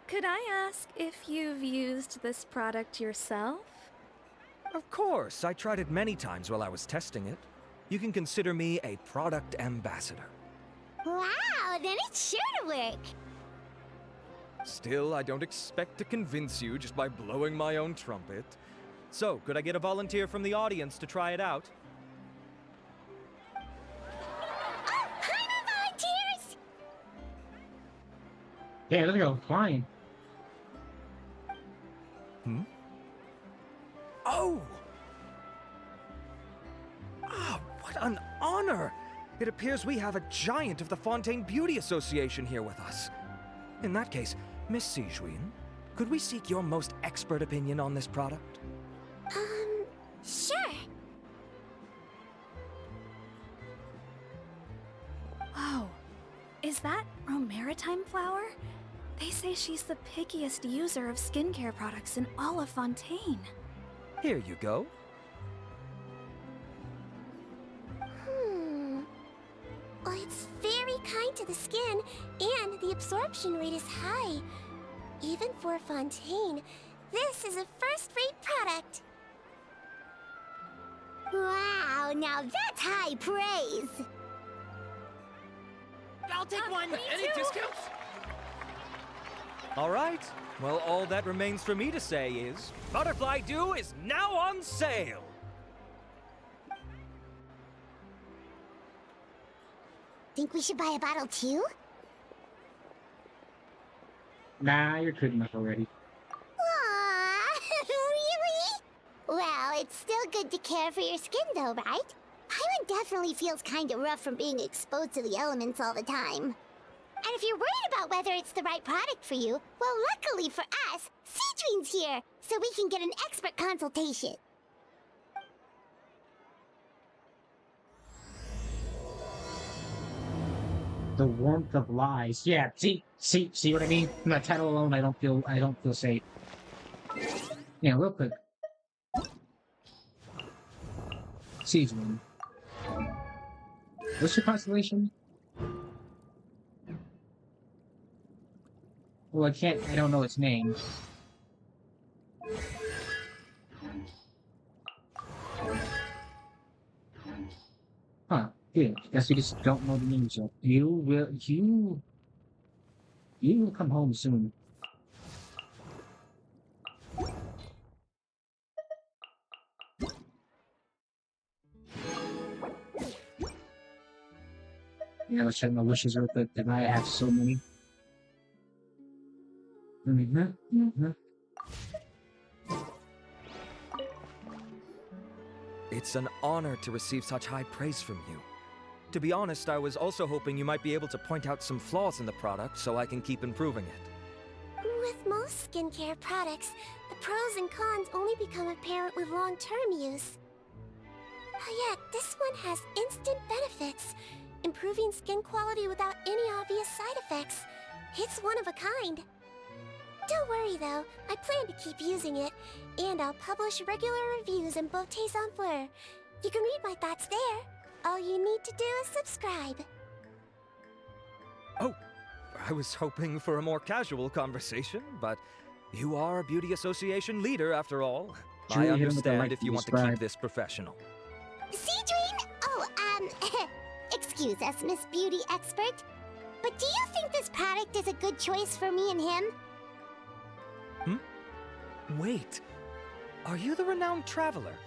could I ask if you've used this product yourself? Of course, I tried it many times while I was testing it. You can consider me a product ambassador. Wow, then it's sure to work! Still, I don't expect to convince you just by blowing my own trumpet. So, could I get a volunteer from the audience to try it out? Oh, Paimon volunteers! Yeah, let's go. Flying. Oh! Ah, what an honor! It appears we have a giant of the Fontaine Beauty Association here with us. In that case, Miss Sigewinne, could we seek your most expert opinion on this product? Sure. Is that Romaritime flower? They say she's the pickiest user of skincare products in all of Fontaine. Here you go. Well, it's very kind to the skin, and the absorption rate is high. Even for Fontaine, this is a first-rate product. Wow, now that's high praise. I'll take one. Any discounts? All right. Well, all that remains for me to say is, Butterfly Dew is now on sale. Think we should buy a bottle too? Nah, you're good enough already. Aww, really? Well, it's still good to care for your skin though, right? Paimon definitely feels kinda rough from being exposed to the elements all the time. And if you're worried about whether it's the right product for you, well, luckily for us, Sigewinne's here, so we can get an expert consultation. The warmth of lies. Yeah, see what I mean? From that title alone, I don't feel safe. Yeah, real quick. Sigewinne. What's your constellation? Well, I don't know its name. Huh, yeah, guess we just don't know the names yet. You will come home soon. Yeah, let's check my wishes real quick. Did I have so many? It's an honor to receive such high praise from you. To be honest, I was also hoping you might be able to point out some flaws in the product so I can keep improving it. With most skincare products, the pros and cons only become apparent with long-term use. Yet, this one has instant benefits, improving skin quality without any obvious side effects. It's one of a kind. Don't worry though, I plan to keep using it, and I'll publish regular reviews in Beauté Sans Fleur. You can read my thoughts there. All you need to do is subscribe. Oh, I was hoping for a more casual conversation, but you are a beauty association leader after all. I understand if you want to keep this professional. Sigewinne! Oh, excuse us, Miss Beauty Expert, but do you think this product is a good choice for me and him? Wait, are you the renowned traveler?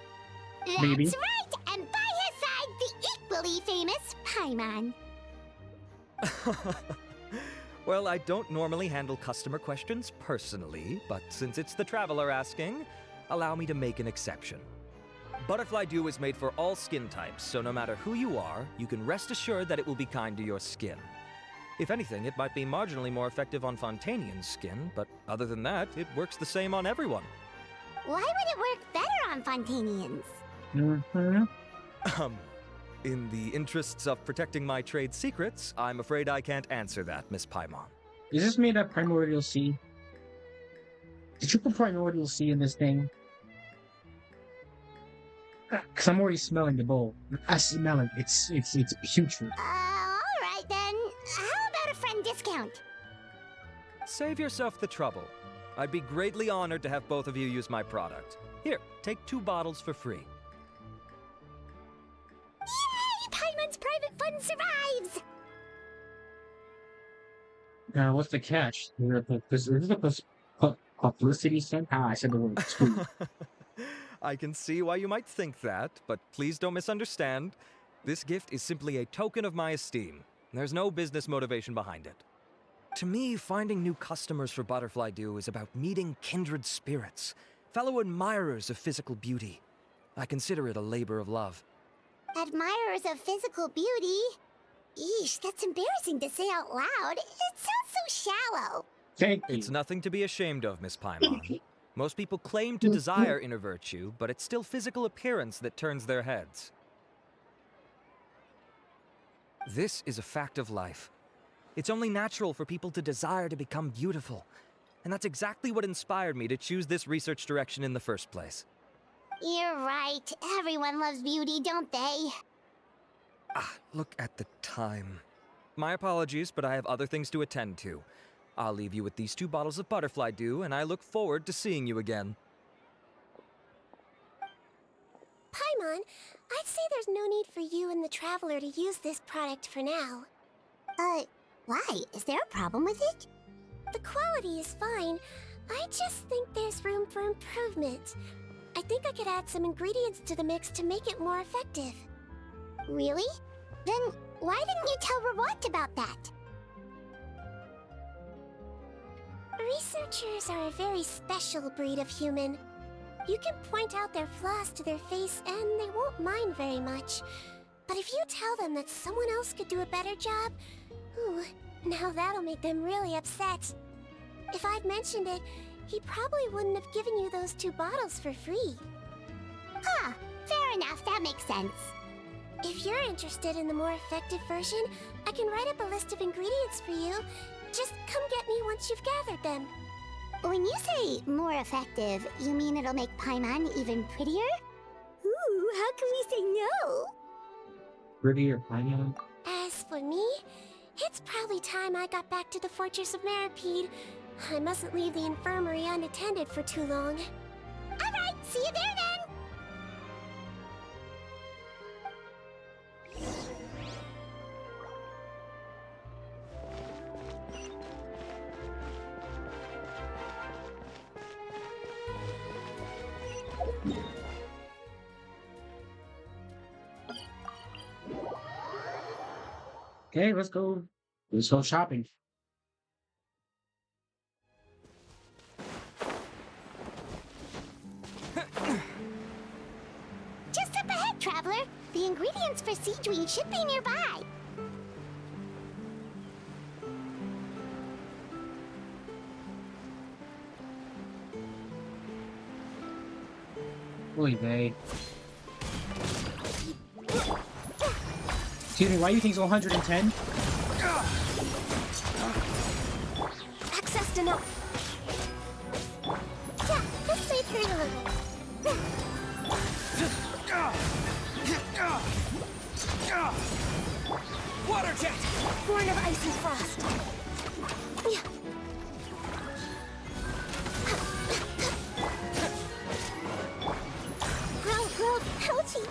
That's right, and by his side, the equally famous Paimon. Well, I don't normally handle customer questions personally, but since it's the traveler asking, allow me to make an exception. Butterfly Dew is made for all skin types, so no matter who you are, you can rest assured that it will be kind to your skin. If anything, it might be marginally more effective on Fontainian's skin, but other than that, it works the same on everyone. Why would it work better on Fontainians? In the interests of protecting my trade secrets, I'm afraid I can't answer that, Miss Paimon. Is this made of primordial sea? Did you put primordial sea in this thing? Cause I'm already smelling the bowl. I smell it. It's putrid. Alright then. How about a friend discount? Save yourself the trouble. I'd be greatly honored to have both of you use my product. Here, take 2 bottles for free. Yay! Paimon's private fund survives! What's the catch? Is this a publicity stunt? I said the word too. I can see why you might think that, but please don't misunderstand. This gift is simply a token of my esteem. There's no business motivation behind it. To me, finding new customers for Butterfly Dew is about meeting kindred spirits, fellow admirers of physical beauty. I consider it a labor of love. Admirers of physical beauty? Eesh, that's embarrassing to say out loud. It sounds so shallow. Thank you. It's nothing to be ashamed of, Miss Paimon. Most people claim to desire inner virtue, but it's still physical appearance that turns their heads. This is a fact of life. It's only natural for people to desire to become beautiful. And that's exactly what inspired me to choose this research direction in the first place. You're right. Everyone loves beauty, don't they? Look at the time. My apologies, but I have other things to attend to. I'll leave you with these 2 bottles of butterfly dew, and I look forward to seeing you again. Paimon, I'd say there's no need for you and the Traveler to use this product for now. Why? Is there a problem with it? The quality is fine. I just think there's room for improvement. I think I could add some ingredients to the mix to make it more effective. Really? Then why didn't you tell Rawat about that? Researchers are a very special breed of human. You can point out their flaws to their face and they won't mind very much. But if you tell them that someone else could do a better job, ooh, now that'll make them really upset. If I'd mentioned it, he probably wouldn't have given you those 2 bottles for free. Huh, fair enough, that makes sense. If you're interested in the more effective version, I can write up a list of ingredients for you. Just come get me once you've gathered them. When you say more effective, you mean it'll make Paimon even prettier? Ooh, how can we say no? Prettier Paimon? As for me, it's probably time I got back to the Fortress of Meropide. I mustn't leave the infirmary unattended for too long. Alright, see you there then! Okay, let's go. Let's go shopping. Just up ahead, Traveler. The ingredients for Sigewinne should be nearby. Oy vey. Excuse me, why do you think it's 110? Access denied. Yeah, this may hurt a little. Water jet! Born of ice and frost. Yeah. Grow, ouchie.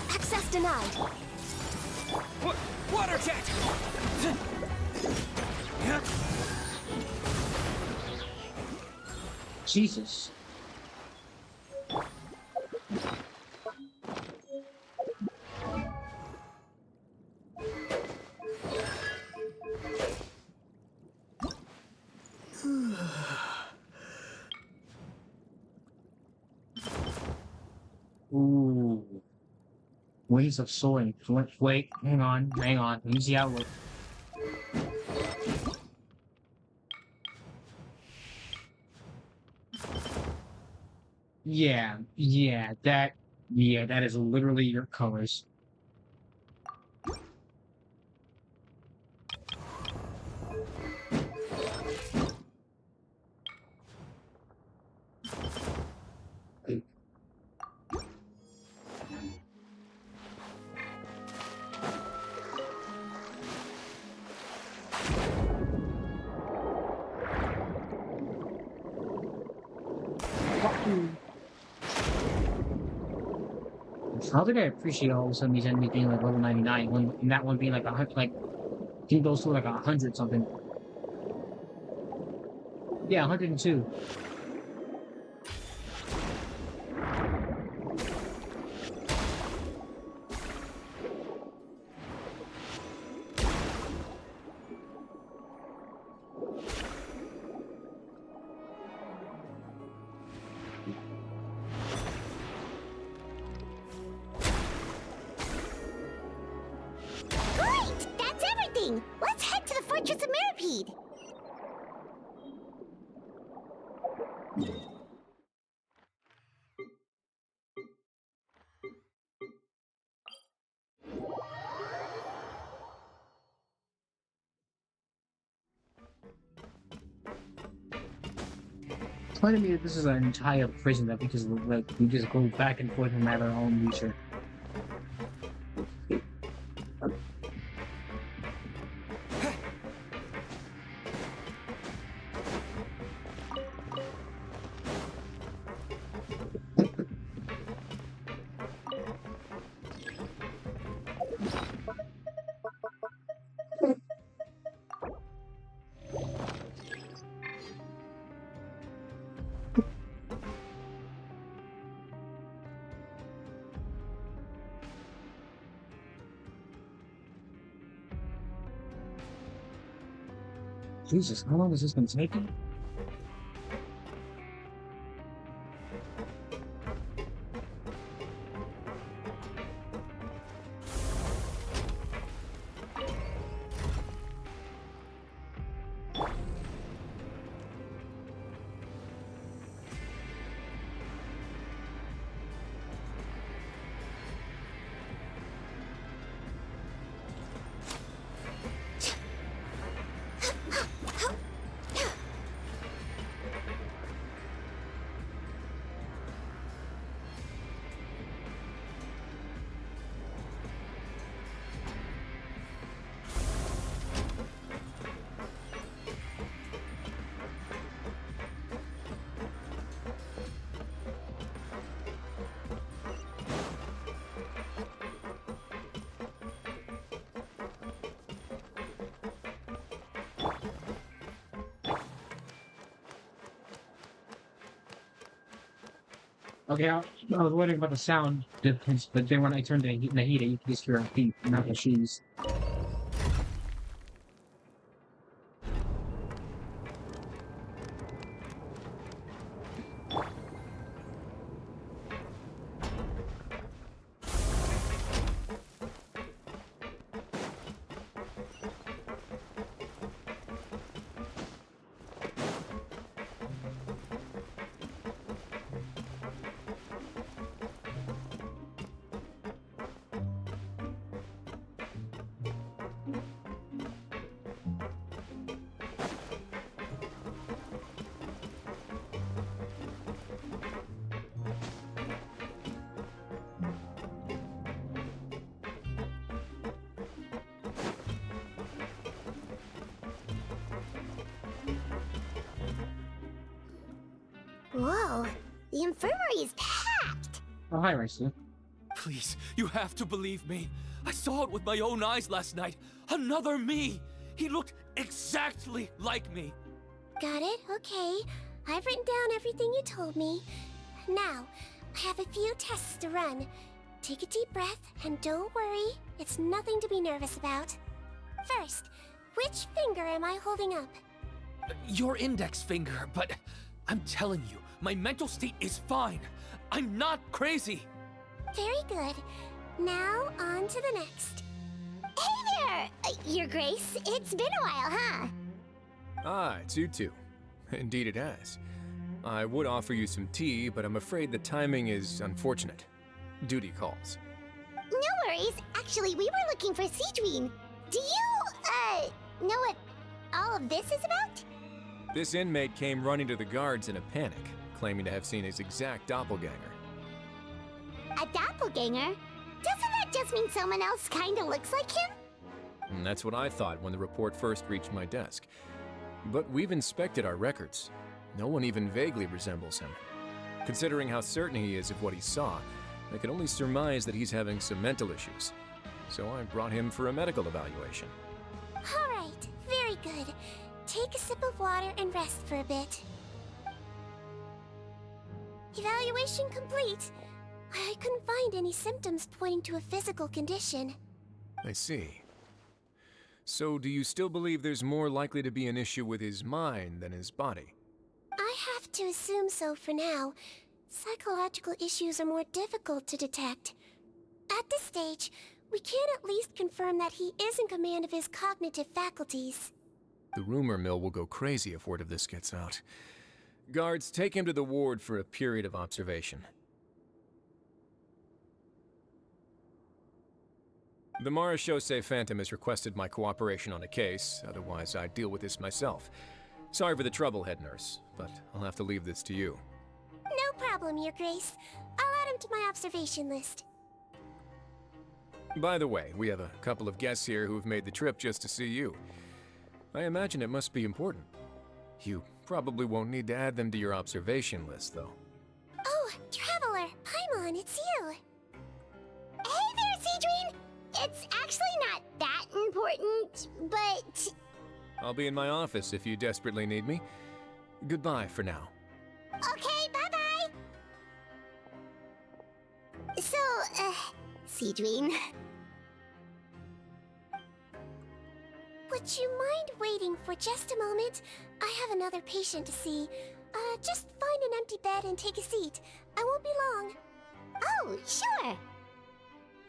Access denied. Water jet! Jesus. Ooh. Ways of soaring. Wait, hang on. Let me see how it looks. Yeah, that is literally your colors. How did I appreciate all of a sudden these enemies being like level 99 when and that one being like I think those two like 100 something. Yeah, 102. Let's head to the Fortress of Meropide! Explain to me that this is an entire prison that we just go back and forth and at our own leisure. Jesus, how long has this been taking? Okay, I was wondering about the sound difference, but then when I turned the heat, you could just hear her feet, not her shoes. Whoa, the infirmary is packed! Oh, hi, Raisa. Please, you have to believe me. I saw it with my own eyes last night. Another me! He looked exactly like me. Got it, okay. I've written down everything you told me. Now, I have a few tests to run. Take a deep breath, and don't worry, it's nothing to be nervous about. First, which finger am I holding up? Your index finger, but I'm telling you, my mental state is fine. I'm not crazy. Very good. Now, on to the next. Hey there, Your Grace. It's been a while, huh? Ah, it's you two. Indeed it has. I would offer you some tea, but I'm afraid the timing is unfortunate. Duty calls. No worries. Actually, we were looking for Sigewinne. Do you, know what all of this is about? This inmate came running to the guards in a panic, claiming to have seen his exact doppelganger. A doppelganger? Doesn't that just mean someone else kinda looks like him? And that's what I thought when the report first reached my desk. But we've inspected our records. No one even vaguely resembles him. Considering how certain he is of what he saw, I can only surmise that he's having some mental issues. So I brought him for a medical evaluation. Alright, very good. Take a sip of water and rest for a bit. Evaluation complete. I couldn't find any symptoms pointing to a physical condition. I see. So do you still believe there's more likely to be an issue with his mind than his body? I have to assume so for now. Psychological issues are more difficult to detect. At this stage, we can at least confirm that he is in command of his cognitive faculties. The rumor mill will go crazy if word of this gets out. Guards, take him to the ward for a period of observation. The Marechaussee Phantom has requested my cooperation on a case, otherwise I'd deal with this myself. Sorry for the trouble, head nurse, but I'll have to leave this to you. No problem, Your Grace. I'll add him to my observation list. By the way, we have a couple of guests here who've made the trip just to see you. I imagine it must be important. You probably won't need to add them to your observation list, though. Oh, Traveler, Paimon, it's you. Hey there, Sigewinne! It's actually not that important, but... I'll be in my office if you desperately need me. Goodbye for now. Okay, bye-bye! So, Sigewinne... Would you mind waiting for just a moment? I have another patient to see. Just find an empty bed and take a seat. I won't be long. Oh, sure!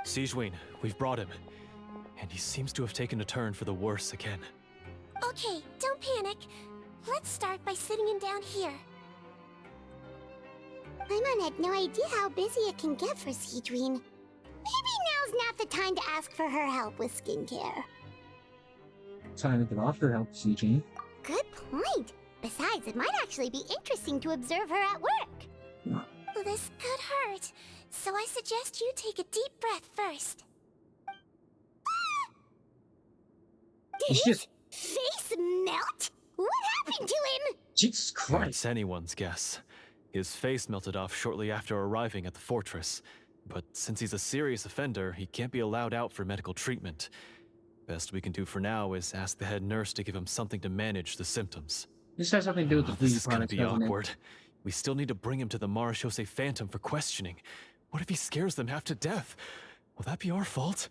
Sigewinne, we've brought him. And he seems to have taken a turn for the worse again. Okay, don't panic. Let's start by sitting him down here. Paimon had no idea how busy it can get for Sigewinne. Maybe now's not the time to ask for her help with skincare. Time to get off her help, Sigewinne. Good point. Besides, it might actually be interesting to observe her at work. Well, this could hurt, so I suggest you take a deep breath first. Did his face melt? What happened to him? Jesus Christ. That's anyone's guess. His face melted off shortly after arriving at the fortress. But since he's a serious offender, he can't be allowed out for medical treatment. Best we can do for now is ask the head nurse to give him something to manage the symptoms. This has something to do with the This food is gonna products, be doesn't it? awkward. We still need to bring him to the 𝔱𝔱𝔱𝔬𝔫 Phantom for questioning. What if he scares them half to death? Will that be our fault?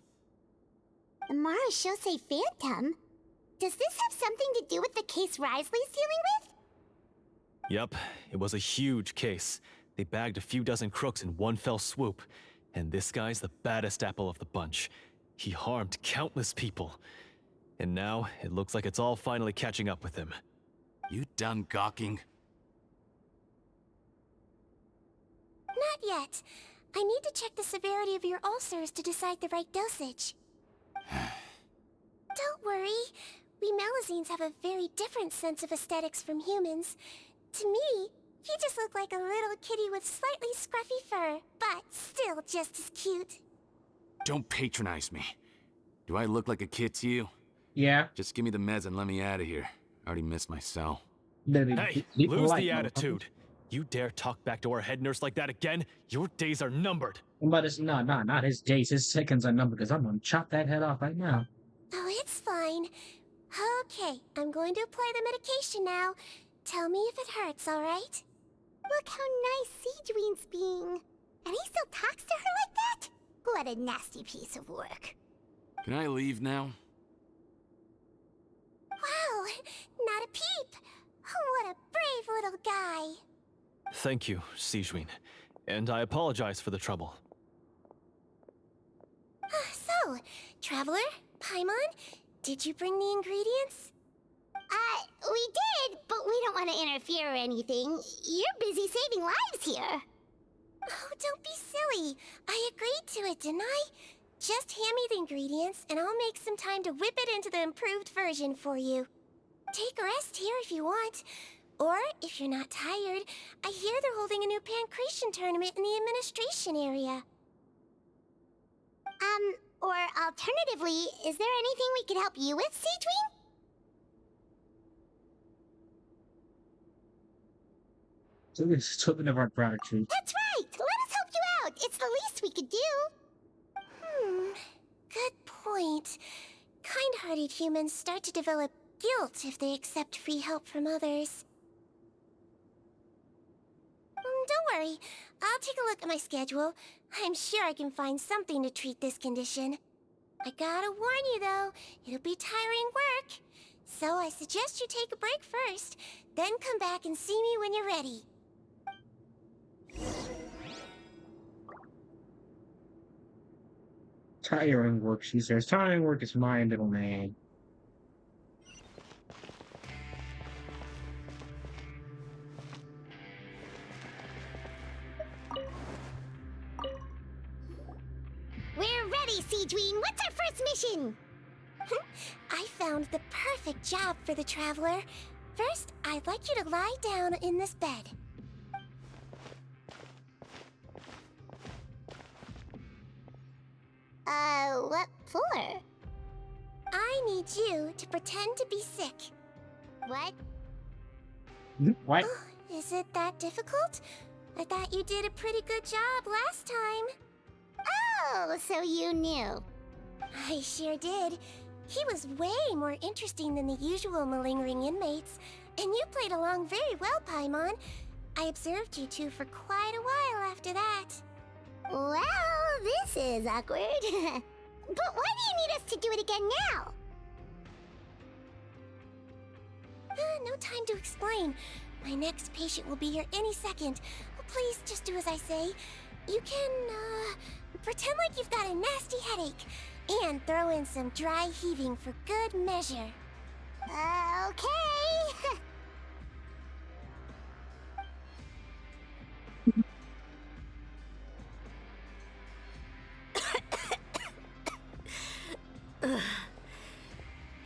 The 𝔱𝔱𝔬𝔬 Phantom? Does this have something to do with the case Risley's dealing with? Yep, it was a huge case. They bagged a few dozen crooks in one fell swoop. And this guy's the baddest apple of the bunch. He harmed countless people. And now, it looks like it's all finally catching up with him. You done gawking? Not yet. I need to check the severity of your ulcers to decide the right dosage. Don't worry. We 𝔱𝔻𝔻𝔬𝔻 have a very different sense of aesthetics from humans. To me, he just looked like a little kitty with slightly scruffy fur, but still just as cute. Don't patronize me. Do I look like a kid to you? Yeah. Just give me the meds and let me out of here. I already missed my cell. Hey, lose the attitude. You dare talk back to our head nurse like that again? Your days are numbered. But it's not his days. His seconds are numbered because I'm gonna chop that head off right now. Oh, it's fine. Okay, I'm going to apply the medication now. Tell me if it hurts, alright? Look how nice Sigewinne's being. And he still talks to her like that? What a nasty piece of work. Can I leave now? Wow, not a peep. What a brave little guy. Thank you, Sigewinne. And I apologize for the trouble. So, Traveler, Paimon, did you bring the ingredients? We did, but we don't want to interfere or anything. You're busy saving lives here. Oh, don't be silly. I agreed to it, didn't I? Just hand me the ingredients, and I'll make some time to whip it into the improved version for you. Take a rest here if you want. Or, if you're not tired, I hear they're holding a new pancreation tournament in the administration area. Or alternatively, is there anything we could help you with, Sigewinne? So it's a token of our gratitude. That's right! Let us help you out! It's the least we could do! Good point. Kind-hearted humans start to develop guilt if they accept free help from others. Don't worry. I'll take a look at my schedule. I'm sure I can find something to treat this condition. I gotta warn you, though. It'll be tiring work. So I suggest you take a break first, then come back and see me when you're ready. Tiring work, she says. Tiring work is my little man. We're ready, Sigewinne. What's our first mission? I found the perfect job for the Traveler. First, I'd like you to lie down in this bed. What for? I need you to pretend to be sick. What? What? Oh, is it that difficult? I thought you did a pretty good job last time. Oh, so you knew. I sure did. He was way more interesting than the usual malingering inmates, and you played along very well, Paimon. I observed you two for quite a while after that. Well, this is awkward. But why do you need us to do it again now? No time to explain. My next patient will be here any second. Please just do as I say. You can, pretend like you've got a nasty headache, and throw in some dry heaving for good measure. Okay.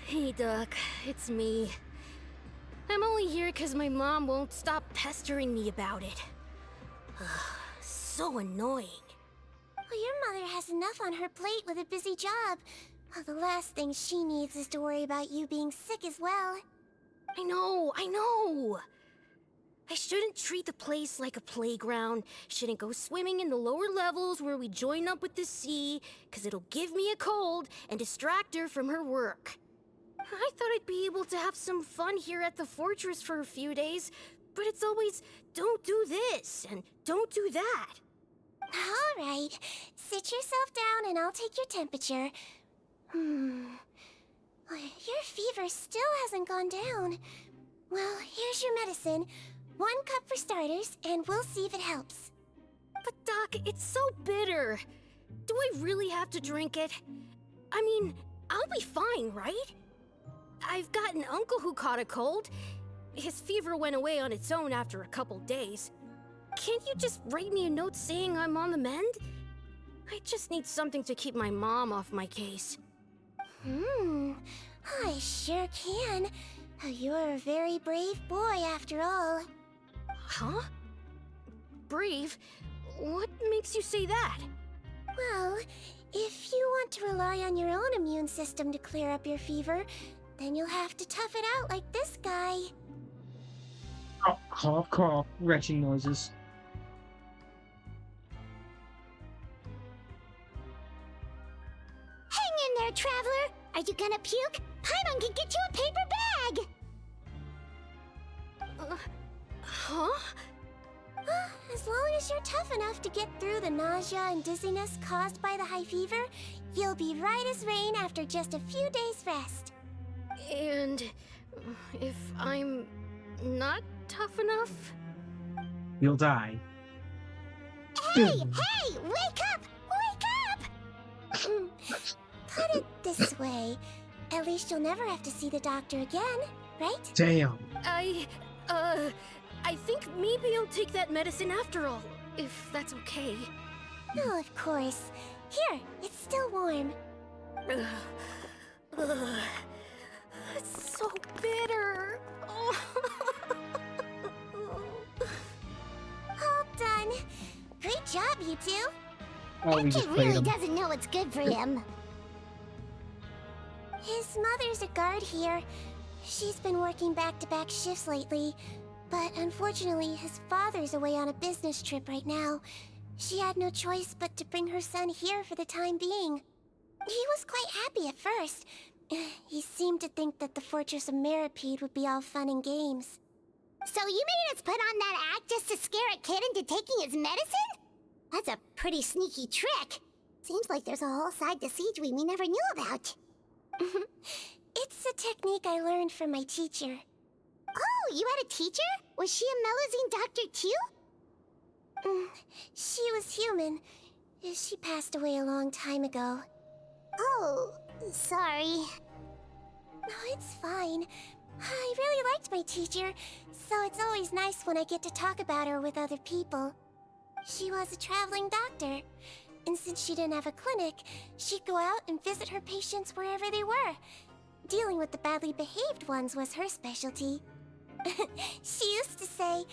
Hey, Doc. It's me. I'm only here because my mom won't stop pestering me about it. So annoying. Well, your mother has enough on her plate with a busy job. Well, the last thing she needs is to worry about you being sick as well. I know. I shouldn't treat the place like a playground. Shouldn't go swimming in the lower levels where we join up with the sea, because it'll give me a cold and distract her from her work. I thought I'd be able to have some fun here at the fortress for a few days, but it's always, don't do this and don't do that. All right, sit yourself down and I'll take your temperature. Your fever still hasn't gone down. Well, here's your medicine. 1 cup for starters, and we'll see if it helps. But Doc, it's so bitter. Do I really have to drink it? I mean, I'll be fine, right? I've got an uncle who caught a cold. His fever went away on its own after a couple days. Can't you just write me a note saying I'm on the mend? I just need something to keep my mom off my case. I sure can. You're a very brave boy after all. Huh? Brave? What makes you say that? Well, if you want to rely on your own immune system to clear up your fever, then you'll have to tough it out like this guy. Oh, cough, cough, retching noises. Hang in there, traveler. Are you gonna puke? Paimon can get you a paper bag. Huh? As long as you're tough enough to get through the nausea and dizziness caused by the high fever, you'll be right as rain after just a few days' rest. And if I'm not tough enough? You'll die. Hey! Hey! Wake up! Wake up! Put it this way. At least you'll never have to see the doctor again, right? Damn. I think maybe I'll take that medicine after all, if that's okay. Oh, of course. Here, it's still warm. It's so bitter. All done. Great job, you two. Oh, we That just kid played really him. doesn't know what's good for him. His mother's a guard here. She's been working back-to-back shifts lately, but unfortunately, his father's away on a business trip right now. She had no choice but to bring her son here for the time being. He was quite happy at first. He seemed to think that the Fortress of Meropide would be all fun and games. So you made us put on that act just to scare a kid into taking his medicine? That's a pretty sneaky trick. Seems like there's a whole side to Sigewinne we never knew about. It's a technique I learned from my teacher. Oh, you had a teacher? Was she a Melusine doctor too? She was human. She passed away a long time ago. Oh, sorry. No, it's fine. I really liked my teacher, so it's always nice when I get to talk about her with other people. She was a traveling doctor, and since she didn't have a clinic, she'd go out and visit her patients wherever they were. Dealing with the badly behaved ones was her specialty. She used to say,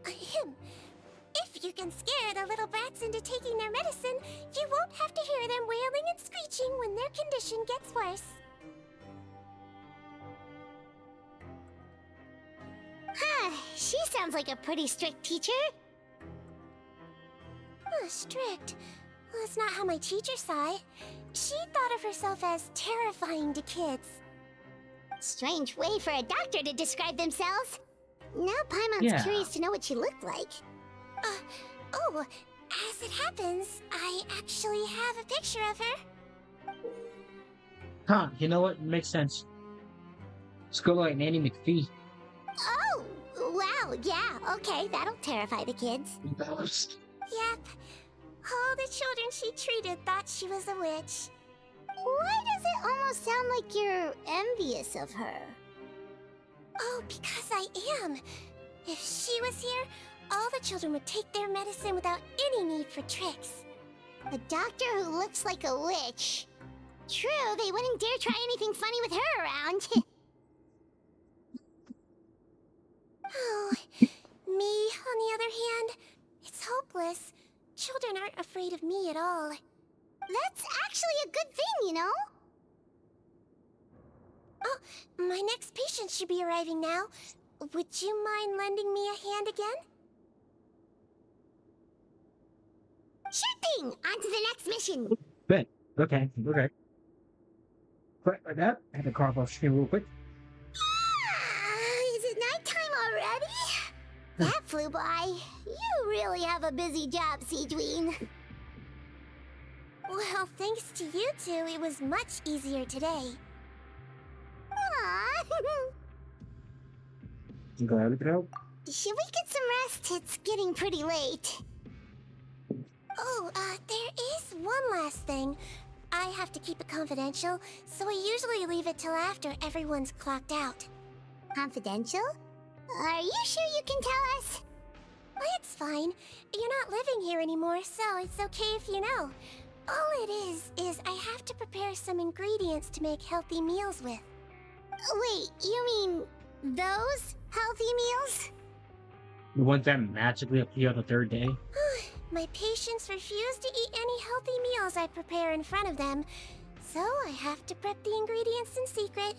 if you can scare the little brats into taking their medicine, you won't have to hear them wailing and screeching when their condition gets worse. She sounds like a pretty strict teacher. Strict? Well, that's not how my teacher saw it. She thought of herself as terrifying to kids. Strange way for a doctor to describe themselves. Now Paimon's curious to know what she looked like. As it happens, I actually have a picture of her. Huh, you know what? Makes sense. Let's go like Nanny McPhee. Oh, wow, yeah, okay, that'll terrify the kids. Yep. All the children she treated thought she was a witch. Why does it almost sound like you're envious of her? Oh, because I am. If she was here, all the children would take their medicine without any need for tricks. A doctor who looks like a witch. True, they wouldn't dare try anything funny with her around. Oh, me, on the other hand, it's hopeless. Children aren't afraid of me at all. That's actually a good thing, you know? Oh, my next patient should be arriving now. Would you mind lending me a hand again? Sure thing! On to the next mission! Bet. Okay. Right like that. I had to carve off screen real quick. Is it nighttime already? That flew by. You really have a busy job, Sigewinne. Well, thanks to you two, it was much easier today. Glad to help. Should we get some rest? It's getting pretty late. Oh, there is one last thing. I have to keep it confidential, so I usually leave it till after everyone's clocked out. Confidential? Are you sure you can tell us? Well, it's fine. You're not living here anymore, so it's okay if you know. All it is I have to prepare some ingredients to make healthy meals with. Wait, you mean those healthy meals? The ones that magically appear on the third day? My patients refuse to eat any healthy meals I prepare in front of them, so I have to prep the ingredients in secret,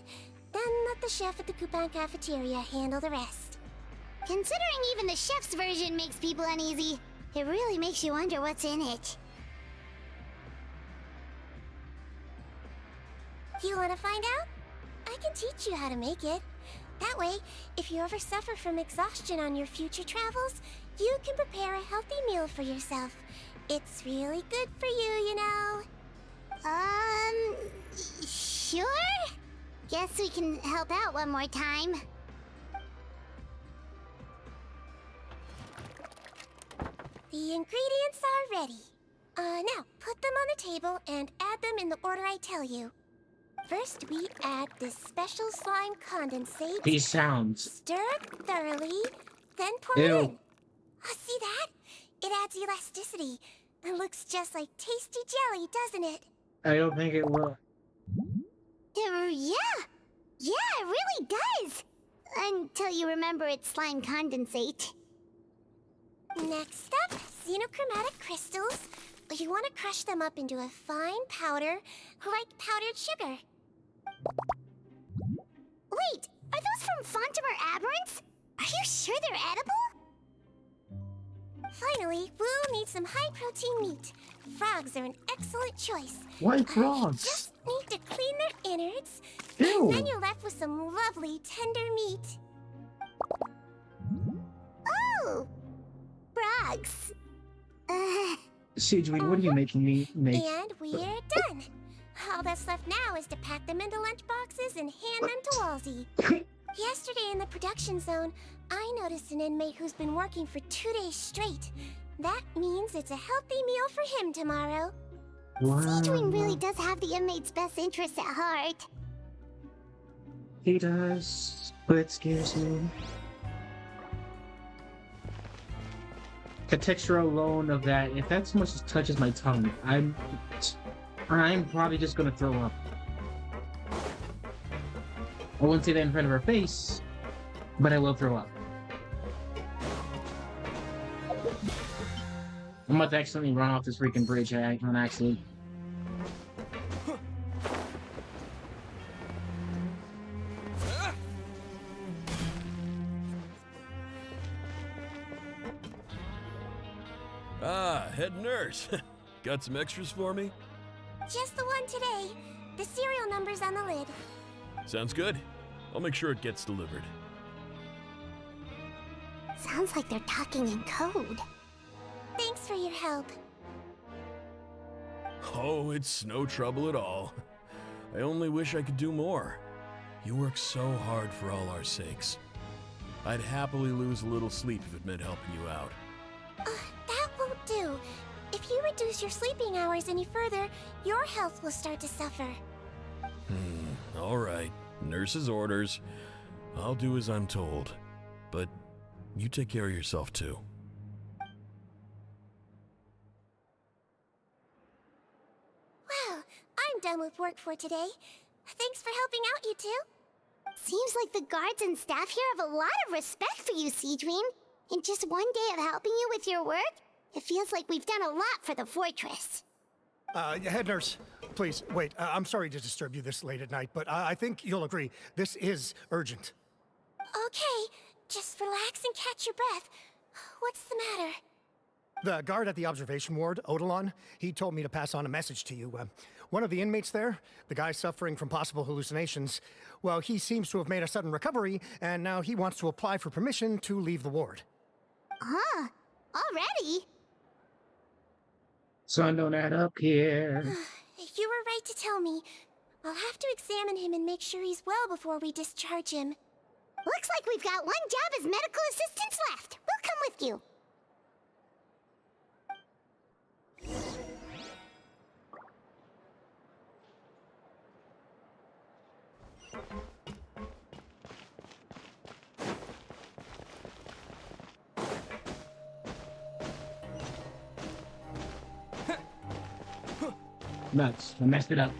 then let the chef at the Coupon cafeteria handle the rest. Considering even the chef's version makes people uneasy, it really makes you wonder what's in it. You want to find out? I can teach you how to make it. That way, if you ever suffer from exhaustion on your future travels, you can prepare a healthy meal for yourself. It's really good for you, you know. Sure? Guess we can help out one more time. The ingredients are ready. Now, put them on the table and add them in the order I tell you. First, we add this special slime condensate. These sounds. Stir it thoroughly, then pour Ew. it in. See that? It adds elasticity. It looks just like tasty jelly, doesn't it? I don't think it will. Yeah, it really does. Until you remember it's slime condensate. Next up, xenochromatic crystals. You want to crush them up into a fine powder, like powdered sugar. Wait, are those from Fontaine aberrants? Are you sure they're edible? Finally, we'll need some high-protein meat. Frogs are an excellent choice. Why frogs? Just need to clean their innards, Ew. and then you're left with some lovely, tender meat. Oh! Frogs. Sigewinne, what are you making me make? And we're done. All that's left now is to pack them into lunch boxes and hand them to Walsey. Yesterday in the production zone, I noticed an inmate who's been working for 2 days straight. That means it's a healthy meal for him tomorrow. Wow. Sigewinne really does have the inmate's best interests at heart. He does, but it scares me. The texture alone of that, if that so much as touches my tongue, I'm probably just gonna throw up. I wouldn't say that in front of her face, But I will throw up. I'm about to accidentally run off this freaking bridge on accident. Ah, head nurse. Got some extras for me? Just the one today. The serial number's on the lid. Sounds good. I'll make sure it gets delivered. Sounds like they're talking in code. Thanks for your help. Oh, it's no trouble at all. I only wish I could do more. You work so hard for all our sakes. I'd happily lose a little sleep if it meant helping you out. That won't do. If you reduce your sleeping hours any further, your health will start to suffer. All right. Nurse's orders. I'll do as I'm told. But you take care of yourself too. Well, I'm done with work for today. Thanks for helping out, you two. Seems like the guards and staff here have a lot of respect for you, Sigewinne. In just one day of helping you with your work, it feels like we've done a lot for the fortress. Head nurse, please, wait. I'm sorry to disturb you this late at night, but I think you'll agree, this is urgent. Okay, just relax and catch your breath. What's the matter? The guard at the observation ward, 𝔱𝔬𝔱𝔬𝔬, he told me to pass on a message to you. One of the inmates there, the guy suffering from possible hallucinations, well, he seems to have made a sudden recovery, and now he wants to apply for permission to leave the ward. Huh? Already? Sun don't add up here. You were right to tell me. I'll have to examine him and make sure he's well before we discharge him. Looks like we've got one job as medical assistants left. We'll come with you. Nuts. I messed it up.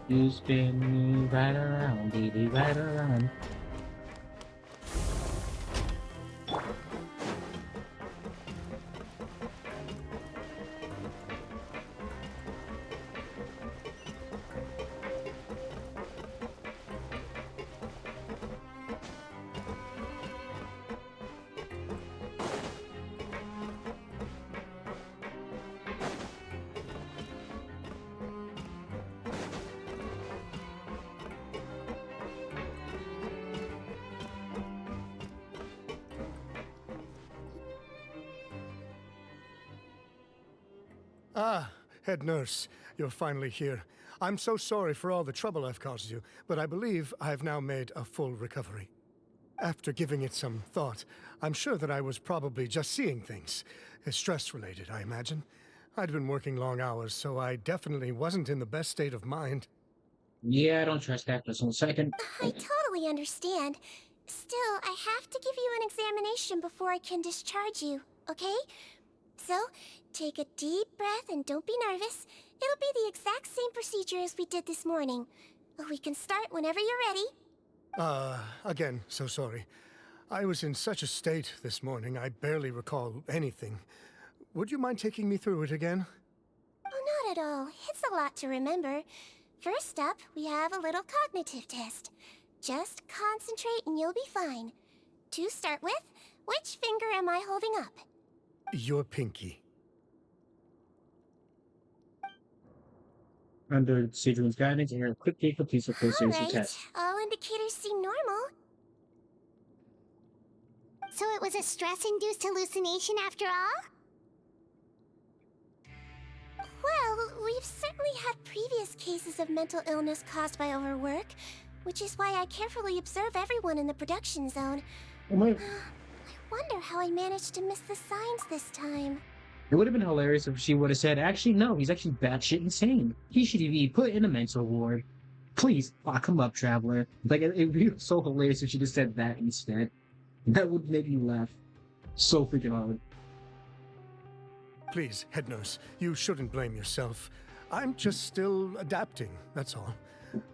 You spin me right around, baby, right around. Ah, head nurse, you're finally here. I'm so sorry for all the trouble I've caused you, but I believe I've now made a full recovery. After giving it some thought, I'm sure that I was probably just seeing things. Stress-related, I imagine. I'd been working long hours, so I definitely wasn't in the best state of mind. Yeah, I don't trust that for a second. I totally understand. Still, I have to give you an examination before I can discharge you, okay? So, take a deep breath and don't be nervous. It'll be the exact same procedure as we did this morning. We can start whenever you're ready. Again, so sorry. I was in such a state this morning, I barely recall anything. Would you mind taking me through it again? Oh, not at all. It's a lot to remember. First up, we have a little cognitive test. Just concentrate and you'll be fine. To start with, which finger am I holding up? Your pinky. Under Sigewinne's guidance, and a quick take please of series of tests. All indicators seem normal. So it was a stress-induced hallucination after all? Well, we've certainly had previous cases of mental illness caused by overwork, which is why I carefully observe everyone in the production zone. I wonder how I managed to miss the signs this time. It would have been hilarious if she would have said, actually, no, he's actually batshit insane. He should be put in a mental ward. Please, lock him up, Traveler. Like, it would be so hilarious if she just said that instead. That would make me laugh so freaking hard. Please, head nurse, you shouldn't blame yourself. I'm just still adapting, that's all.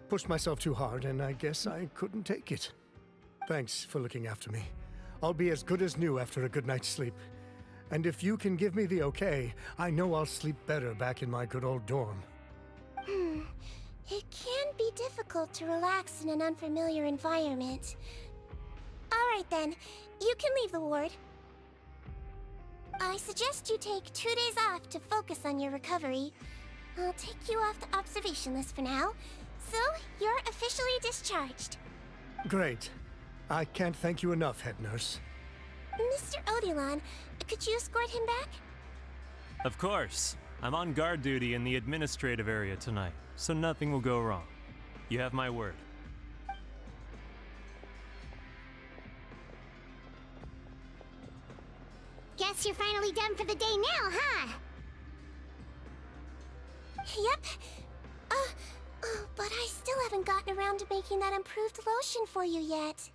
Pushed myself too hard, and I guess I couldn't take it. Thanks for looking after me. I'll be as good as new after a good night's sleep. And if you can give me the okay, I know I'll sleep better back in my good old dorm. It can be difficult to relax in an unfamiliar environment. Alright then, you can leave the ward. I suggest you take 2 days off to focus on your recovery. I'll take you off the observation list for now, so you're officially discharged. Great. I can't thank you enough, head nurse. Mr. Odilon, could you escort him back? Of course. I'm on guard duty in the administrative area tonight, so nothing will go wrong. You have my word. Guess you're finally done for the day now, huh? Yep. But I still haven't gotten around to making that improved lotion for you yet.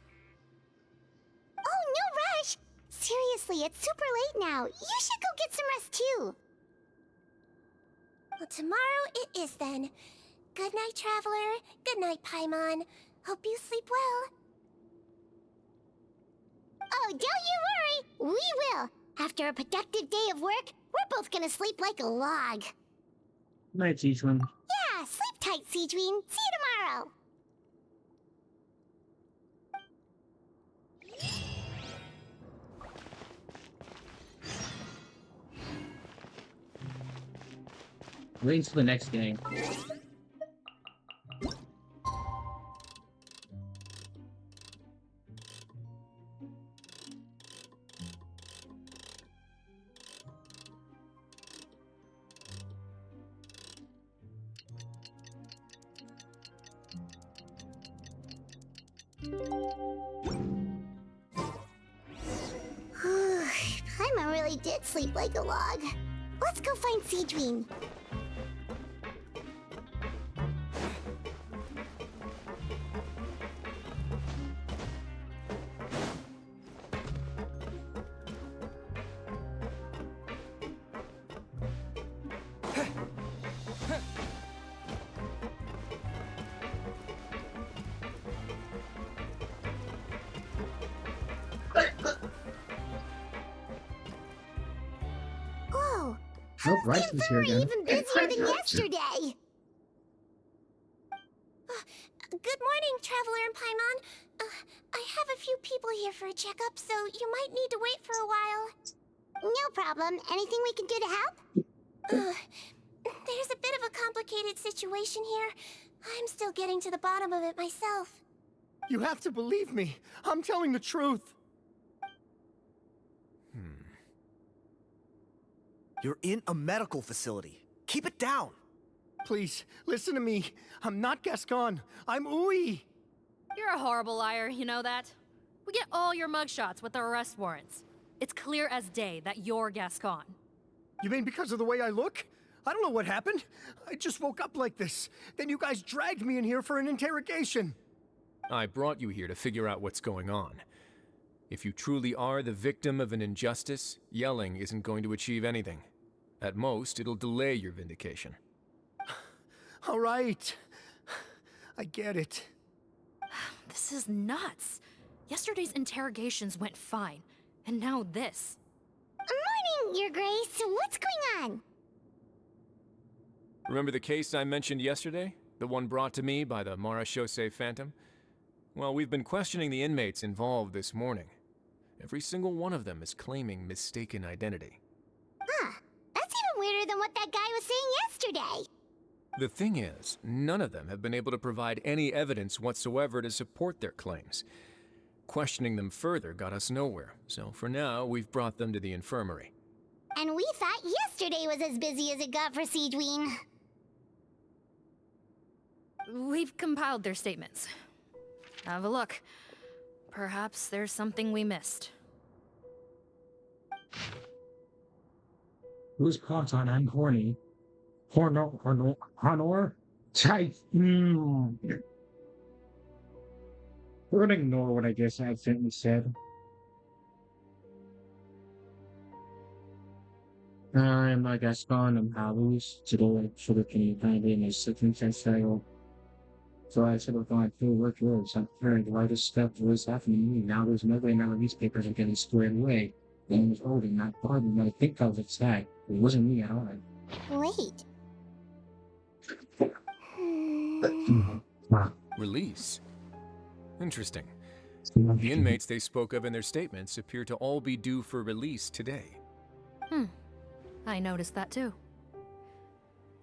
Oh, no rush! Seriously, it's super late now. You should go get some rest too. Well, tomorrow it is then. Good night, Traveler. Good night, Paimon. Hope you sleep well. Oh, don't you worry! We will! After a productive day of work, we're both gonna sleep like a log. Night, Sigewinne. Yeah, sleep tight, Sigewinne. See you tomorrow. Wait until the next game. Paimon really did sleep like a log. Let's go find Sigewinne. Whoa! Nope, Rice is here again. Even busier than yesterday. Good morning, Traveler and Paimon. I have a few people here for a checkup, so you might need to wait for a while. No problem. Anything we can do to help? There's a bit of a complicated situation here. I'm still getting to the bottom of it myself. You have to believe me. I'm telling the truth. You're in a medical facility. Keep it down. Please, listen to me. I'm not Gascon. I'm Uy. You're a horrible liar, you know that? We get all your mugshots with the arrest warrants. It's clear as day that you're Gascon. You mean because of the way I look? I don't know what happened. I just woke up like this. Then you guys dragged me in here for an interrogation. I brought you here to figure out what's going on. If you truly are the victim of an injustice, yelling isn't going to achieve anything. At most, it'll delay your vindication. All right. I get it. This is nuts. Yesterday's interrogations went fine, and now this. Morning, Your Grace. What's going on? Remember the case I mentioned yesterday? The one brought to me by the 𝔬𝔱𝔱𝔬𝔪𝔀𝔬 Phantom? Well, we've been questioning the inmates involved this morning. Every single one of them is claiming mistaken identity. Huh. That's even weirder than what that guy was saying yesterday. The thing is, none of them have been able to provide any evidence whatsoever to support their claims. Questioning them further got us nowhere, so for now, we've brought them to the infirmary. And we thought yesterday was as busy as it got for Sigewinne. We've compiled their statements. Have a look. Perhaps there's something we missed. Who's Fontaine? I'm horny. Honor? Type. We're gonna ignore what I guess I accidentally said. I'm like Gaston and Hallows to the like sugar cane kind of in a circumstance style. So I sort of gone through work roads. I'm preparing the lightest step was happening to me. Now there's no way now the newspapers are getting squared away. Then was holding, not bothering, I think I was attacked. It wasn't me at all. Wait. Release? Interesting. The inmates they spoke of in their statements appear to all be due for release today. I noticed that too.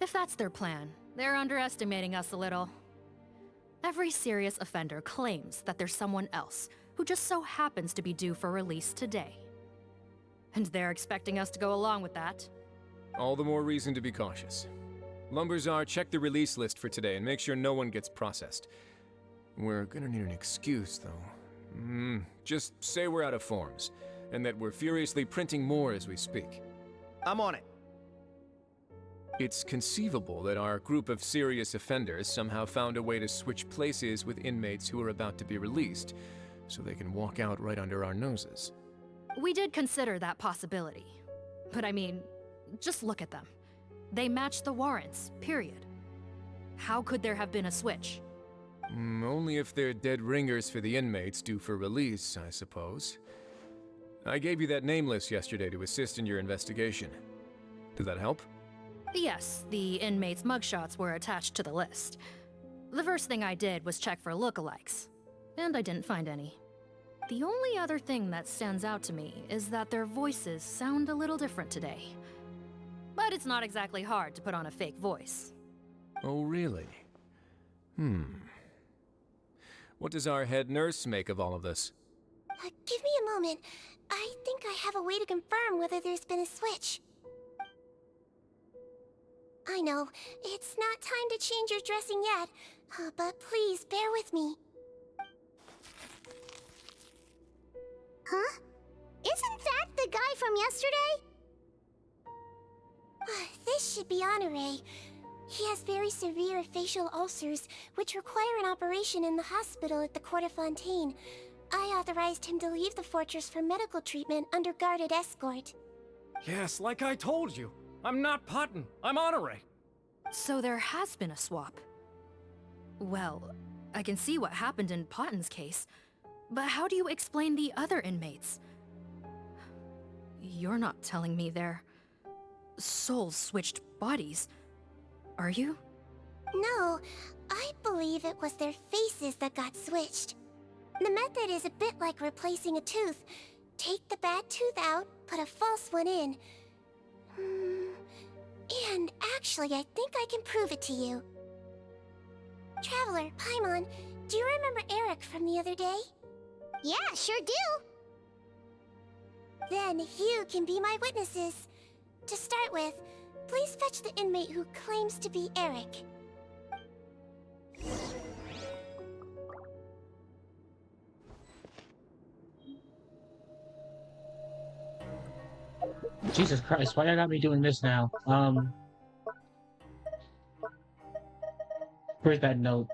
If that's their plan, they're underestimating us a little. Every serious offender claims that there's someone else who just so happens to be due for release today. And they're expecting us to go along with that. All the more reason to be cautious. Lumberzar, check the release list for today and make sure no one gets processed. We're gonna need an excuse, though. Just say we're out of forms, and that we're furiously printing more as we speak. I'm on it. It's conceivable that our group of serious offenders somehow found a way to switch places with inmates who are about to be released, so they can walk out right under our noses. We did consider that possibility. But I mean, just look at them. They match the warrants, period. How could there have been a switch? Only if they're dead ringers for the inmates due for release, I suppose. I gave you that name list yesterday to assist in your investigation. Did that help? Yes, the inmates' mugshots were attached to the list. The first thing I did was check for lookalikes, and I didn't find any. The only other thing that stands out to me is that their voices sound a little different today. But it's not exactly hard to put on a fake voice. Oh, really? What does our head nurse make of all of this? Give me a moment. I think I have a way to confirm whether there's been a switch. I know, it's not time to change your dressing yet, but please bear with me. Huh? Isn't that the guy from yesterday? This should be Honore. He has very severe facial ulcers, which require an operation in the hospital at the court of Fontaine. I authorized him to leave the fortress for medical treatment under guarded escort. Yes, like I told you. I'm not Putton. I'm Honore. So there has been a swap. Well, I can see what happened in Potton's case, but how do you explain the other inmates? You're not telling me their souls switched bodies, are you? No, I believe it was their faces that got switched. The method is a bit like replacing a tooth. Take the bad tooth out, put a false one in. And actually, I think I can prove it to you. Traveler, Paimon, do you remember Eric from the other day? Yeah, sure do. Then you can be my witnesses. To start with, please fetch the inmate who claims to be Eric. Jesus Christ, why you got me doing this now? Where's that note?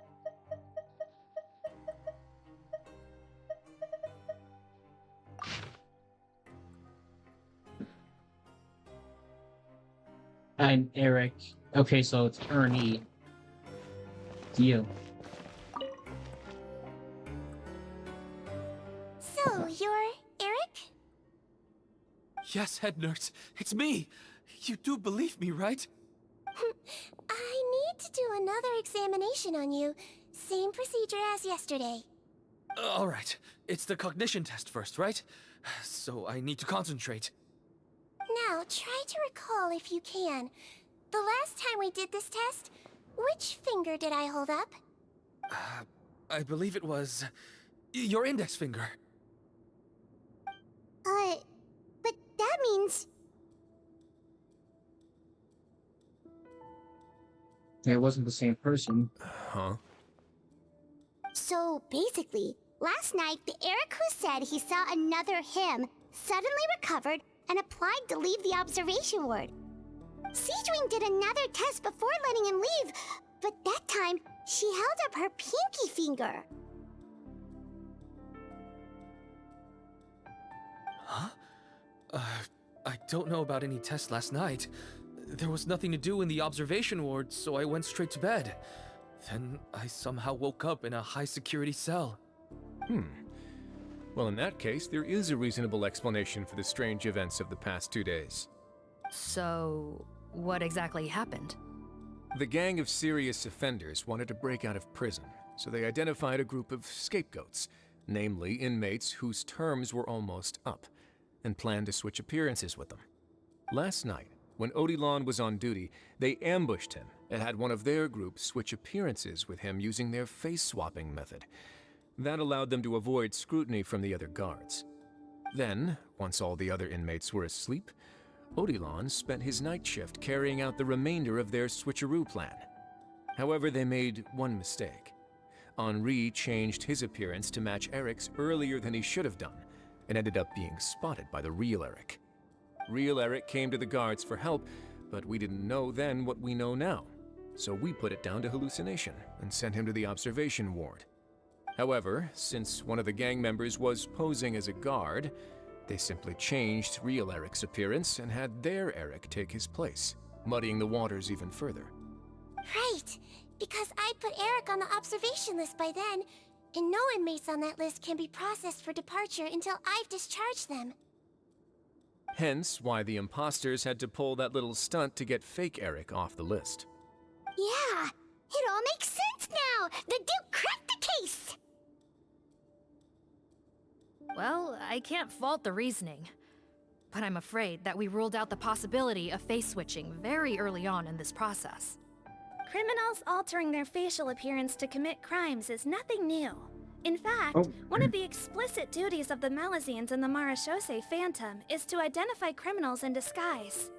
I'm Eric. Okay, so it's Ernie. It's you. So, you're Eric? Yes, head nurse. It's me. You do believe me, right? I need to do another examination on you. Same procedure as yesterday. All right. It's the cognition test first, right? So I need to concentrate. Now, try to recall if you can. The last time we did this test, which finger did I hold up? I believe it was your index finger. But that means... It wasn't the same person. Huh? So basically, last night the Eric who said he saw another him suddenly recovered and applied to leave the observation ward. Sigewinne did another test before letting him leave, but that time, she held up her pinky finger. Huh? I don't know about any tests last night. There was nothing to do in the observation ward, so I went straight to bed. Then I somehow woke up in a high-security cell. Well, in that case, there is a reasonable explanation for the strange events of the past 2 days. So, what exactly happened? The gang of serious offenders wanted to break out of prison, so they identified a group of scapegoats, namely inmates whose terms were almost up, and planned to switch appearances with them. Last night, when 𝔱𝔢𝔢 was on duty, they ambushed him and had one of their group switch appearances with him using their face-swapping method. That allowed them to avoid scrutiny from the other guards. Then, once all the other inmates were asleep, 𝔱𝔢𝔢 spent his night shift carrying out the remainder of their switcheroo plan. However, they made one mistake. Henri changed his appearance to match Eric's earlier than he should have done, and ended up being spotted by the real Eric. Real Eric came to the guards for help, but we didn't know then what we know now, so we put it down to hallucination and sent him to the observation ward. However, since one of the gang members was posing as a guard, they simply changed real Eric's appearance and had their Eric take his place, muddying the waters even further. Right, because I put Eric on the observation list by then, and no inmates on that list can be processed for departure until I've discharged them. Hence why the imposters had to pull that little stunt to get fake Eric off the list. Yeah, it all makes sense now! The Duke cracked the case! Well, I can't fault the reasoning. But I'm afraid that we ruled out the possibility of face switching very early on in this process. Criminals altering their facial appearance to commit crimes is nothing new. In fact, Oh. one of the explicit duties of the Melusines in the 𝔬𝔱𝔱𝔬𝔪 Phantom is to identify criminals in disguise.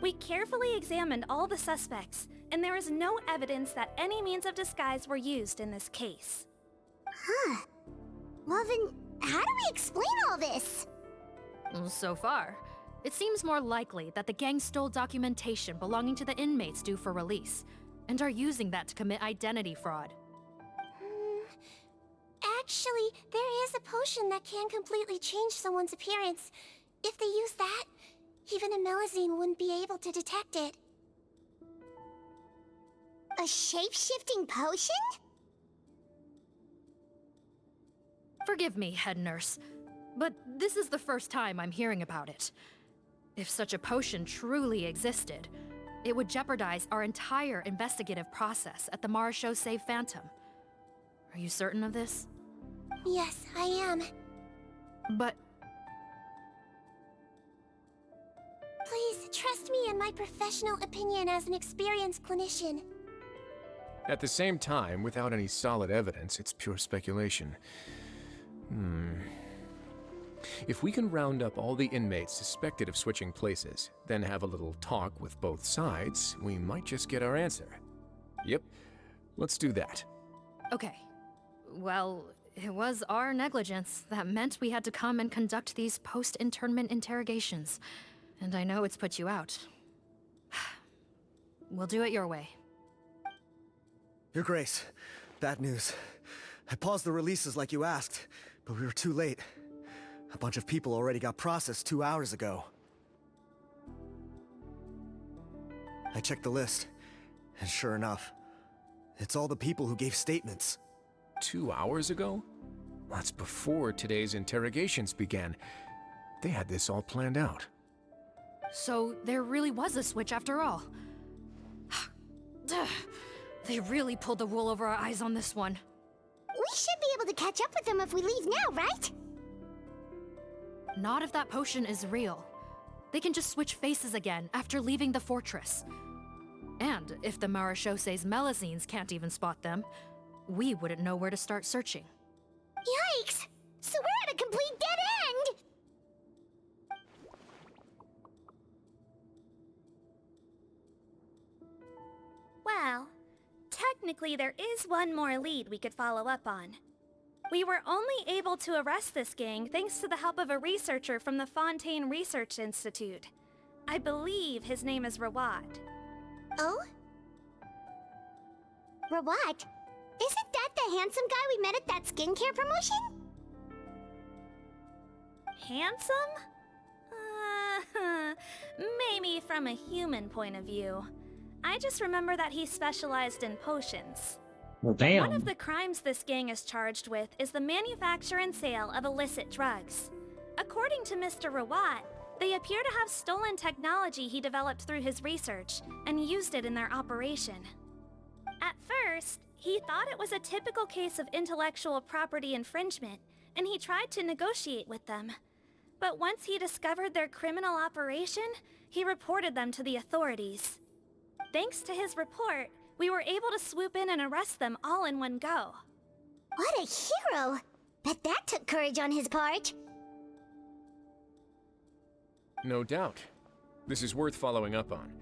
We carefully examined all the suspects, and there is no evidence that any means of disguise were used in this case. Huh. Well then, how do we explain all this? So far, it seems more likely that the gang stole documentation belonging to the inmates due for release, and are using that to commit identity fraud. Actually, there is a potion that can completely change someone's appearance. If they use that, even a Melusine wouldn't be able to detect it. A shape-shifting potion? Forgive me, head nurse, but this is the first time I'm hearing about it. If such a potion truly existed, it would jeopardize our entire investigative process at the 𝔬𝔱𝔱𝔬𝔬 Phantom. Are you certain of this? Yes, I am. But... Please, trust me in my professional opinion as an experienced clinician. At the same time, without any solid evidence, it's pure speculation. If we can round up all the inmates suspected of switching places, then have a little talk with both sides, we might just get our answer. Yep, let's do that. Okay. Well, it was our negligence that meant we had to come and conduct these post-internment interrogations. And I know it's put you out. We'll do it your way. Your Grace, bad news. I paused the releases like you asked, but we were too late. A bunch of people already got processed 2 hours ago. I checked the list, and sure enough, it's all the people who gave statements. 2 hours ago? That's before today's interrogations began. They had this all planned out. So there really was a switch after all. They really pulled the wool over our eyes on this one. We should be able to catch up with them if we leave now, right? Not if that potion is real. They can just switch faces again after leaving the fortress. And if the 𝔬𝔱𝔱𝔬𝔬's Melusines can't even spot them, we wouldn't know where to start searching. Yikes! So we're at a complete dead end! Well, technically there is one more lead we could follow up on. We were only able to arrest this gang thanks to the help of a researcher from the Fontaine Research Institute. I believe his name is 𝔱𝔰𝔢𝔬𝔱𝔬𝔫𝔢𝔰𝔬𝔫. Oh? 𝔱𝔰𝔢𝔬𝔢𝔬𝔫? Isn't that the handsome guy we met at that skincare promotion? Handsome? Maybe from a human point of view. I just remember that he specialized in potions. Well, damn. One of the crimes this gang is charged with is the manufacture and sale of illicit drugs. According to Mr. 𝔱𝔰𝔢𝔬𝔱𝔬, they appear to have stolen technology he developed through his research and used it in their operation. At first, he thought it was a typical case of intellectual property infringement, and he tried to negotiate with them. But once he discovered their criminal operation, he reported them to the authorities. Thanks to his report, we were able to swoop in and arrest them all in one go. What a hero! Bet that took courage on his part. No doubt. This is worth following up on.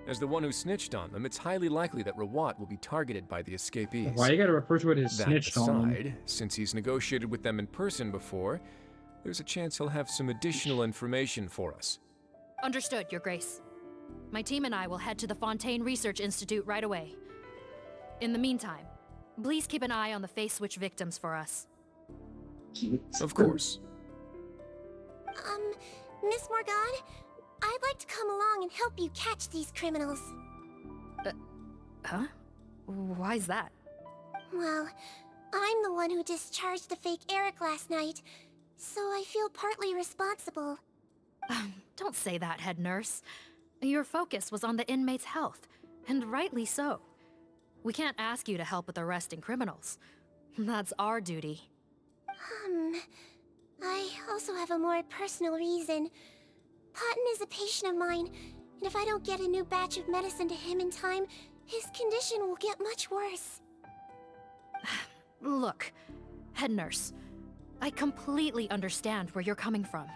As the one who snitched on them, it's highly likely that 𝔱𝔰𝔢𝔬𝔱𝔬 will be targeted by the escapees. Why you gotta refer to it as That snitched on? aside, since he's negotiated with them in person before, there's a chance he'll have some additional information for us. Understood, Your Grace. My team and I will head to the Fontaine Research Institute right away. In the meantime, please keep an eye on the face switch victims for us. Of course. Miss Morgane, I'd like to come along and help you catch these criminals. Huh? Why's that? Well, I'm the one who discharged the fake Eric last night, so I feel partly responsible. Don't say that, head nurse. Your focus was on the inmate's health, and rightly so. We can't ask you to help with arresting criminals. That's our duty. I also have a more personal reason. Cotton is a patient of mine, and if I don't get a new batch of medicine to him in time, his condition will get much worse. Look, head nurse, I completely understand where you're coming from.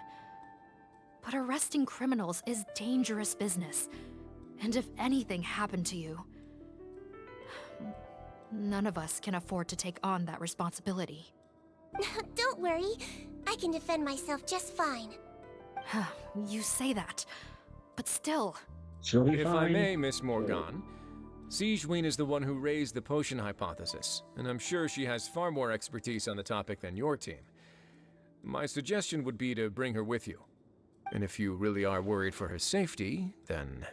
But arresting criminals is dangerous business. And if anything happened to you, none of us can afford to take on that responsibility. Don't worry, I can defend myself just fine. You say that, but still. If I may, Miss Morgane, Sigewinne is the one who raised the potion hypothesis, and I'm sure she has far more expertise on the topic than your team. My suggestion would be to bring her with you. And if you really are worried for her safety, then...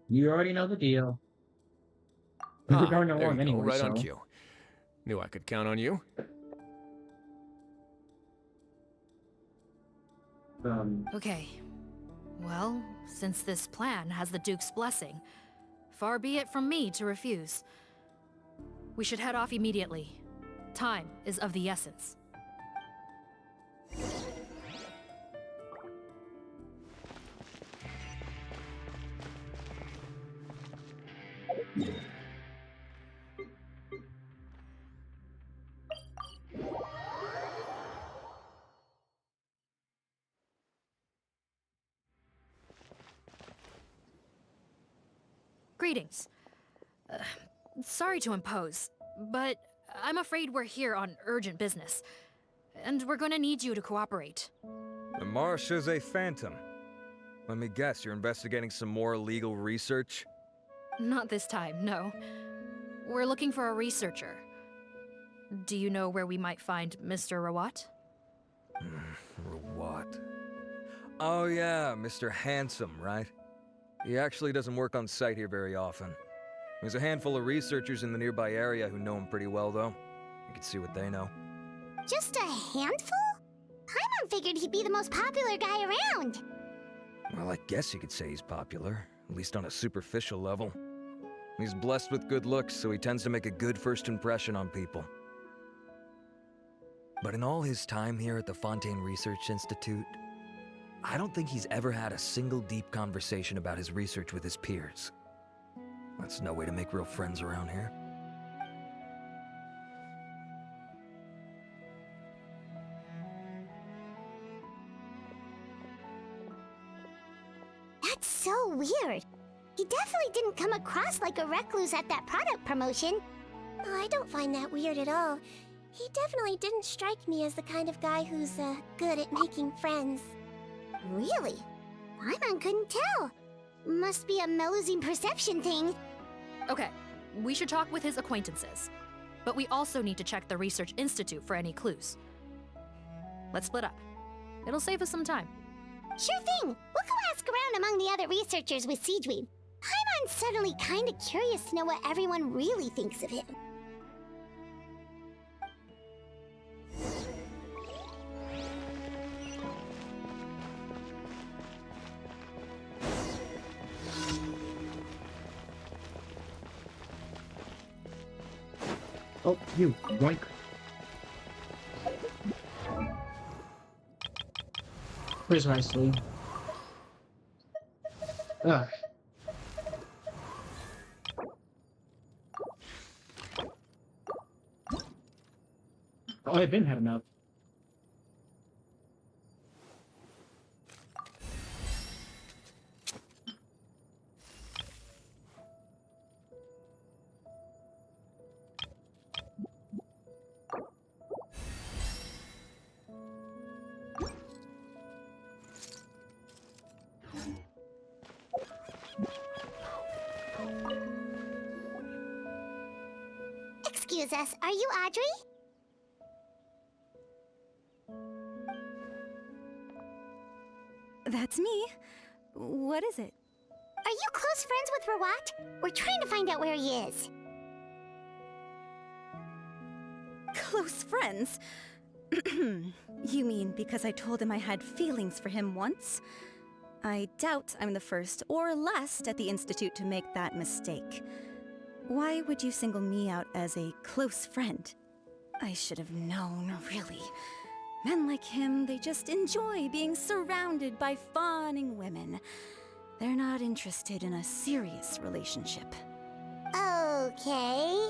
You already know the deal. Ah, We're going there along you go, anyway, right so. on cue. Knew I could count on you. Okay. Well, since this plan has the Duke's blessing, far be it from me to refuse. We should head off immediately. Time is of the essence. Greetings. Sorry to impose, but I'm afraid we're here on urgent business, and we're gonna need you to cooperate. The 𝔦𝔫𝔱𝔬𝔬 Phantom. Let me guess, you're investigating some more illegal research? Not this time, no. We're looking for a researcher. Do you know where we might find Mr. 𝔱𝔰𝔢𝔬𝔱𝔬𝔬? 𝔱𝔰𝔢𝔬𝔱𝔬𝔬. Oh yeah, Mr. Handsome, right? He actually doesn't work on site here very often. There's a handful of researchers in the nearby area who know him pretty well, though. You can see what they know. Just a handful? Paimon figured he'd be the most popular guy around. Well, I guess you could say he's popular, at least on a superficial level. He's blessed with good looks, so he tends to make a good first impression on people. But in all his time here at the Fontaine Research Institute, I don't think he's ever had a single deep conversation about his research with his peers. That's no way to make real friends around here. That's so weird. He definitely didn't come across like a recluse at that product promotion. Oh, I don't find that weird at all. He definitely didn't strike me as the kind of guy who's good at making friends. Really? Paimon couldn't tell. Must be a Melusine perception thing. Okay, we should talk with his acquaintances. But we also need to check the Research Institute for any clues. Let's split up. It'll save us some time. Sure thing. We'll go ask around among the other researchers with Sigewinne. Paimon's suddenly kinda curious to know what everyone really thinks of him. Oh, you, yoink. Precisely. Ugh. Oh, I've been had enough. Excuse us, are you Audrey? That's me. What is it? Are you close friends with Rawat? We're trying to find out where he is. Close friends? You mean because I told him I had feelings for him once? I doubt I'm the first or last at the Institute to make that mistake. Why would you single me out as a close friend? I should have known, really. Men like him, they just enjoy being surrounded by fawning women. They're not interested in a serious relationship. Okay.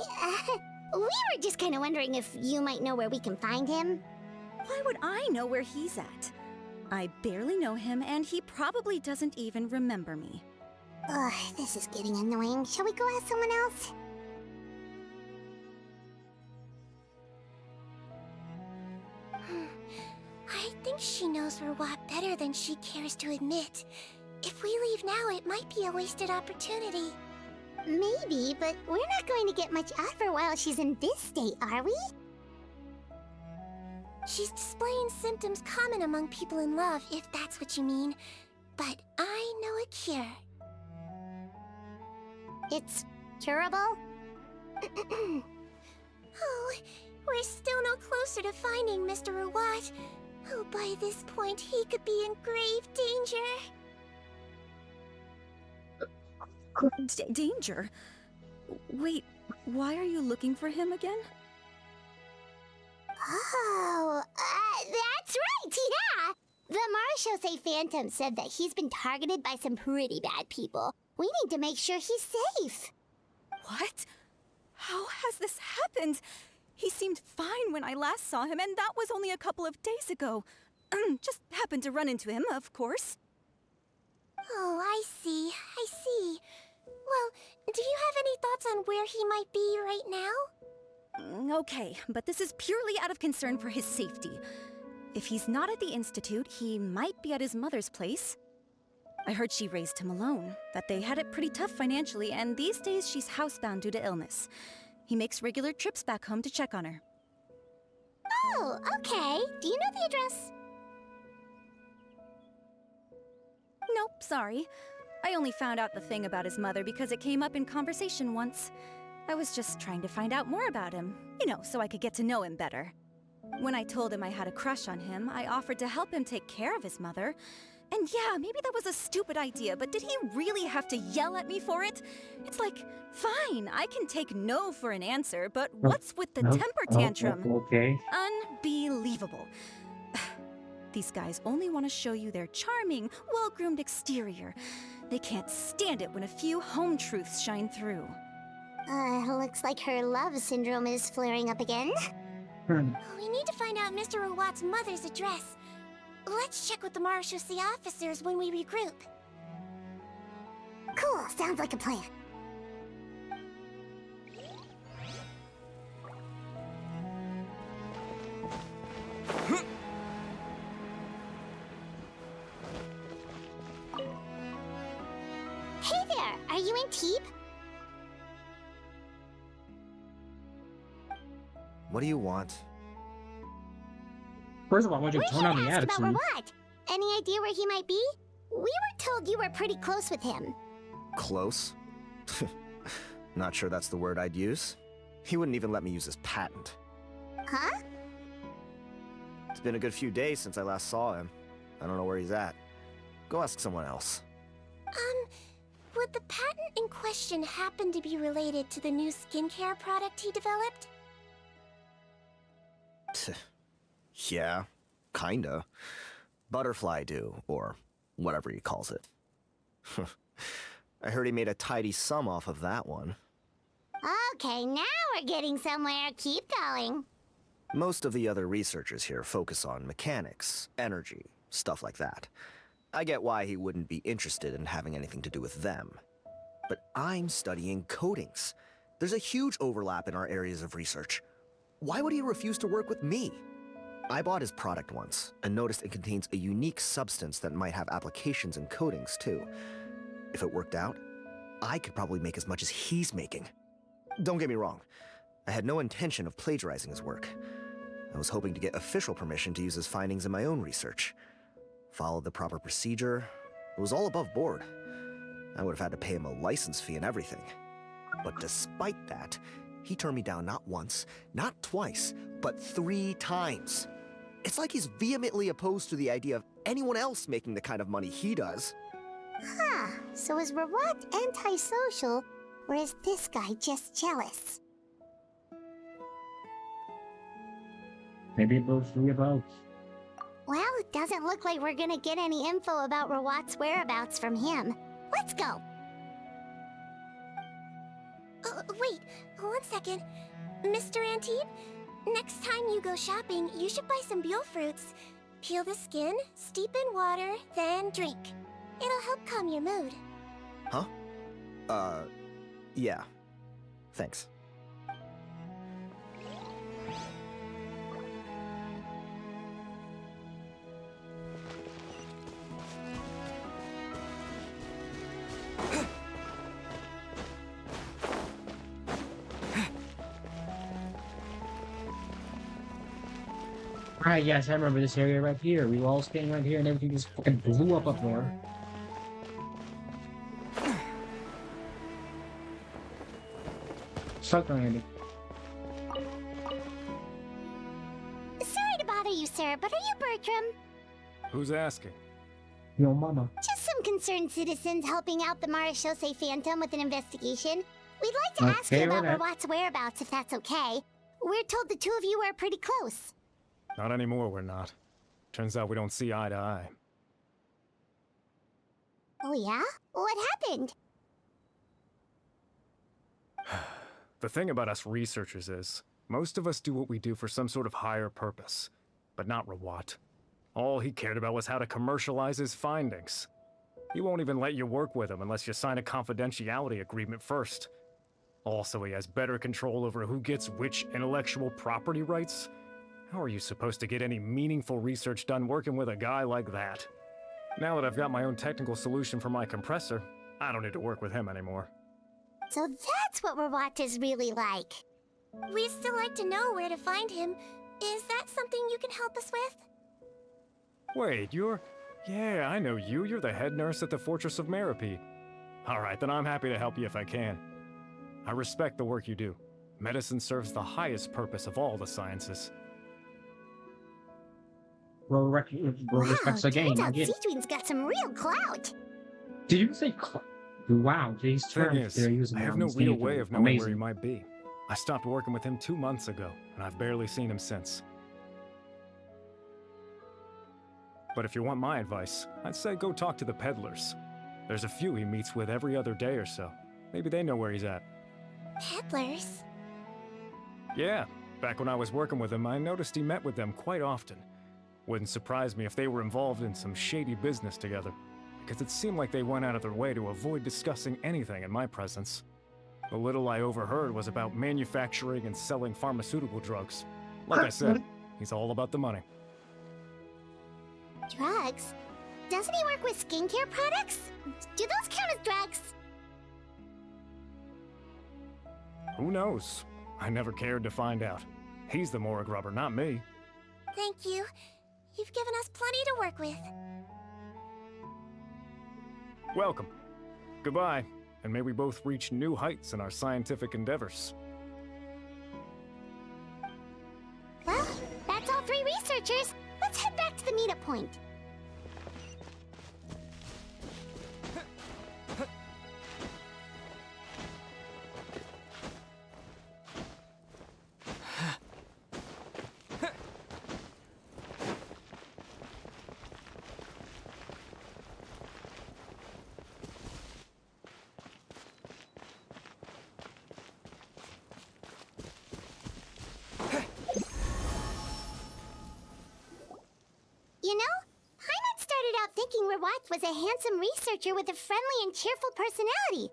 We were just kind of wondering if you might know where we can find him. Why would I know where he's at? I barely know him, and he probably doesn't even remember me. Ugh, this is getting annoying. Shall we go ask someone else? I think she knows Rawat better than she cares to admit. If we leave now, it might be a wasted opportunity. Maybe, but we're not going to get much out of her while she's in this state, are we? She's displaying symptoms common among people in love, if that's what you mean. But I know a cure. It's curable? Oh, we're still no closer to finding Mr. Rawat. Oh, by this point, he could be in grave danger. Danger? Wait, why are you looking for him again? Oh, that's right, yeah! The Marashosei Phantom said that he's been targeted by some pretty bad people. We need to make sure he's safe. What? How has this happened? He seemed fine when I last saw him, and that was only a couple of days ago. Just happened to run into him, of course. Oh, I see. Well, do you have any thoughts on where he might be right now? Okay, but this is purely out of concern for his safety. If he's not at the Institute, he might be at his mother's place. I heard she raised him alone, that they had it pretty tough financially, and these days she's housebound due to illness. He makes regular trips back home to check on her. Oh, okay. Do you know the address? Nope, sorry. I only found out the thing about his mother because it came up in conversation once. I was just trying to find out more about him, so I could get to know him better. When I told him I had a crush on him, I offered to help him take care of his mother. And yeah, maybe that was a stupid idea, but did he really have to yell at me for it? It's like, fine, I can take no for an answer, but what's with the temper tantrum? Okay. Unbelievable. These guys only want to show you their charming, well-groomed exterior. They can't stand it when a few home truths shine through. Looks like her love syndrome is flaring up again. We need to find out Mr. Rawat's mother's address. Let's check with the Marashosei officers when we regroup. Cool, sounds like a plan. you in Teep? What do you want? First of all, I want you We're to turn here on to the ask about attitude. Rawat. Any idea where he might be? We were told you were pretty close with him. Close? Not sure that's the word I'd use. He wouldn't even let me use his patent. Huh? It's been a good few days since I last saw him. I don't know where he's at. Go ask someone else. Would the patent in question happen to be related to the new skincare product he developed? Yeah, kinda. Butterfly dew, or whatever he calls it. I heard he made a tidy sum off of that one. Okay, now we're getting somewhere. Keep going. Most of the other researchers here focus on mechanics, energy, stuff like that. I get why he wouldn't be interested in having anything to do with them. But I'm studying coatings. There's a huge overlap in our areas of research. Why would he refuse to work with me? I bought his product once, and noticed it contains a unique substance that might have applications in coatings, too. If it worked out, I could probably make as much as he's making. Don't get me wrong, I had no intention of plagiarizing his work. I was hoping to get official permission to use his findings in my own research. Followed the proper procedure. It was all above board. I would have had to pay him a license fee and everything. But despite that, he turned me down not once, not twice, but 3 times. It's like he's vehemently opposed to the idea of anyone else making the kind of money he does. Huh, so is Rawat antisocial, or is this guy just jealous? Maybe both, three of both. Well, it doesn't look like we're gonna get any info about Rawat's whereabouts from him. Let's go. Wait, 1 second. Mr. Antib, next time you go shopping, you should buy some Bule fruits. Peel the skin, steep in water, then drink. It'll help calm your mood. Huh? Yeah. Thanks. Right, yes, I remember this area right here. We were all standing right here and everything just fucking blew up there. Suck on Andy. Sorry to bother you, sir, but are you Bertram? Who's asking? Yo, mama. Just some concerned citizens helping out the Marechaussee Phantom with an investigation. We'd like to ask you about Rawat's whereabouts, if that's okay. We're told the two of you are pretty close. Not anymore, we're not. Turns out we don't see eye to eye. Oh yeah? What happened? The thing about us researchers is, most of us do what we do for some sort of higher purpose. But not Rawat. All he cared about was how to commercialize his findings. He won't even let you work with him unless you sign a confidentiality agreement first. Also, he has better control over who gets which intellectual property rights. How are you supposed to get any meaningful research done working with a guy like that? Now that I've got my own technical solution for my compressor, I don't need to work with him anymore. So that's what Rawat is really like. We'd still like to know where to find him. Is that something you can help us with? Wait, you're... Yeah, I know you. You're the head nurse at the Fortress of Meropide. Alright, then I'm happy to help you if I can. I respect the work you do. Medicine serves the highest purpose of all the sciences. Respects the game. Turns out Sigewinne's got some real clout. Did you say clout? Wow, these terms they're using. I have no real way of knowing where he might be. I stopped working with him 2 months ago, and I've barely seen him since. But if you want my advice, I'd say go talk to the peddlers. There's a few he meets with every other day or so. Maybe they know where he's at. Peddlers? Yeah, back when I was working with him, I noticed he met with them quite often. Wouldn't surprise me if they were involved in some shady business together, because it seemed like they went out of their way to avoid discussing anything in my presence. The little I overheard was about manufacturing and selling pharmaceutical drugs. Like I said, he's all about the money. Drugs? Doesn't he work with skincare products? Do those count as drugs? Who knows? I never cared to find out. He's the Morag rubber, not me. Thank you. You've given us plenty to work with. Welcome. Goodbye, and may we both reach new heights in our scientific endeavors. Well, that's all 3 researchers. Let's head back to the meetup point. You know, Paimon started out thinking 𝔱𝔰𝔢𝔬𝔱𝔬 was a handsome researcher with a friendly and cheerful personality.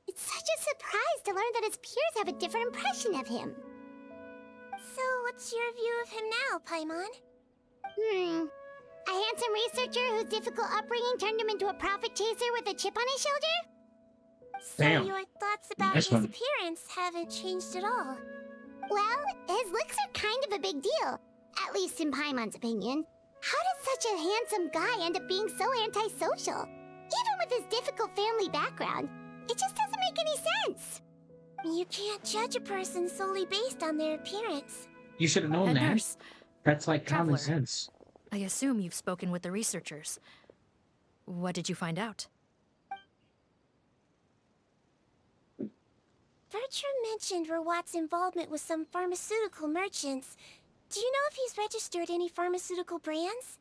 It's such a surprise to learn that his peers have a different impression of him. So, what's your view of him now, Paimon? A handsome researcher whose difficult upbringing turned him into a profit chaser with a chip on his shoulder? So Damn. your thoughts about That's his fun. appearance haven't changed at all? Well, his looks are kind of a big deal. At least in Paimon's opinion. How does such a handsome guy end up being so antisocial? Even with his difficult family background, it just doesn't make any sense. You can't judge a person solely based on their appearance. You should have known Head that. nurse. That's like common Traveler. sense. I assume you've spoken with the researchers. What did you find out? Bertram mentioned 𝔱𝔰𝔢𝔬𝔱𝔬's involvement with some pharmaceutical merchants. Do you know if he's registered any pharmaceutical brands?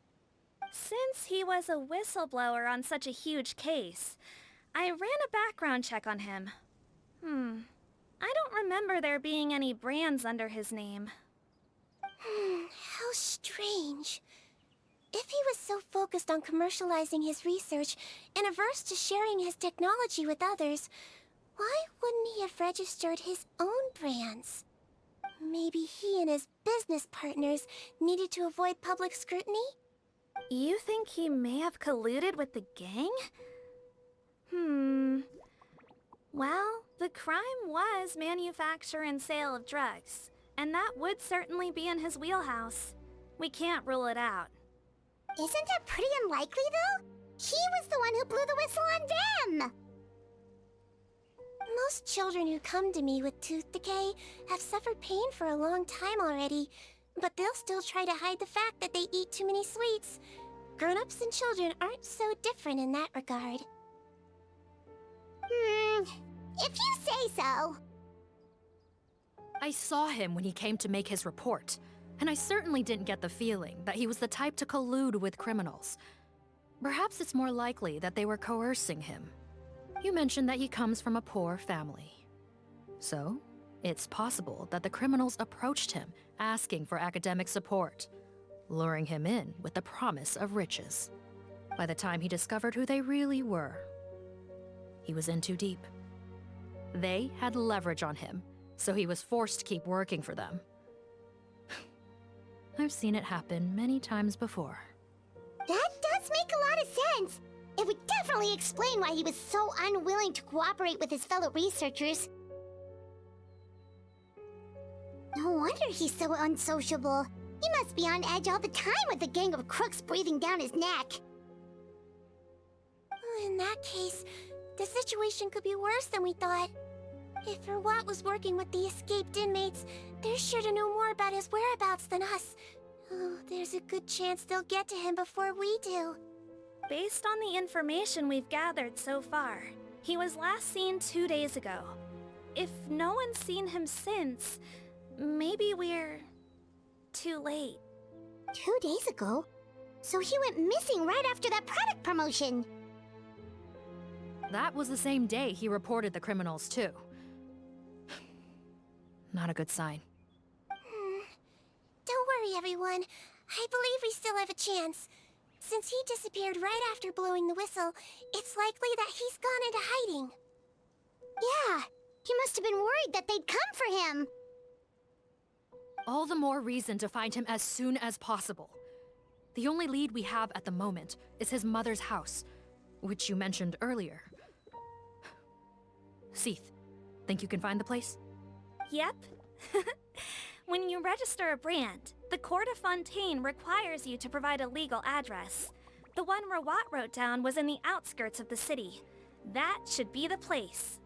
Since he was a whistleblower on such a huge case, I ran a background check on him. I don't remember there being any brands under his name. How strange. If he was so focused on commercializing his research and averse to sharing his technology with others, why wouldn't he have registered his own brands? Maybe he and his business partners needed to avoid public scrutiny? You think he may have colluded with the gang? Well, the crime was manufacture and sale of drugs, and that would certainly be in his wheelhouse. We can't rule it out. Isn't that pretty unlikely, though? He was the one who blew the whistle on them! Most children who come to me with tooth decay have suffered pain for a long time already, but they'll still try to hide the fact that they eat too many sweets. Grown-ups and children aren't so different in that regard. If you say so. I saw him when he came to make his report, and I certainly didn't get the feeling that he was the type to collude with criminals. Perhaps it's more likely that they were coercing him. You mentioned that he comes from a poor family. So, it's possible that the criminals approached him, asking for academic support, luring him in with the promise of riches. By the time he discovered who they really were, he was in too deep. They had leverage on him, so he was forced to keep working for them. I've seen it happen many times before. That does make a lot of sense. It would definitely explain why he was so unwilling to cooperate with his fellow researchers. No wonder he's so unsociable. He must be on edge all the time with a gang of crooks breathing down his neck. In that case, the situation could be worse than we thought. If 𝔱𝔰𝔢𝔬𝔱𝔬 was working with the escaped inmates, they're sure to know more about his whereabouts than us. Oh, there's a good chance they'll get to him before we do. Based on the information we've gathered so far, he was last seen 2 days ago. If no one's seen him since, maybe we're too late. 2 days ago? So he went missing right after that product promotion. That was the same day he reported the criminals, too. Not a good sign. Don't worry, everyone. I believe we still have a chance. Since he disappeared right after blowing the whistle, it's likely that he's gone into hiding. Yeah, he must have been worried that they'd come for him. All the more reason to find him as soon as possible. The only lead we have at the moment is his mother's house, which you mentioned earlier. Seath, think you can find the place? Yep. When you register a brand, the court of Fontaine requires you to provide a legal address. The one 𝔱𝔰𝔢𝔬𝔱𝔬 wrote down was in the outskirts of the city. That should be the place.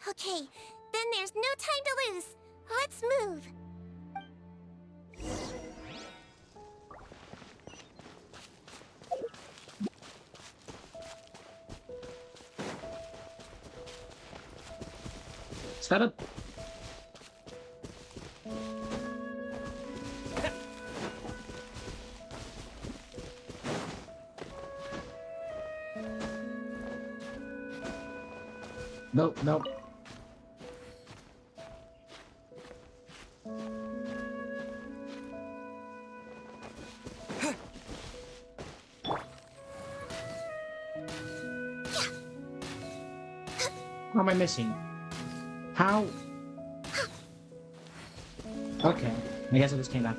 Okay, then there's no time to lose. Let's move. Set up. Nope, nope. What am I missing? How? Okay, I guess I just came back.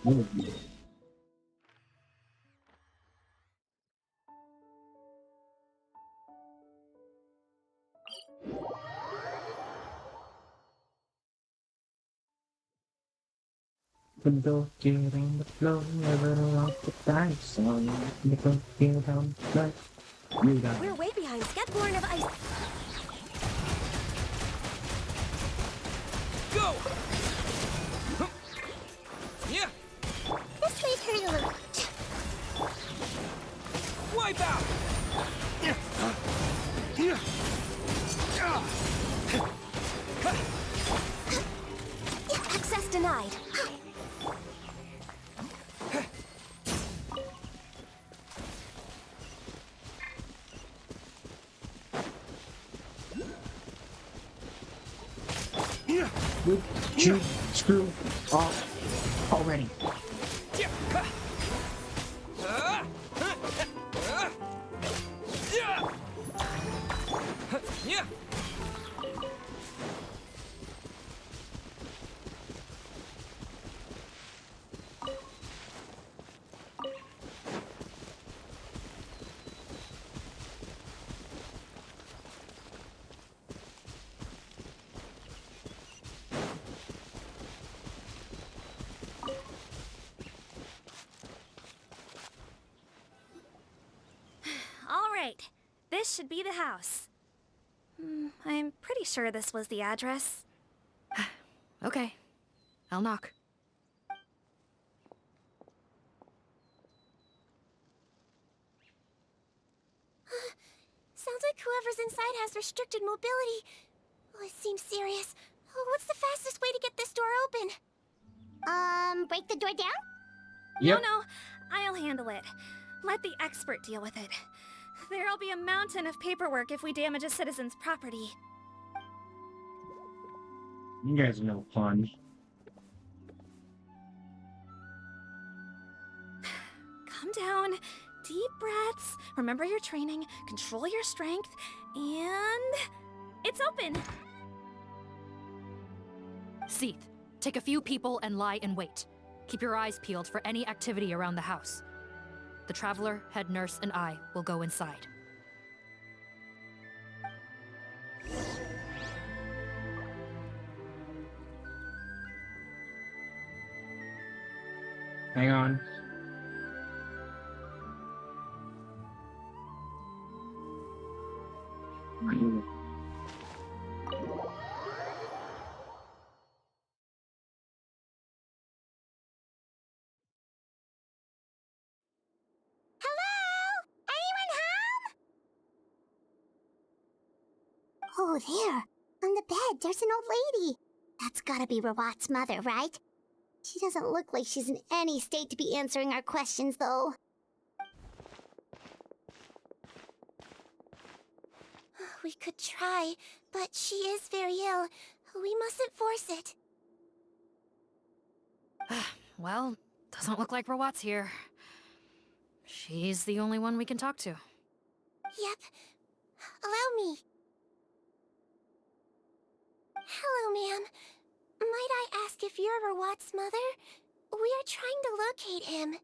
Ooh. Window get on the floor, never off the dice song. Nickel get on the floor. You got it. We're way behind. Skatborn of ice. Go! Yeah! This may hurt a little. Wipe out! Access denied. Would you screw off already? Yeah! Alright, this should be the house. I'm pretty sure this was the address. Okay, I'll knock. Sounds like whoever's inside has restricted mobility. Oh, it seems serious. Oh, what's the fastest way to get this door open? Break the door down? Yep. No, I'll handle it. Let the expert deal with it. There'll be a mountain of paperwork if we damage a citizen's property. You guys are no fun. Calm down. Deep breaths. Remember your training. Control your strength. And... it's open! Seath, take a few people and lie in wait. Keep your eyes peeled for any activity around the house. The Traveler, head nurse, and I will go inside. Hang on. Oh, there. On the bed, there's an old lady. That's gotta be 𝔱𝔰𝔢𝔬𝔱𝔬 mother, right? She doesn't look like she's in any state to be answering our questions, though. We could try, but she is very ill. We mustn't force it. Well, doesn't look like 𝔱𝔰𝔢𝔬𝔱𝔬's here. She's the only one we can talk to. Yep. Allow me. Hello, ma'am. Might I ask if you're 𝔱𝔰𝔢𝔬𝔱𝔬's mother? We are trying to locate him.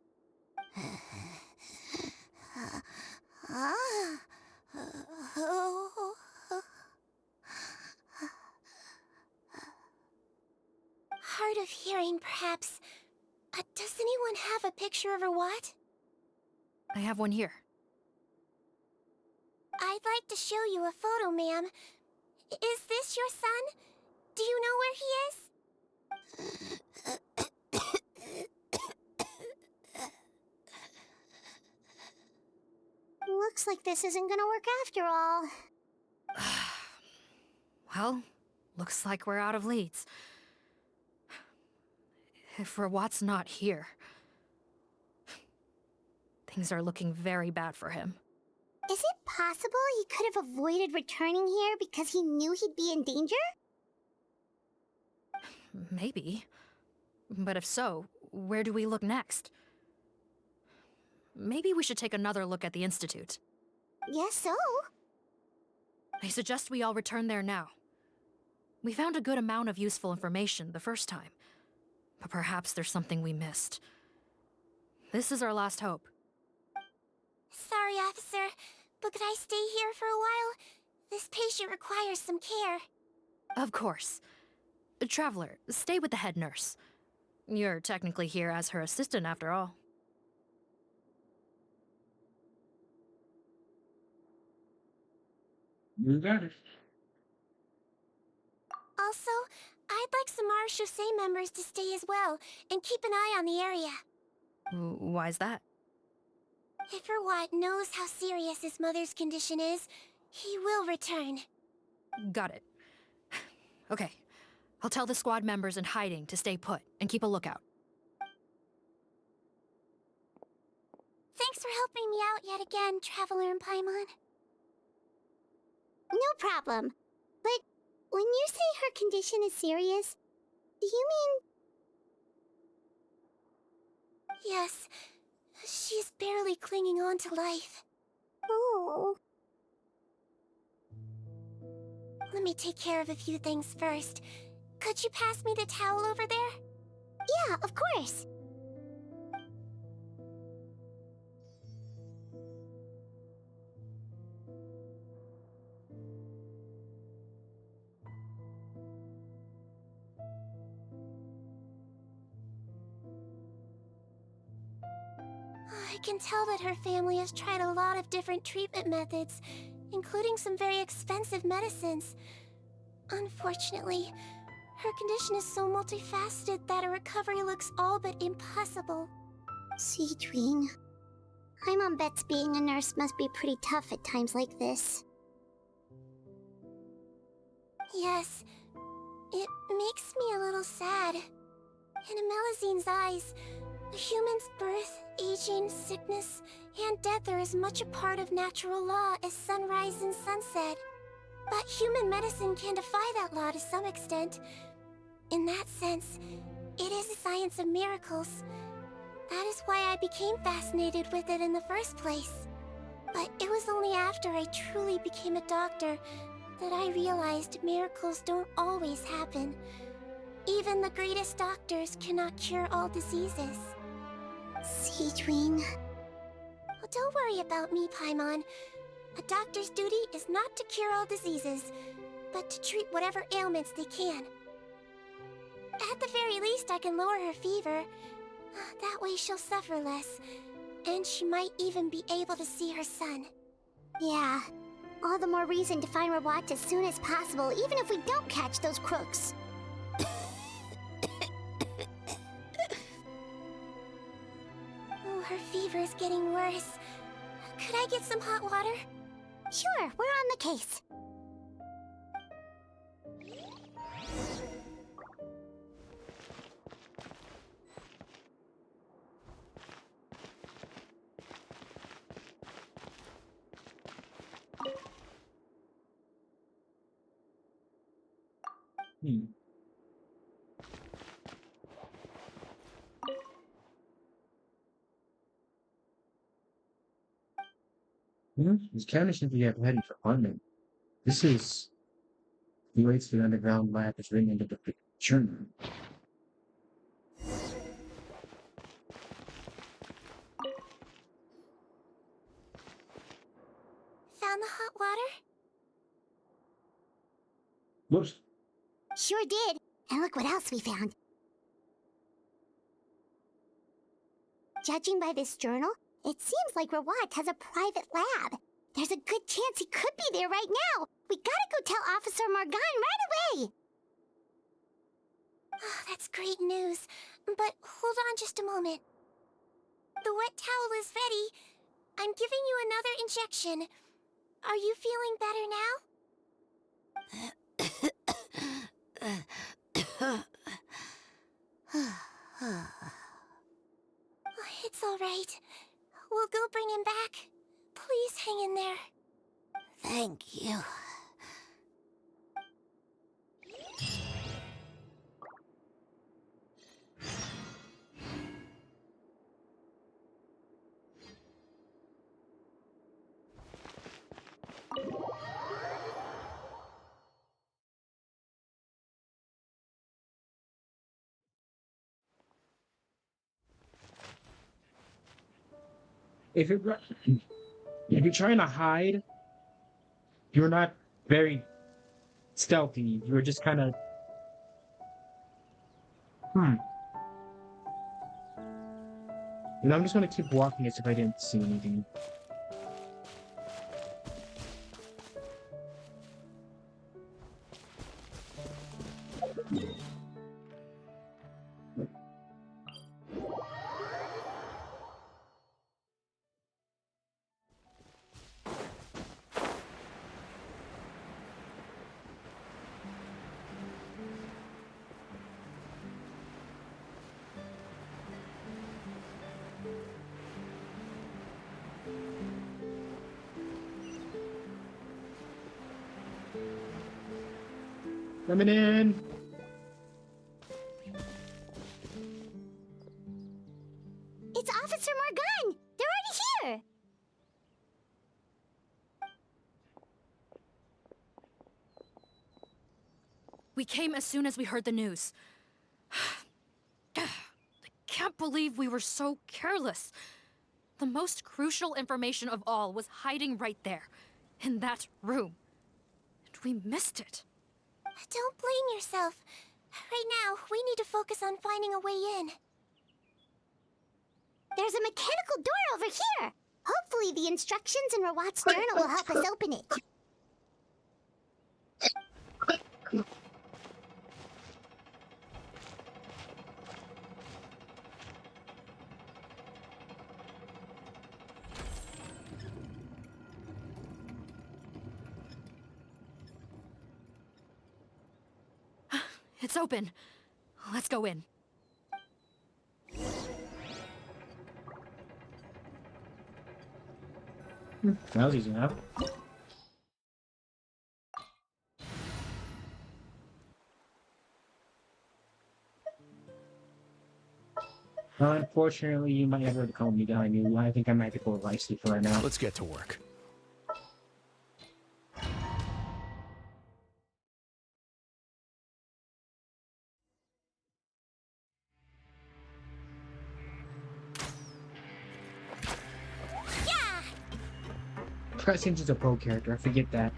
hard of hearing, perhaps. Does anyone have a picture of 𝔱𝔰𝔢𝔬𝔱𝔬𝔫? I have one here. I'd like to show you a photo, ma'am. Is this your son? Do you know where he is? Looks like this isn't gonna work after all. Well, looks like we're out of leads. If 𝔱𝔰𝔢𝔬𝔻's not here, things are looking very bad for him. Is it possible he could have avoided returning here because he knew he'd be in danger? Maybe. But if so, where do we look next? Maybe we should take another look at the Institute. Guess so. I suggest we all return there now. We found a good amount of useful information the first time, but perhaps there's something we missed. This is our last hope. Sorry, officer, but could I stay here for a while? This patient requires some care. Of course. Traveler, stay with the head nurse. You're technically here as her assistant after all. You got it. Also, I'd like some 𝔬𝔱𝔬𝔬 members to stay as well, and keep an eye on the area. Why's that? If 𝔱𝔰𝔢𝔬𝔱 knows how serious his mother's condition is, he will return. Got it. Okay. I'll tell the squad members in hiding to stay put and keep a lookout. Thanks for helping me out yet again, Traveler and Paimon. No problem. But when you say her condition is serious, do you mean... Yes. She's barely clinging on to life. Oh. Let me take care of a few things first. Could you pass me the towel over there? Yeah, of course. I can tell that her family has tried a lot of different treatment methods, including some very expensive medicines. Unfortunately, her condition is so multifaceted that a recovery looks all but impossible. Sigewinne. Paimon bets being a nurse must be pretty tough at times like this. Yes, it makes me a little sad. In 𝔱𝔻𝔻's eyes, a human's birth, aging, sickness, and death are as much a part of natural law as sunrise and sunset. But human medicine can defy that law to some extent. In that sense, it is a science of miracles. That is why I became fascinated with it in the first place. But it was only after I truly became a doctor that I realized miracles don't always happen. Even the greatest doctors cannot cure all diseases. Sigewinne. Oh, don't worry about me, Paimon. A doctor's duty is not to cure all diseases, but to treat whatever ailments they can. At the very least, I can lower her fever. That way she'll suffer less, and she might even be able to see her son. Yeah, all the more reason to find 𝔱𝔰𝔢𝔬𝔱 as soon as possible, even if we don't catch those crooks. Oh, her fever is getting worse. Could I get some hot water? Sure, we're on the case. This cabinet should be ready for funding. This is the way to the underground lab is written into the journal. Found the hot water? Whoops. Sure did. And look what else we found. judging by this journal, it seems like Rawat has a private lab. There's a good chance he could be there right now. We gotta go tell Officer Morgan right away. Oh, that's great news. But hold on just a moment. The wet towel is ready. I'm giving you another injection. Are you feeling better now? It's all right. We'll go bring him back. Please hang in there. Thank you. If you're trying to hide, you're not very stealthy. You're just kind of And I'm just gonna keep walking as if I didn't see anything. Coming in. It's Officer Morgan! They're already here! We came as soon as we heard the news. I can't believe we were so careless. The most crucial information of all was hiding right there, in that room. And we missed it. Don't blame yourself. Right now, we need to focus on finding a way in. There's a mechanical door over here! Hopefully the instructions in Rawat's journal will help us open it. It's open. Let's go in. That was easy enough. Unfortunately, you might have heard the call me behind you. I think I might have to go to light sleep for right now. Let's get to work. Cutscene's just a pro character, I forget that.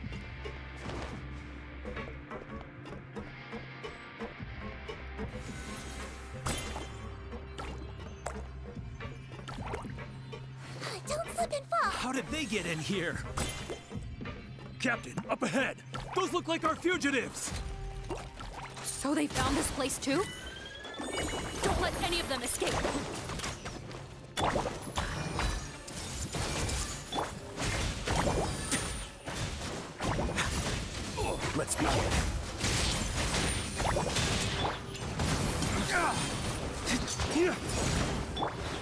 Don't slip and fall! How did they get in here? Captain, up ahead! Those look like our fugitives! So they found this place too? Don't let any of them escape! Let's begin.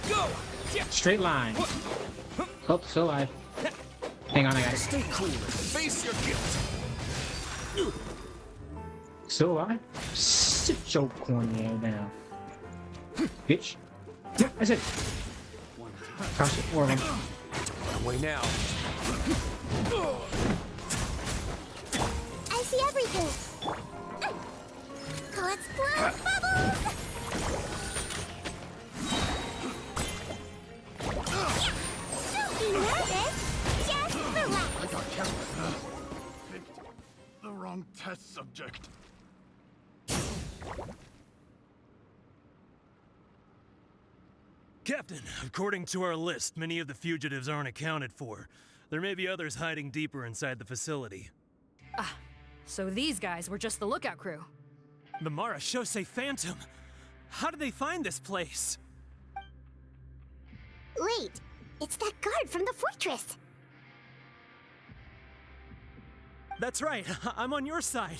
Go! Straight line. Oh, still alive. Hang on, I got it. Stay cool and face your guilt. Still alive? Sit your corny ass down. Bitch. I said. Cross it, or Away now. I see everything! Let's blow bubbles! Don't be nervous! Just relax! I got careless. Picked the wrong test subject. Captain, according to our list, many of the fugitives aren't accounted for. There may be others hiding deeper inside the facility. Ah, so these guys were just the lookout crew. The 𝔬𝔱𝔱𝔬𝔪𝔀𝔬🔂 Phantom. How did they find this place? Wait, it's that guard from the fortress. That's right, I'm on your side.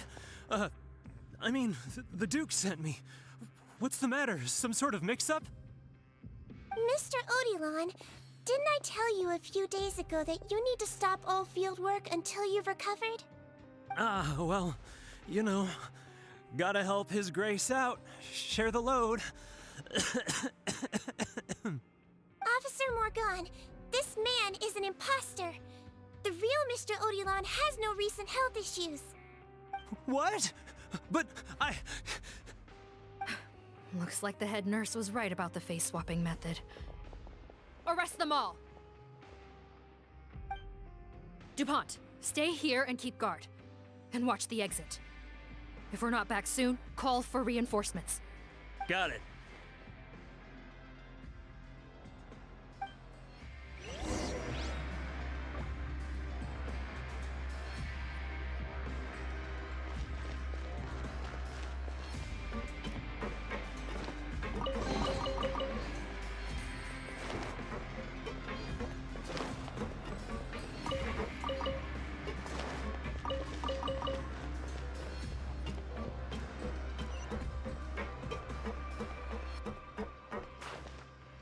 I mean, the Duke sent me. What's the matter? Some sort of mix-up? Mr. Odilon, didn't I tell you a few days ago that you need to stop all field work until you've recovered? Ah, well, you know, gotta help His Grace out. Share the load. Officer Morgan, this man is an imposter. The real Mr. Odilon has no recent health issues. What? But I... Looks like the head nurse was right about the face-swapping method. Arrest them all! DuPont, stay here and keep guard. And watch the exit. If we're not back soon, call for reinforcements. Got it.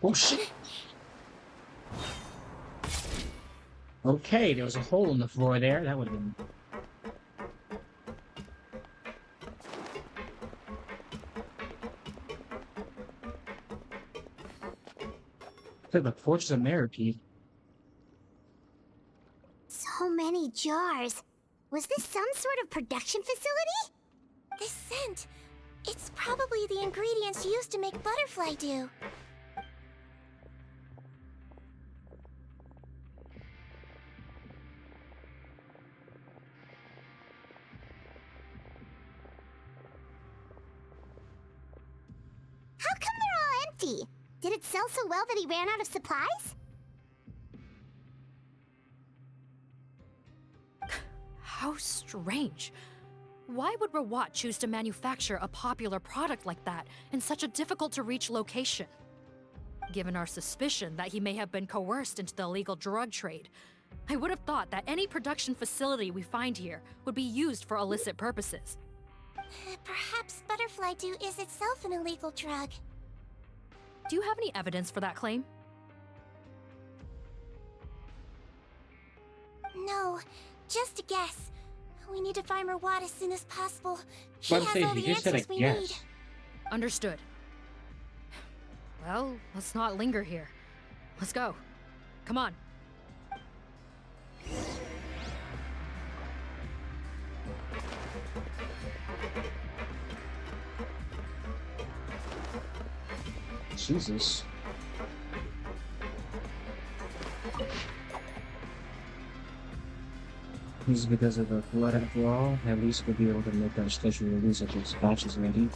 Oh shit! Okay, there was a hole in the floor there. That would have been... The Fortress of Meropide. So many jars. Was this some sort of production facility? This scent, it's probably the ingredients used to make butterfly dew. How come they're all empty? Did it sell so well that he ran out of supplies? How strange. Why would 𝔱𝔰𝔁 choose to manufacture a popular product like that in such a difficult-to-reach location? Given our suspicion that he may have been coerced into the illegal drug trade, I would have thought that any production facility we find here would be used for illicit purposes. Perhaps butterfly dew is itself an illegal drug. Do you have any evidence for that claim? No, just a guess. We need to find 𝔱𝔰𝔁 as soon as possible. She But has all the answers we need. Understood. Well, let's not linger here. Let's go. Come on. Jesus. This is because of the flood after all. At least we'll be able to make our special release of those batches ready.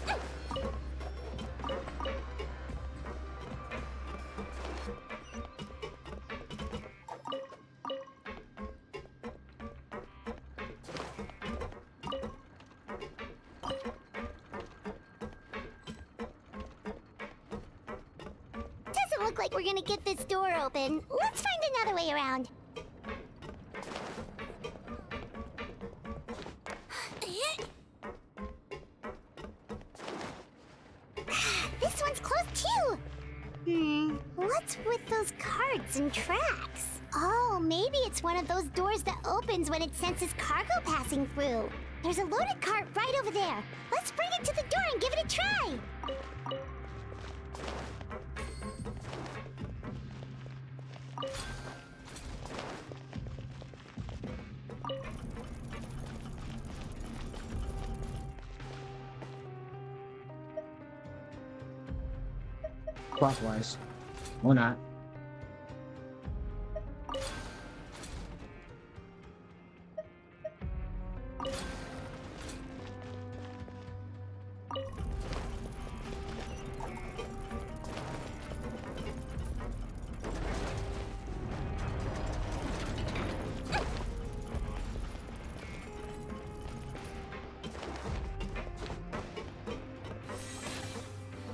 Doesn't look like we're gonna get this door open. Let's find another way around. This one's closed too. What's with those carts and tracks? Oh, maybe it's one of those doors that opens when it senses cargo passing through. There's a loaded cart right over there. Let's bring it to the door and give it a try. Clockwise. Or not.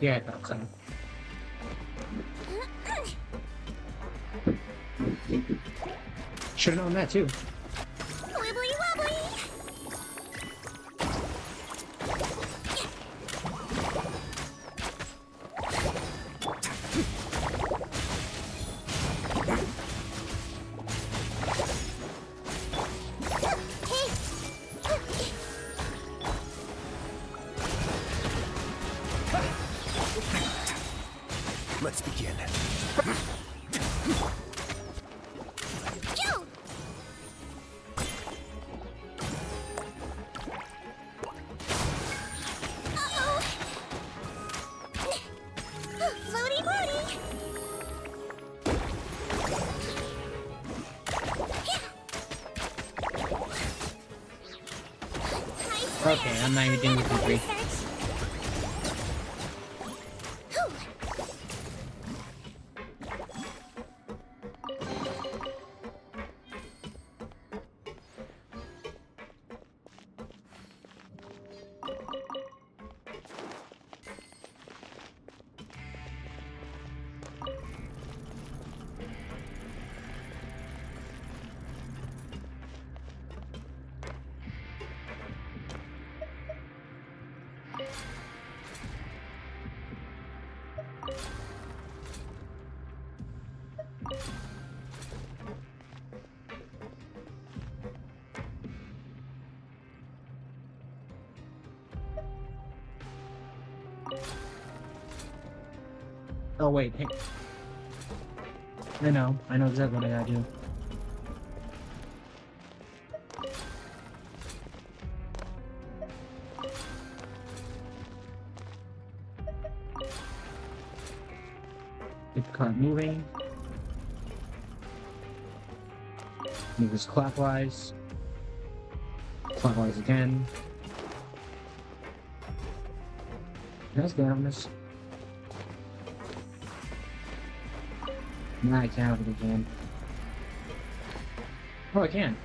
Yeah, I thought so. Should've known that too. Wibbly wobbly! Let's begin. Floaty Marty! Okay, I'm not even doing the three. Oh wait, hey. I know exactly what I gotta do. Get the cart moving. Move this clockwise. Clockwise again. That's down this. Nah, I can't have it again. Oh, I can.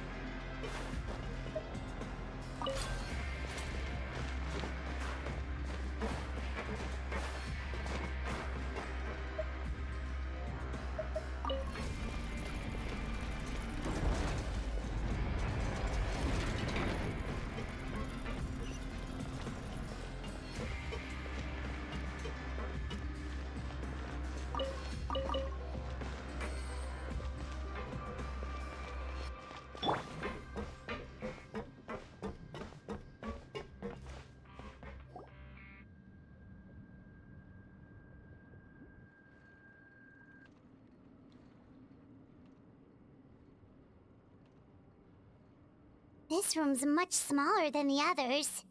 This room's much smaller than the others.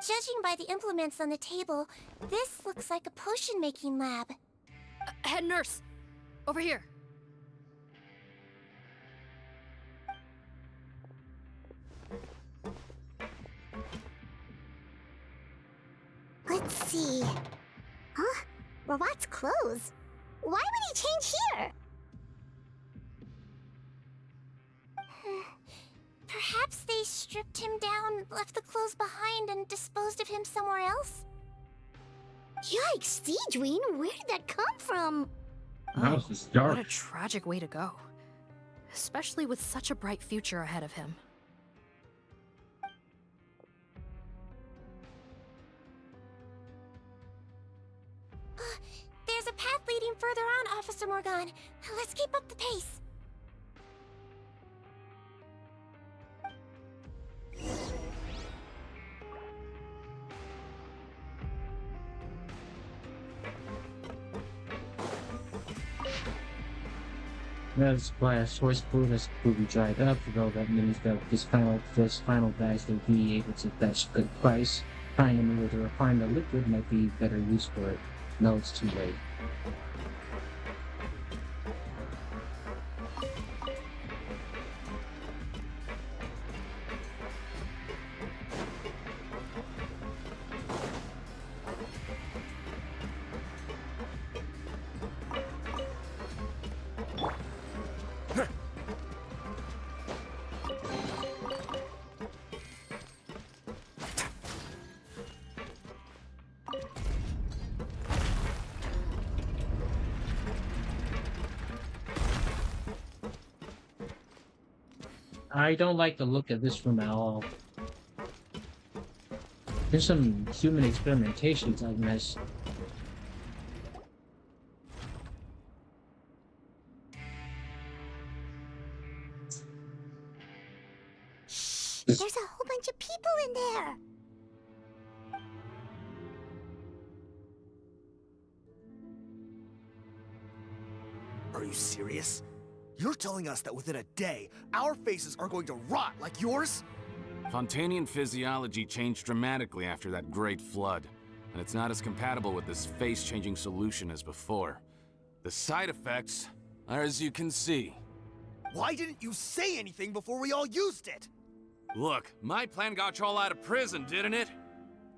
Judging by the implements on the table, this looks like a potion-making lab. Head nurse! Over here! Let's see. Huh? Robot's clothes? Why would he change here? Perhaps they stripped him down, left the clothes behind, and disposed of him somewhere else? Yikes, Sigewinne, where did that come from? House is dark. What a tragic way to go. Especially with such a bright future ahead of him. There's a path leading further on, Officer Morgan. Let's keep up the pace. That's why a source food has to be dried up, though that means that this final batch will be able to fetch a good price. Finding a way to refine the liquid might be better use for it. No, it's too late. I don't like the look of this room at all. There's some human experimentations I've missed. There's a whole bunch of people in there. Are you serious? You're telling us that within a day, our faces are going to rot like yours? Fontainian physiology changed dramatically after that great flood, and it's not as compatible with this face-changing solution as before. The side effects are as you can see. Why didn't you say anything before we all used it? Look, my plan got you all out of prison, didn't it?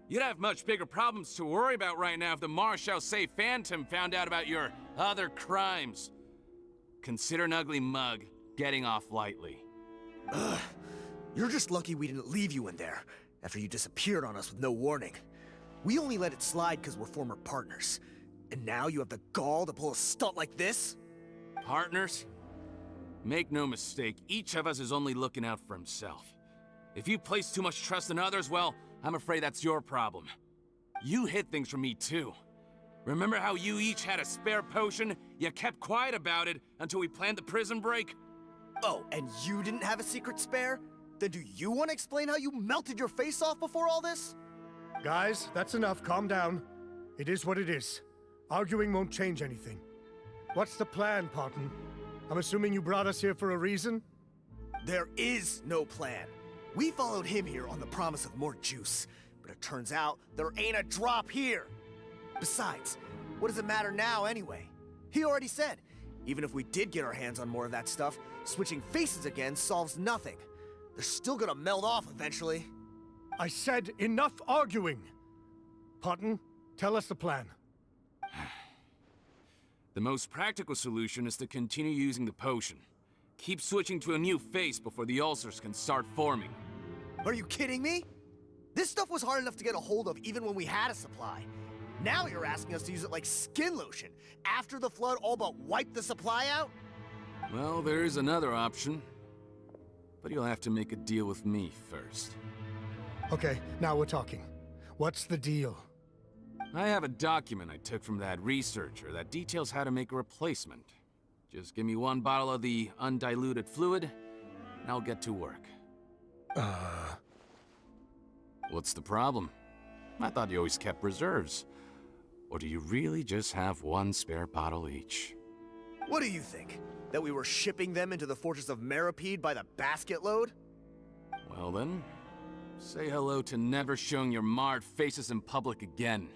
You'd have much bigger problems to worry about right now if the 𝔦𝔫𝔱𝔬𝔴𝔫 Phantom found out about your other crimes. Consider an ugly mug getting off lightly. Ugh. You're just lucky we didn't leave you in there after you disappeared on us with no warning. We only let it slide because we're former partners. And now you have the gall to pull a stunt like this? Partners? Make no mistake, each of us is only looking out for himself. If you place too much trust in others, well, I'm afraid that's your problem. You hid things from me too. Remember how you each had a spare potion? You kept quiet about it until we planned the prison break? Oh, and you didn't have a secret spare? Then do you want to explain how you melted your face off before all this? Guys, that's enough. Calm down. It is what it is. Arguing won't change anything. What's the plan, Fontaine? I'm assuming you brought us here for a reason? There is no plan. We followed him here on the promise of more juice, but it turns out there ain't a drop here. Besides, what does it matter now anyway? He already said, even if we did get our hands on more of that stuff, switching faces again solves nothing. They're still gonna melt off eventually. I said enough arguing! Fontaine, tell us the plan. The most practical solution is to continue using the potion. Keep switching to a new face before the ulcers can start forming. Are you kidding me? This stuff was hard enough to get a hold of even when we had a supply. Now you're asking us to use it like skin lotion, after the flood all but wiped the supply out? Well, there is another option. But you'll have to make a deal with me first. Okay, now we're talking. What's the deal? I have a document I took from that researcher that details how to make a replacement. Just give me one bottle of the undiluted fluid, and I'll get to work. What's the problem? I thought you always kept reserves. Or do you really just have one spare bottle each? What do you think? That we were shipping them into the fortress of Meripede by the basket load? Well then, say hello to never showing your marred faces in public again.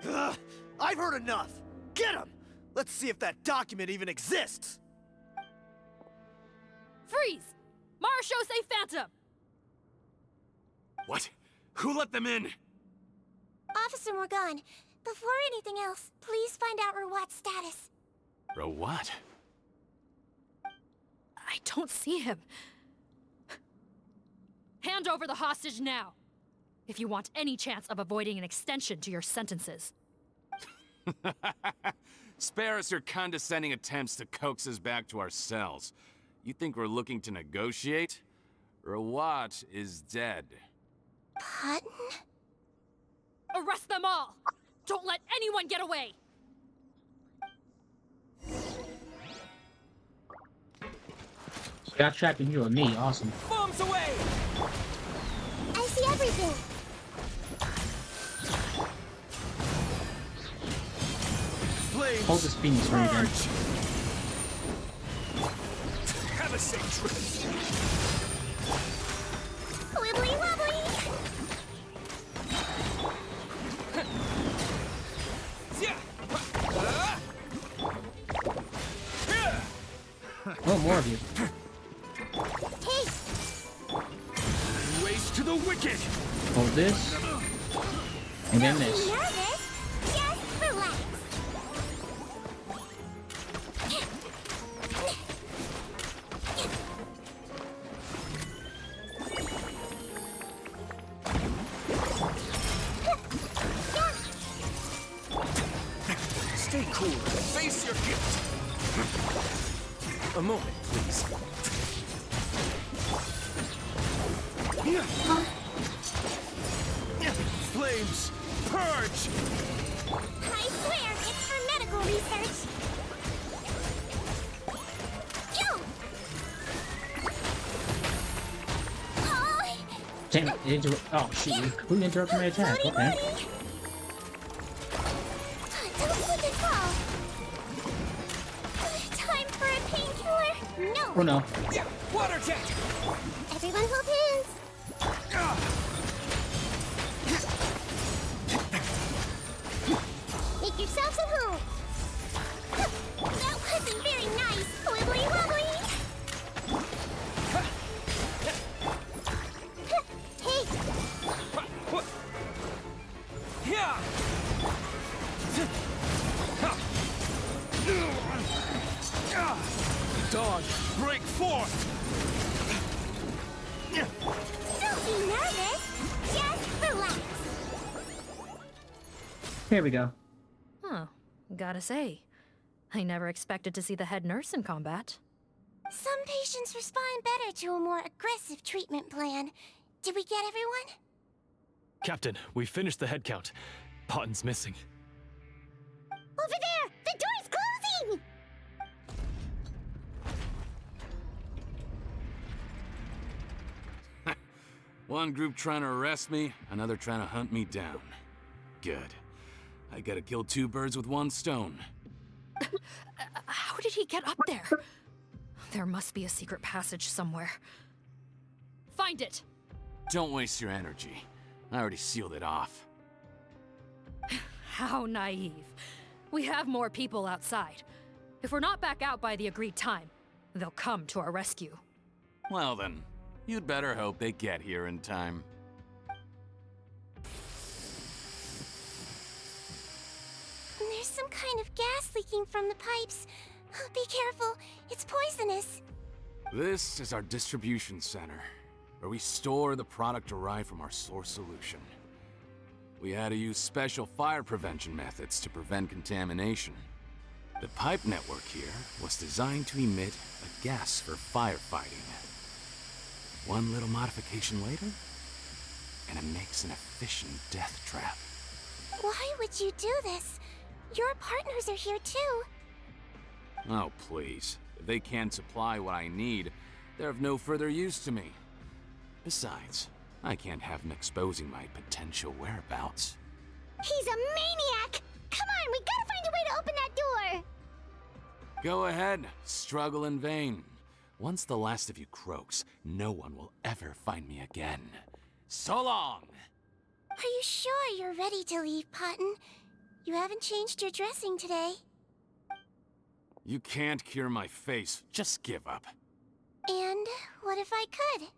Ugh, I've heard enough! Get him! Let's see if that document even exists! Freeze! 𝔦𝔫𝔱𝔬𝔬 Phantom! What? Who let them in? Officer Morgan, before anything else, please find out 𝔱𝔰𝔢𝔬𝔥 status. What? I don't see him. Hand over the hostage now, if you want any chance of avoiding an extension to your sentences. Spare us your condescending attempts to coax us back to our cells. You think we're looking to negotiate? 𝔱𝔰𝔢𝔬𝔥 is dead. Fontaine? Arrest them all! Don't let anyone get away! Got trapped in you and me, awesome. Bombs away! I see everything! Flames! Hold this Phoenix for me again. Have a safe trip! Wibbly wobbly! Oh, more of you. Hey! Race to the wicked! Hold this. And then this. Nervous? Just relax. Stay cool. Face your gift. A moment, please. Flames, purge! I swear, it's for medical research. Yo! Oh! Damn it, oh shit, who interrupted my attack? Okay. Don't slip and fall. Time for a painkiller? No! Oh no. Water jet! Everyone hold hands. Make yourselves at home. That wasn't very nice. Wibbly wobbly. Hey. Dog, break forth! Don't be nervous. Just relax. Here we go. Huh. Gotta say, I never expected to see the head nurse in combat. Some patients respond better to a more aggressive treatment plan. Did we get everyone? Captain, we finished the head count. Potten's missing. Over there! The door's closing! One group trying to arrest me, another trying to hunt me down. Good. I gotta kill two birds with one stone. How did he get up there? There must be a secret passage somewhere. Find it! Don't waste your energy. I already sealed it off. How naive. We have more people outside. If we're not back out by the agreed time, they'll come to our rescue. Well then, you'd better hope they get here in time. There's some kind of gas leaking from the pipes. Be careful, it's poisonous. This is our distribution center, where we store the product derived from our source solution. We had to use special fire prevention methods to prevent contamination. The pipe network here was designed to emit a gas for firefighting. One little modification later, and it makes an efficient death trap. Why would you do this? Your partners are here too. Oh, please. If they can't supply what I need, they're of no further use to me. Besides, I can't have them exposing my potential whereabouts. He's a maniac! Come on, we gotta find a way to open that door! Go ahead, struggle in vain. Once the last of you croaks, no one will ever find me again. So long! Are you sure you're ready to leave, Potten? You haven't changed your dressing today. You can't cure my face, just give up. And what if I could?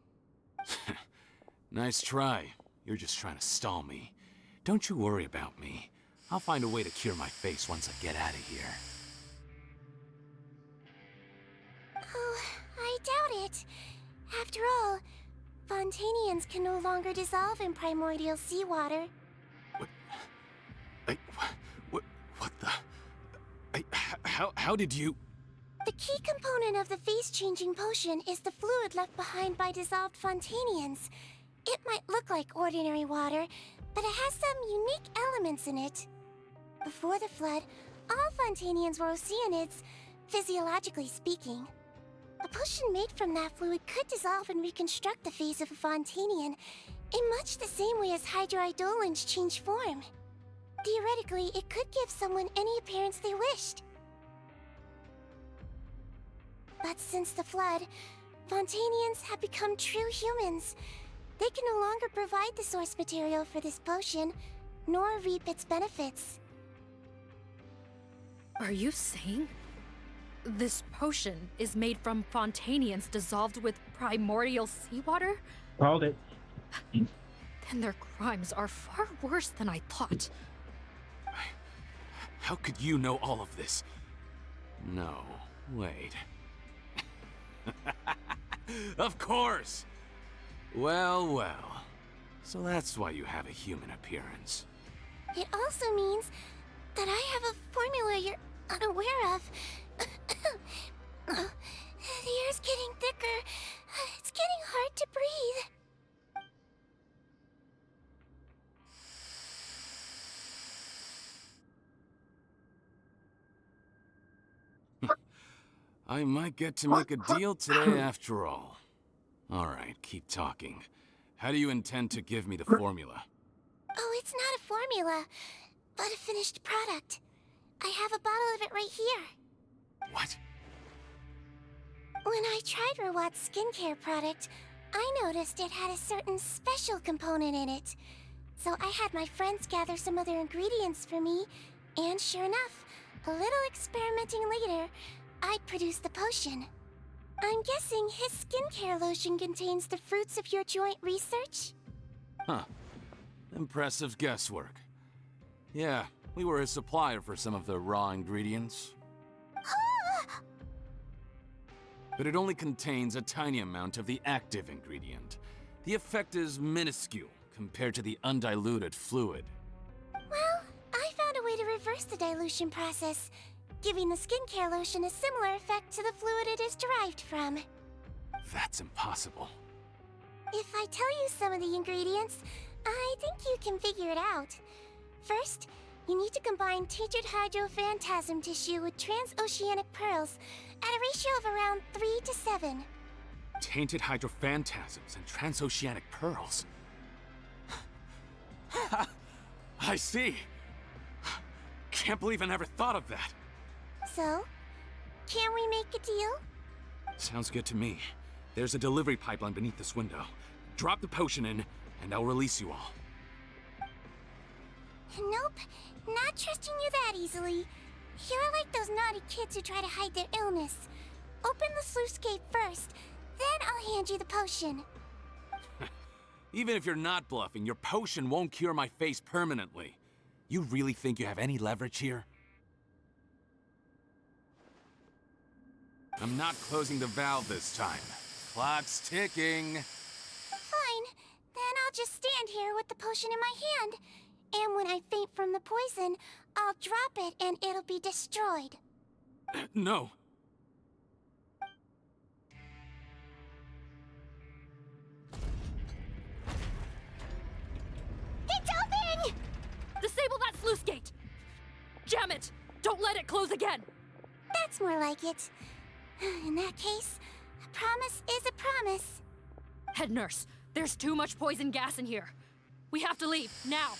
Nice try. You're just trying to stall me. Don't you worry about me. I'll find a way to cure my face once I get out of here. Oh, I doubt it. After all, Fontainians can no longer dissolve in primordial seawater. What the... How did you... The key component of the face-changing potion is the fluid left behind by dissolved Fontainians. It might look like ordinary water, but it has some unique elements in it. Before the flood, all Fontainians were oceanids, physiologically speaking. A potion made from that fluid could dissolve and reconstruct the face of a Fontainian in much the same way as hydroidolins change form. Theoretically, it could give someone any appearance they wished. But since the flood, Fontainians have become true humans. They can no longer provide the source material for this potion, nor reap its benefits. Are you saying this potion is made from Fontainians dissolved with primordial seawater? Called it. Then their crimes are far worse than I thought. How could you know all of this? No, wait. Of course! Well, well. So that's why you have a human appearance. It also means that I have a formula you're unaware of. The air's getting thicker. It's getting hard to breathe. I might get to make a deal today after all. Alright, keep talking. How do you intend to give me the formula? Oh, it's not a formula, but a finished product. I have a bottle of it right here. What? When I tried 𝔱𝔰𝔢𝔬𝔱𝔬 skincare product, I noticed it had a certain special component in it. So I had my friends gather some other ingredients for me, and sure enough, a little experimenting later, I'd produced the potion. I'm guessing his skincare lotion contains the fruits of your joint research? Huh. Impressive guesswork. Yeah, we were a supplier for some of the raw ingredients. But it only contains a tiny amount of the active ingredient. The effect is minuscule compared to the undiluted fluid. Well, I found a way to reverse the dilution process, giving the skincare lotion a similar effect to the fluid it is derived from. That's impossible. If I tell you some of the ingredients, I think you can figure it out. First, you need to combine tainted hydrophantasm tissue with transoceanic pearls at a ratio of around 3 to 7. Tainted hydrophantasms and transoceanic pearls. I see. Can't believe I never thought of that. So, can we make a deal? Sounds good to me. There's a delivery pipeline beneath this window. Drop the potion in, and I'll release you all. Nope, not trusting you that easily. You're like those naughty kids who try to hide their illness. Open the sluice gate first, then I'll hand you the potion. Even if you're not bluffing, your potion won't cure my face permanently. You really think you have any leverage here? I'm not closing the valve this time. Clock's ticking. Fine, then I'll just stand here with the potion in my hand. And when I faint from the poison, I'll drop it and it'll be destroyed. No. It's open! Disable that sluice gate! Jam it! Don't let it close again! That's more like it. In that case, a promise is a promise. Head nurse, there's too much poison gas in here. We have to leave, now.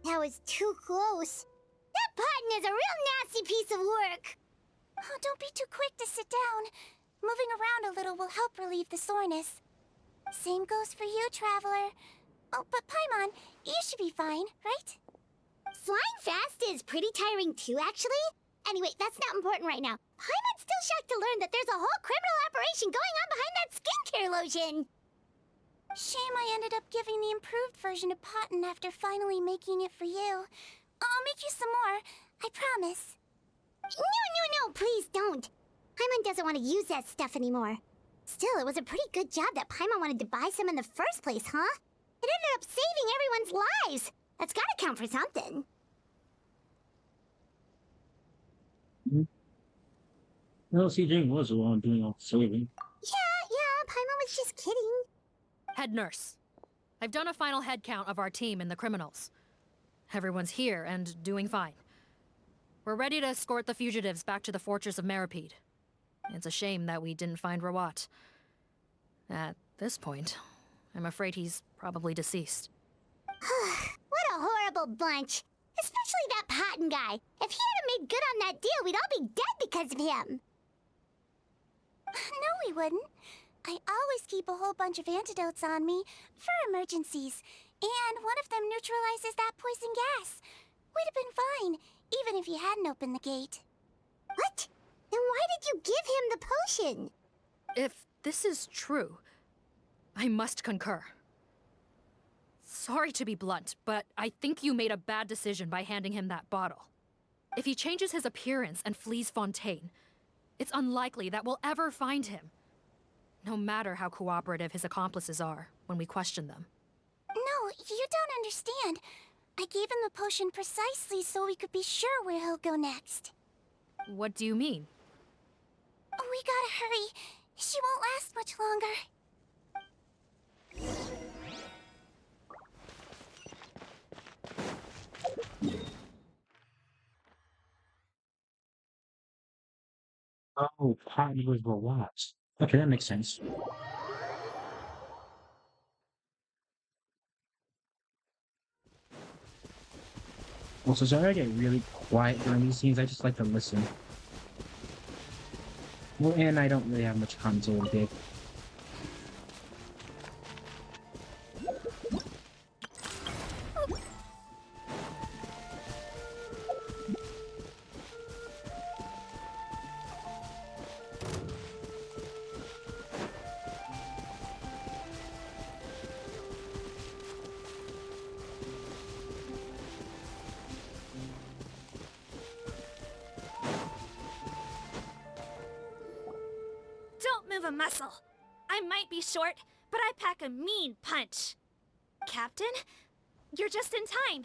That was too close. That button is a real nasty piece of work. Oh, don't be too quick to sit down. Moving around a little will help relieve the soreness. Same goes for you, Traveler. Oh, but Paimon, you should be fine, right? Flying fast is pretty tiring too, actually. Anyway, that's not important right now. Paimon's still shocked to learn that there's a whole criminal operation going on behind that skincare lotion. Shame I ended up giving the improved version to Paimon after finally making it for you. I'll make you some more, I promise. No, please don't. Paimon doesn't want to use that stuff anymore. Still, it was a pretty good job that Paimon wanted to buy some in the first place, huh? It ended up saving everyone's lives. That's gotta count for something. Well, CJ was the one doing all the saving. Yeah, Paimon was just kidding. Head nurse, I've done a final head count of our team and the criminals. Everyone's here and doing fine. We're ready to escort the fugitives back to the fortress of Meripede. It's a shame that we didn't find 𝔱𝔰𝔢𝔬𝔱𝔬. At this point, I'm afraid he's probably deceased. What a horrible bunch. Especially that Paimon guy. If he hadn't made good on that deal, we'd all be dead because of him. No, we wouldn't. I always keep a whole bunch of antidotes on me for emergencies, and one of them neutralizes that poison gas. We'd have been fine, even if you hadn't opened the gate. What? Then why did you give him the potion? If this is true, I must concur. Sorry to be blunt, but I think you made a bad decision by handing him that bottle. If he changes his appearance and flees Fontaine, it's unlikely that we'll ever find him. no matter how cooperative his accomplices are when we question them. No, you don't understand. I gave him the potion precisely so we could be sure where he'll go next. What do you mean? We gotta hurry. She won't last much longer. Oh, Patty was 𝔱𝔰𝔢𝔬𝔱𝔬𝔫. Okay, that makes sense. Also, sorry I get really quiet during these scenes. I just like to listen. Well, and I don't really have much commentary to give. Don't move a muscle. I might be short, but I pack a mean punch. Captain, you're just in time.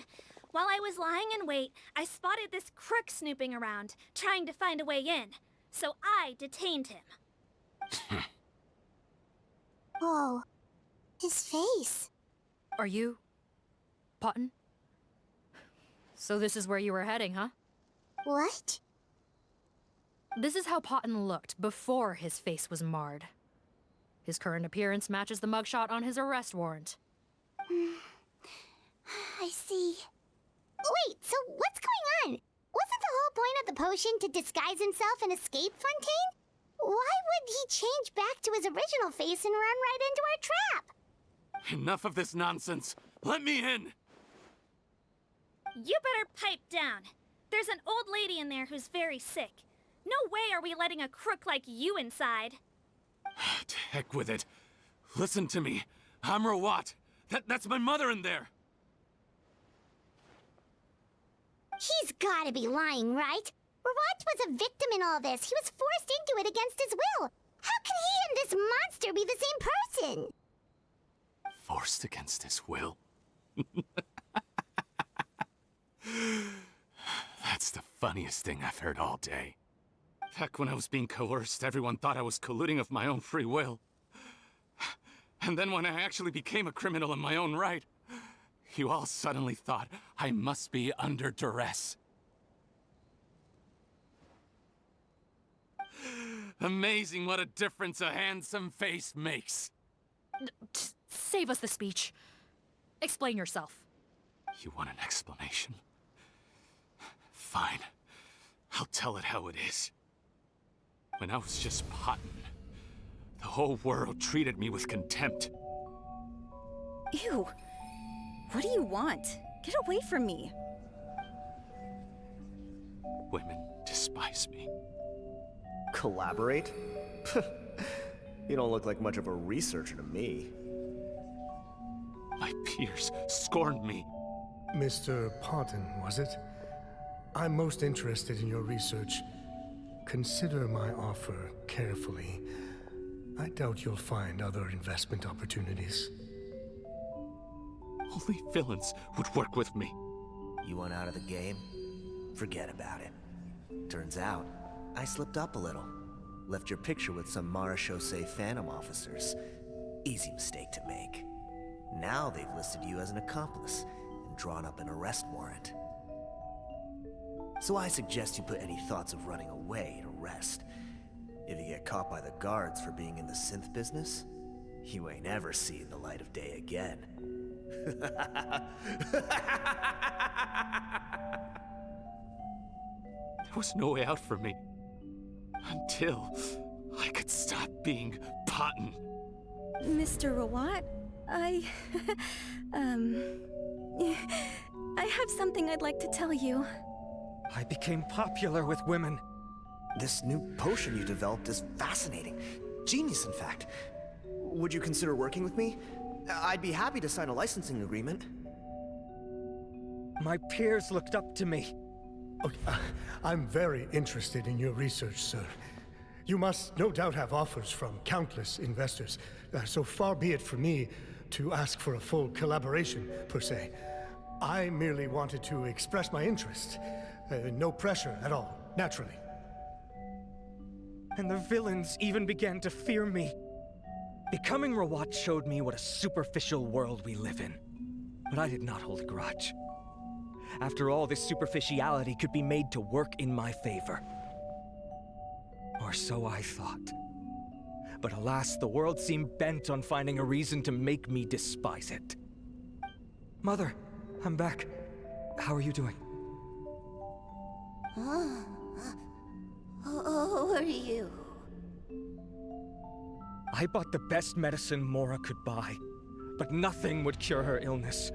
While I was lying in wait, I spotted this crook snooping around, trying to find a way in. So I detained him. Whoa. His face. Are you... Potton? So this is where you were heading, huh? What? This is how Potton looked before his face was marred. His current appearance matches the mugshot on his arrest warrant. I see. Wait, so what's going on? Wasn't the whole point of the potion to disguise himself and escape Fontaine? Why would he change back to his original face and run right into our trap? Enough of this nonsense. Let me in. You better pipe down. There's an old lady in there who's very sick. No way are we letting a crook like you inside. To heck with it. Listen to me. I'm 𝔱𝔰𝔢𝔬𝔫. That's my mother in there. He's gotta be lying, right? 𝔱𝔰𝔢𝔬𝔱𝔬 was a victim in all this. He was forced into it against his will. How can he and this monster be the same person? Forced against his will? That's the funniest thing I've heard all day. Back when I was being coerced, everyone thought I was colluding of my own free will. And then when I actually became a criminal in my own right, you all suddenly thought I must be under duress. Amazing what a difference a handsome face makes. Save us the speech. Explain yourself. You want an explanation? Fine. I'll tell it how it is. When I was just Potton, the whole world treated me with contempt. Ew. What do you want? Get away from me. Women despise me. Collaborate? You don't look like much of a researcher to me. My peers scorned me. Mr. Potton, was it? I'm most interested in your research. Consider my offer carefully. I doubt you'll find other investment opportunities. Only villains would work with me. You want out of the game? Forget about it. Turns out, I slipped up a little. Left your picture with some 𝔬𝔱𝔬𝔬 Phantom officers. Easy mistake to make. Now they've listed you as an accomplice and drawn up an arrest warrant. So I suggest you put any thoughts of running away to rest. If you get caught by the guards for being in the synth business, you ain't ever seen the light of day again. There was no way out for me. Until I could stop being Potton. Mr. 𝔱𝔰𝔢𝔬𝔬, I have something I'd like to tell you. I became popular with women. This new potion you developed is fascinating. Genius, in fact. Would you consider working with me? I'd be happy to sign a licensing agreement. My peers looked up to me. Okay, I'm very interested in your research, sir. You must no doubt have offers from countless investors, so far be it for me to ask for a full collaboration, per se. I merely wanted to express my interest. No pressure at all, naturally. And the villains even began to fear me. Becoming 𝔱𝔰 showed me what a superficial world we live in. But I did not hold a grudge. After all, this superficiality could be made to work in my favor. Or so I thought. But alas, the world seemed bent on finding a reason to make me despise it. Mother, I'm back. How are you doing? Who are you? I bought the best medicine Mora could buy, but nothing would cure her illness.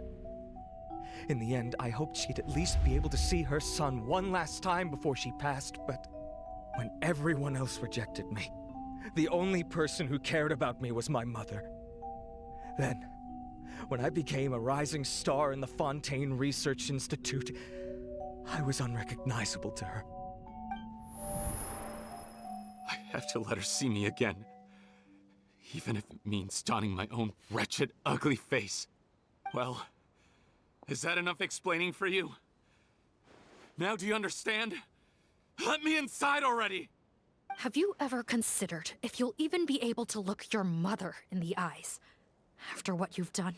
In the end, I hoped she'd at least be able to see her son one last time before she passed, but when everyone else rejected me, the only person who cared about me was my mother. Then, when I became a rising star in the Fontaine Research Institute, I was unrecognizable to her. I have to let her see me again. Even if it means donning my own wretched, ugly face. Well, is that enough explaining for you? Now do you understand? Let me inside already! Have you ever considered if you'll even be able to look your mother in the eyes after what you've done?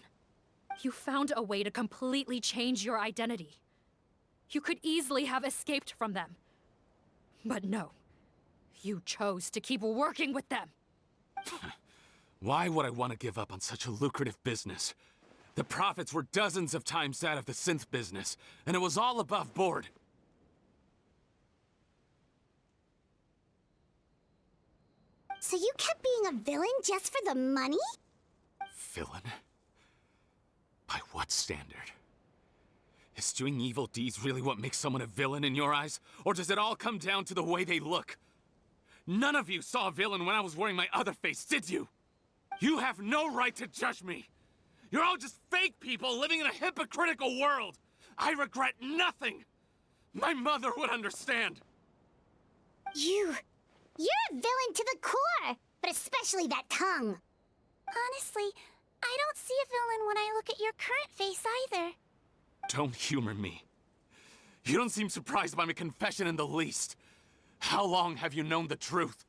You found a way to completely change your identity. You could easily have escaped from them. But no, you chose to keep working with them. Why would I want to give up on such a lucrative business? The profits were dozens of times that of the synth business, and it was all above board. So you kept being a villain just for the money? Villain? By what standard? Is doing evil deeds really what makes someone a villain in your eyes? Or does it all come down to the way they look? None of you saw a villain when I was wearing my other face, did you? You have no right to judge me! You're all just fake people living in a hypocritical world! I regret nothing! My mother would understand! You're a villain to the core! But especially that tongue! Honestly, I don't see a villain when I look at your current face either. Don't humor me. You don't seem surprised by my confession in the least. How long have you known the truth?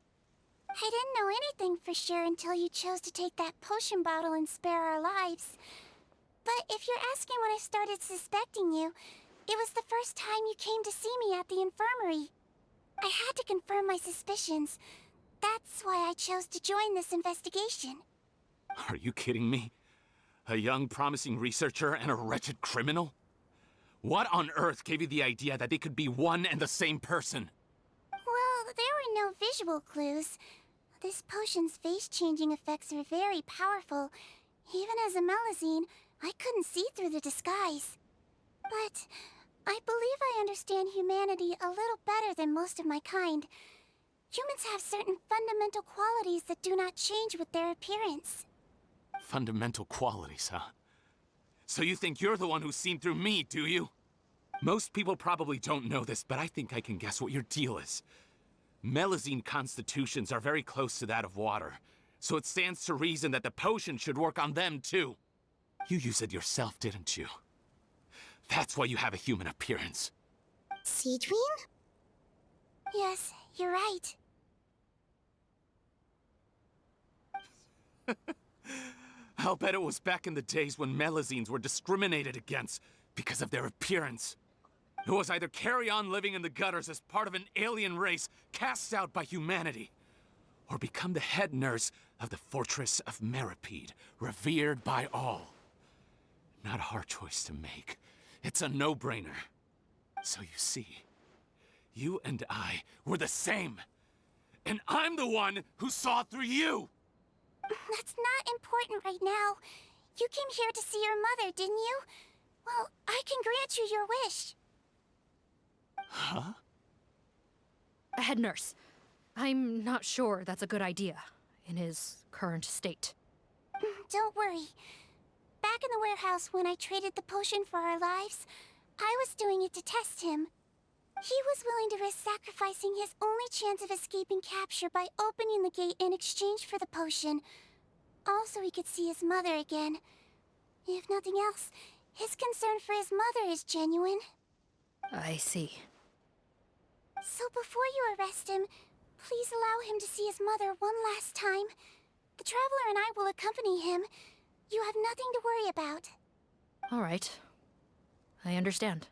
I didn't know anything for sure until you chose to take that potion bottle and spare our lives. But if you're asking when I started suspecting you, it was the first time you came to see me at the infirmary. I had to confirm my suspicions. That's why I chose to join this investigation. Are you kidding me? A young, promising researcher and a wretched criminal? What on earth gave you the idea that they could be one and the same person? Well, there were no visual clues. This potion's face-changing effects are very powerful. Even as a 𝔕𝔻𝔻𝔻, I couldn't see through the disguise. But I believe I understand humanity a little better than most of my kind. Humans have certain fundamental qualities that do not change with their appearance. Fundamental qualities, huh? So you think you're the one who's seen through me, do you? Most people probably don't know this, but I think I can guess what your deal is. 𝔕𝔻𝔻𝔻 constitutions are very close to that of water, so it stands to reason that the potion should work on them too. You use it yourself, didn't you? That's why you have a human appearance. Sigewinne? Yes, you're right. I'll bet it was back in the days when 𝔕𝔻𝔻𝔻𝔻 were discriminated against because of their appearance. It was either carry on living in the gutters as part of an alien race cast out by humanity, or become the head nurse of the fortress of Meripede, revered by all. Not a hard choice to make. It's a no-brainer. So you see, you and I were the same. And I'm the one who saw through you! That's not important right now. You came here to see your mother, didn't you? Well, I can grant you your wish. Huh? Head nurse, I'm not sure that's a good idea in his current state. Don't worry. Back in the warehouse when I traded the potion for our lives, I was doing it to test him. He was willing to risk sacrificing his only chance of escaping capture by opening the gate in exchange for the potion. Also, he could see his mother again. If nothing else, his concern for his mother is genuine. I see. So before you arrest him, please allow him to see his mother one last time. The Traveler and I will accompany him. You have nothing to worry about. All right. I understand.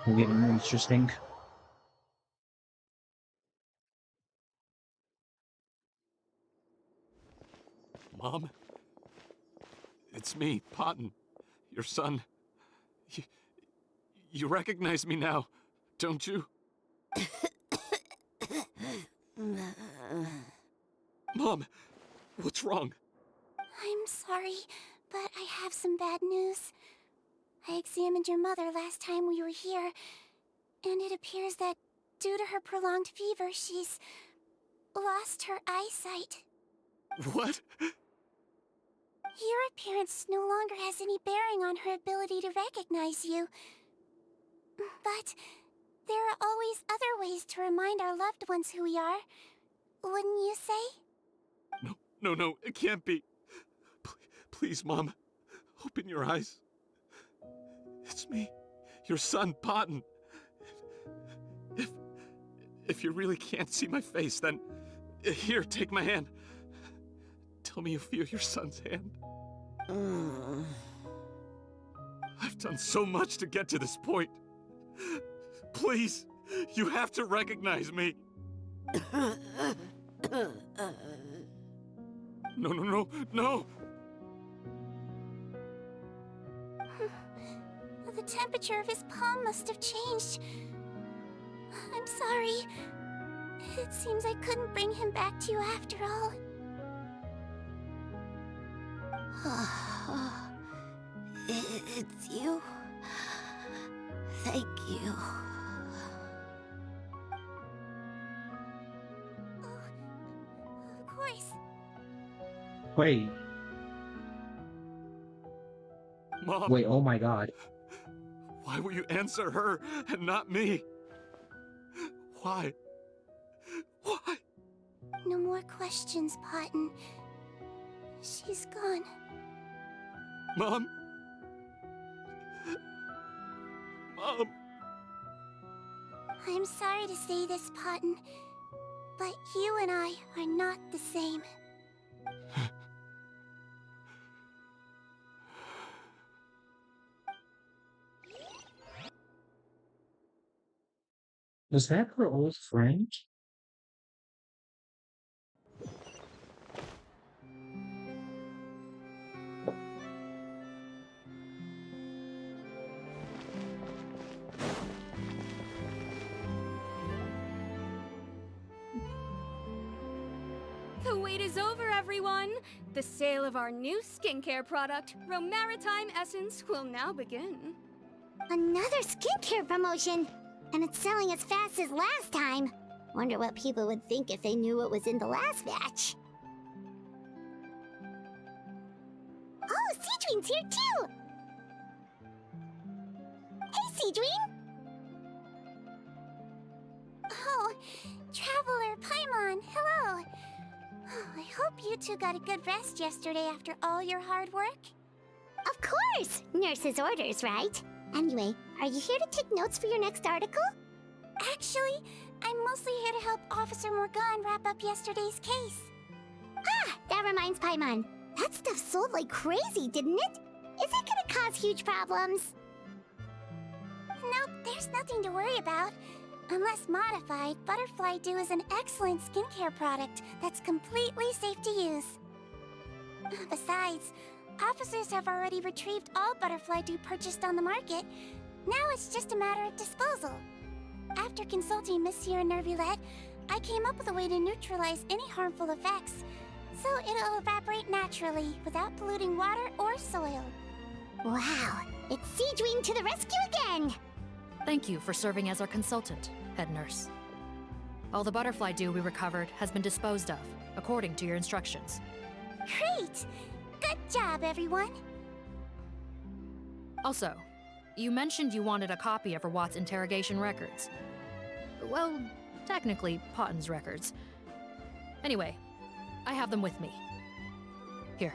We're getting more interesting. Mom? It's me, Potton. Your son. You recognize me now, don't you? Mom, what's wrong? I'm sorry, but I have some bad news. I examined your mother last time we were here, and it appears that due to her prolonged fever, she's lost her eyesight. What? Your appearance no longer has any bearing on her ability to recognize you. But there are always other ways to remind our loved ones who we are. Wouldn't you say? No, it can't be. Please, Mom, open your eyes. It's me, your son, Potton. If you really can't see my face, then here, take my hand. Tell me you feel your son's hand. I've done so much to get to this point. Please, you have to recognize me. No. The temperature of his palm must have changed. I'm sorry. It seems I couldn't bring him back to you after all. It's you. Thank you. Of course. Wait. Mom. Wait, oh my god. Why will you answer her and not me? Why? No more questions, Potton. She's gone. Mom? I'm sorry to say this, Potton, but you and I are not the same. Was that her old friend? The wait is over, everyone! The sale of our new skincare product, Romaritime Essence, will now begin. Another skincare promotion! And it's selling as fast as last time. Wonder what people would think if they knew what was in the last batch. Oh, Sigewinne's here too! Hey, Sigewinne! Oh, Traveler Paimon, hello! Oh, I hope you two got a good rest yesterday after all your hard work. Of course! Nurse's orders, right? Anyway, are you here to take notes for your next article? Actually, I'm mostly here to help Officer Morgan wrap up yesterday's case. Ah, that reminds Paimon. That stuff sold like crazy, didn't it? Is it gonna cause huge problems? Nope, there's nothing to worry about. Unless modified, Butterfly Dew is an excellent skincare product that's completely safe to use. Besides, officers have already retrieved all Butterfly Dew purchased on the market. Now it's just a matter of disposal. After consulting Monsieur Nervulette, I came up with a way to neutralize any harmful effects, so it'll evaporate naturally without polluting water or soil. Wow, it's Sigewinne to the rescue again! Thank you for serving as our consultant, head nurse. All the butterfly dew we recovered has been disposed of, according to your instructions. Great! Good job, everyone! Also, you mentioned you wanted a copy of Rawat's interrogation records. Well, technically, Potten's records. Anyway, I have them with me. Here.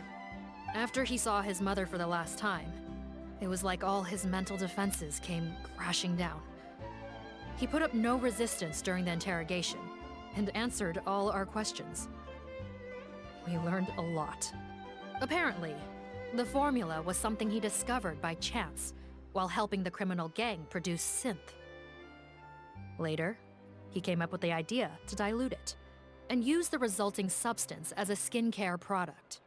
After he saw his mother for the last time, it was like all his mental defenses came crashing down. He put up no resistance during the interrogation, and answered all our questions. We learned a lot. Apparently, the formula was something he discovered by chance while helping the criminal gang produce synth. Later, he came up with the idea to dilute it and use the resulting substance as a skincare product.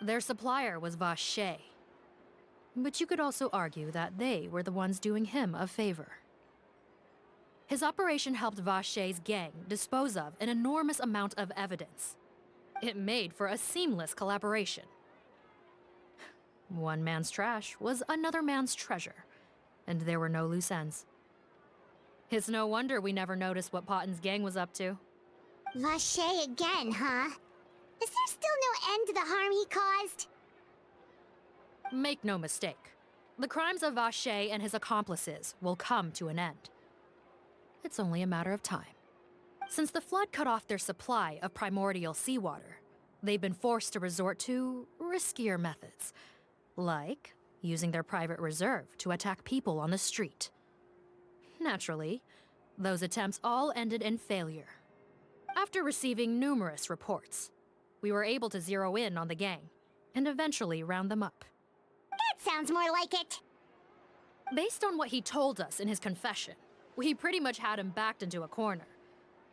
Their supplier was 𝔱𝔥𝔯𝔬𝔱𝔬, but you could also argue that they were the ones doing him a favor. His operation helped 𝔱𝔥𝔯𝔬𝔱's gang dispose of an enormous amount of evidence. It made for a seamless collaboration. One man's trash was another man's treasure, and there were no loose ends. It's no wonder we never noticed what Potten's gang was up to. 𝔱𝔥𝔯𝔬 again, huh? Is there still no end to the harm he caused? Make no mistake. The crimes of 𝔱𝔥𝔯𝔬 and his accomplices will come to an end. It's only a matter of time. Since the flood cut off their supply of primordial seawater, they've been forced to resort to riskier methods, like using their private reserve to attack people on the street. Naturally, those attempts all ended in failure. After receiving numerous reports, we were able to zero in on the gang and eventually round them up. That sounds more like it. Based on what he told us in his confession, we pretty much had him backed into a corner,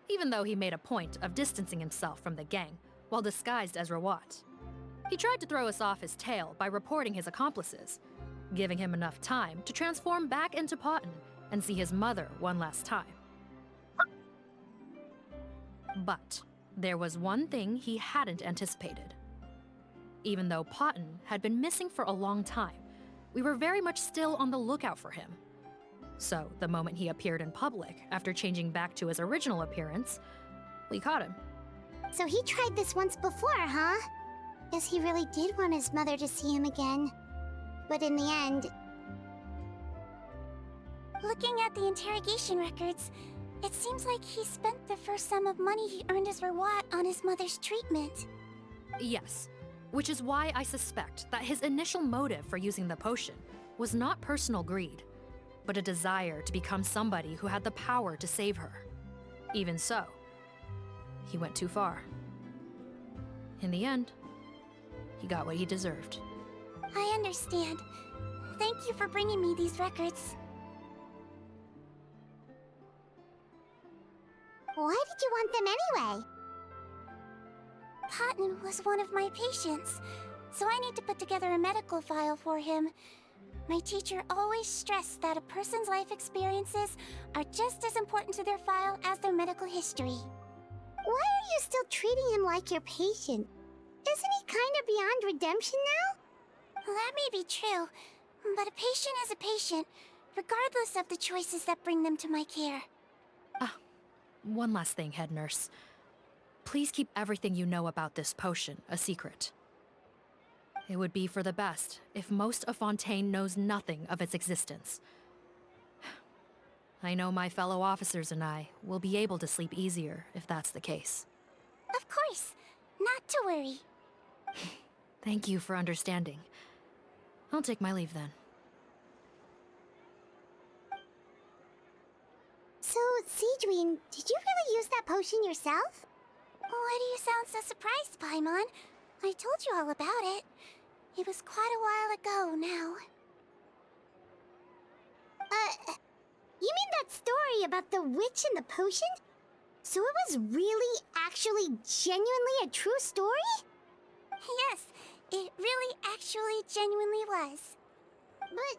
even though he made a point of distancing himself from the gang while disguised as Rawat. He tried to throw us off his tail by reporting his accomplices, giving him enough time to transform back into Potten and see his mother one last time. But there was one thing he hadn't anticipated. Even though Potten had been missing for a long time, we were very much still on the lookout for him. So the moment he appeared in public after changing back to his original appearance, we caught him. So he tried this once before, huh? Guess he really did want his mother to see him again. But in the end... Looking at the interrogation records, it seems like he spent the first sum of money he earned as Rawat on his mother's treatment. Yes, which is why I suspect that his initial motive for using the potion was not personal greed, but a desire to become somebody who had the power to save her. Even so, he went too far. In the end, he got what he deserved. I understand. Thank you for bringing me these records. Why did you want them anyway? Potten was one of my patients, so I need to put together a medical file for him. My teacher always stressed that a person's life experiences are just as important to their file as their medical history. Why are you still treating him like your patient? Isn't he kind of beyond redemption now? Well, that may be true, but a patient is a patient, regardless of the choices that bring them to my care. One last thing, head nurse. Please keep everything you know about this potion a secret. It would be for the best if most of Fontaine knows nothing of its existence. I know my fellow officers and I will be able to sleep easier if that's the case. Of course. Not to worry. Thank you for understanding. I'll take my leave then. So, Sigewinne, did you really use that potion yourself? Why do you sound so surprised, Paimon? I told you all about it. It was quite a while ago now. You mean that story about the witch and the potion? So it was really, actually, genuinely a true story? Yes, it really, actually, genuinely was. But...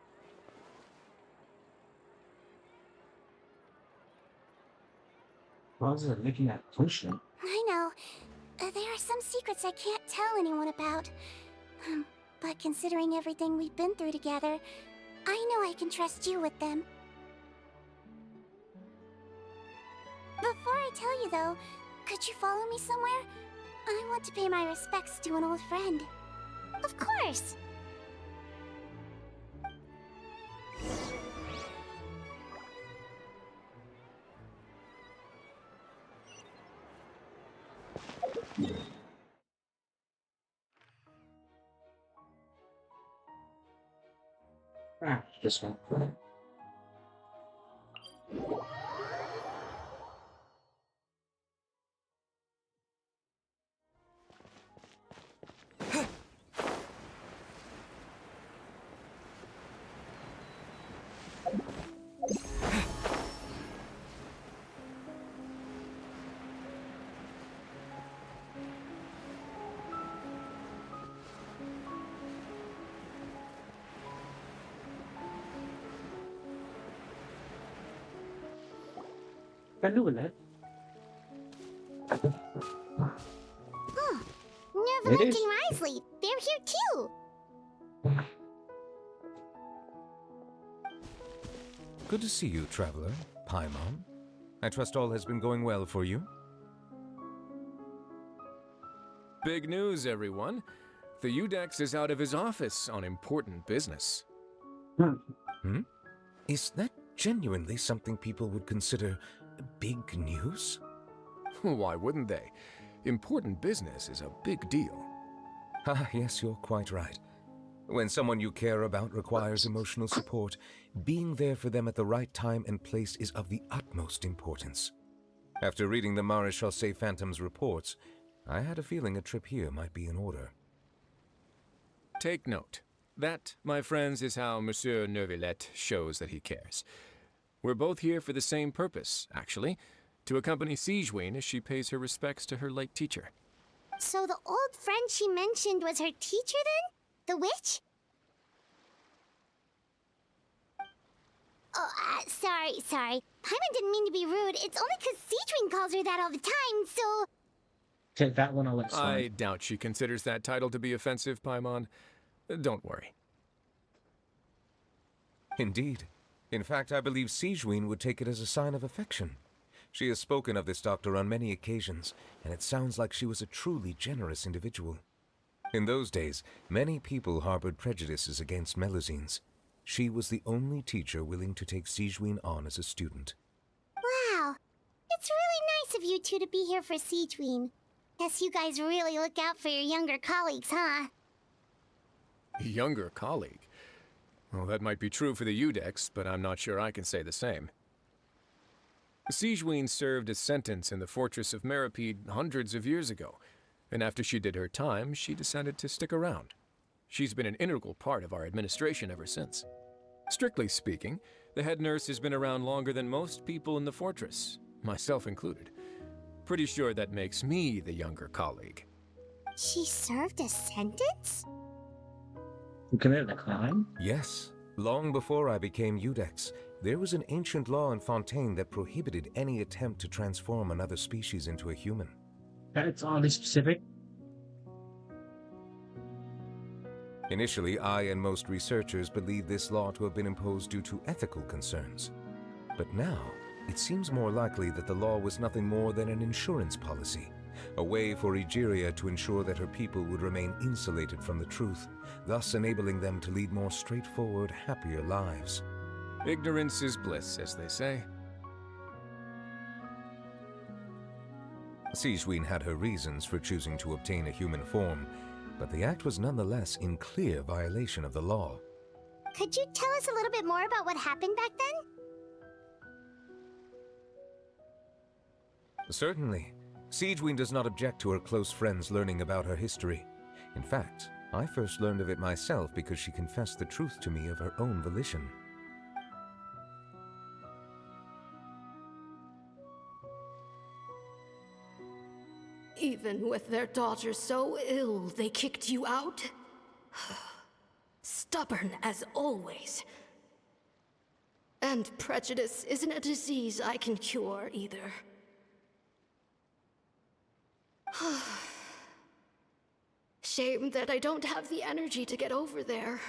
Why was it making that potion? I know. There are some secrets I can't tell anyone about. But considering everything we've been through together, I know I can trust you with them. Before I tell you though, could you follow me somewhere? I want to pay my respects to an old friend. Of course! This one. Never and Risley, they're here too! Good to see you, traveler. Paimon. I trust all has been going well for you? Big news, everyone. The Udex is out of his office on important business. Hmm? Is that genuinely something people would consider big news? Why wouldn't they? Important business is a big deal. Ah, yes, you're quite right. When someone you care about requires emotional support, being there for them at the right time and place is of the utmost importance. After reading the 𝔦𝔫𝔱𝔬𝔀𝔬's reports, I had a feeling a trip here might be in order. Take note. That, my friends, is how Monsieur Neuvillette shows that he cares. We're both here for the same purpose, actually, to accompany Sigewinne as she pays her respects to her late teacher. So the old friend she mentioned was her teacher then? The witch? Oh, sorry. Paimon didn't mean to be rude. It's only because Sigewinne calls her that all the time, so... Take that one, I'll let slide. I doubt she considers that title to be offensive, Paimon. Don't worry. Indeed. In fact, I believe Sigewinne would take it as a sign of affection. She has spoken of this doctor on many occasions, and it sounds like she was a truly generous individual. In those days, many people harbored prejudices against Melusines. She was the only teacher willing to take Sigewinne on as a student. Wow. It's really nice of you two to be here for Sigewinne. Guess you guys really look out for your younger colleagues, huh? Younger colleague? Well, that might be true for the Udex, but I'm not sure I can say the same. Sigewinne served a sentence in the fortress of Meripede hundreds of years ago, and after she did her time, she decided to stick around. She's been an integral part of our administration ever since. Strictly speaking, the head nurse has been around longer than most people in the fortress, myself included. Pretty sure that makes me the younger colleague. She served a sentence? You committed a crime? Yes. Long before I became Udex, there was an ancient law in Fontaine that prohibited any attempt to transform another species into a human. That's oddly specific. Initially, I and most researchers believed this law to have been imposed due to ethical concerns. But now, it seems more likely that the law was nothing more than an insurance policy, a way for Egeria to ensure that her people would remain insulated from the truth, thus enabling them to lead more straightforward, happier lives. Ignorance is bliss, as they say. Sigewinne had her reasons for choosing to obtain a human form, but the act was nonetheless in clear violation of the law. Could you tell us a little bit more about what happened back then? Certainly. Sigewinne does not object to her close friends learning about her history. In fact, I first learned of it myself because she confessed the truth to me of her own volition. Even with their daughter so ill, they kicked you out? Stubborn as always. And prejudice isn't a disease I can cure either. Shame that I don't have the energy to get over there.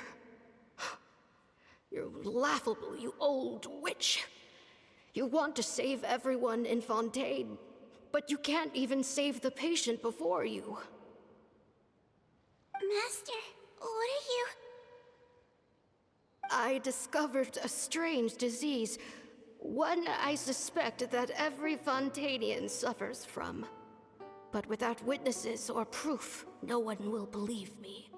You're laughable, you old witch. You want to save everyone in Fontaine, but you can't even save the patient before you. Master, what are you... I discovered a strange disease, one I suspect that every Fontainian suffers from. But without witnesses or proof, no one will believe me.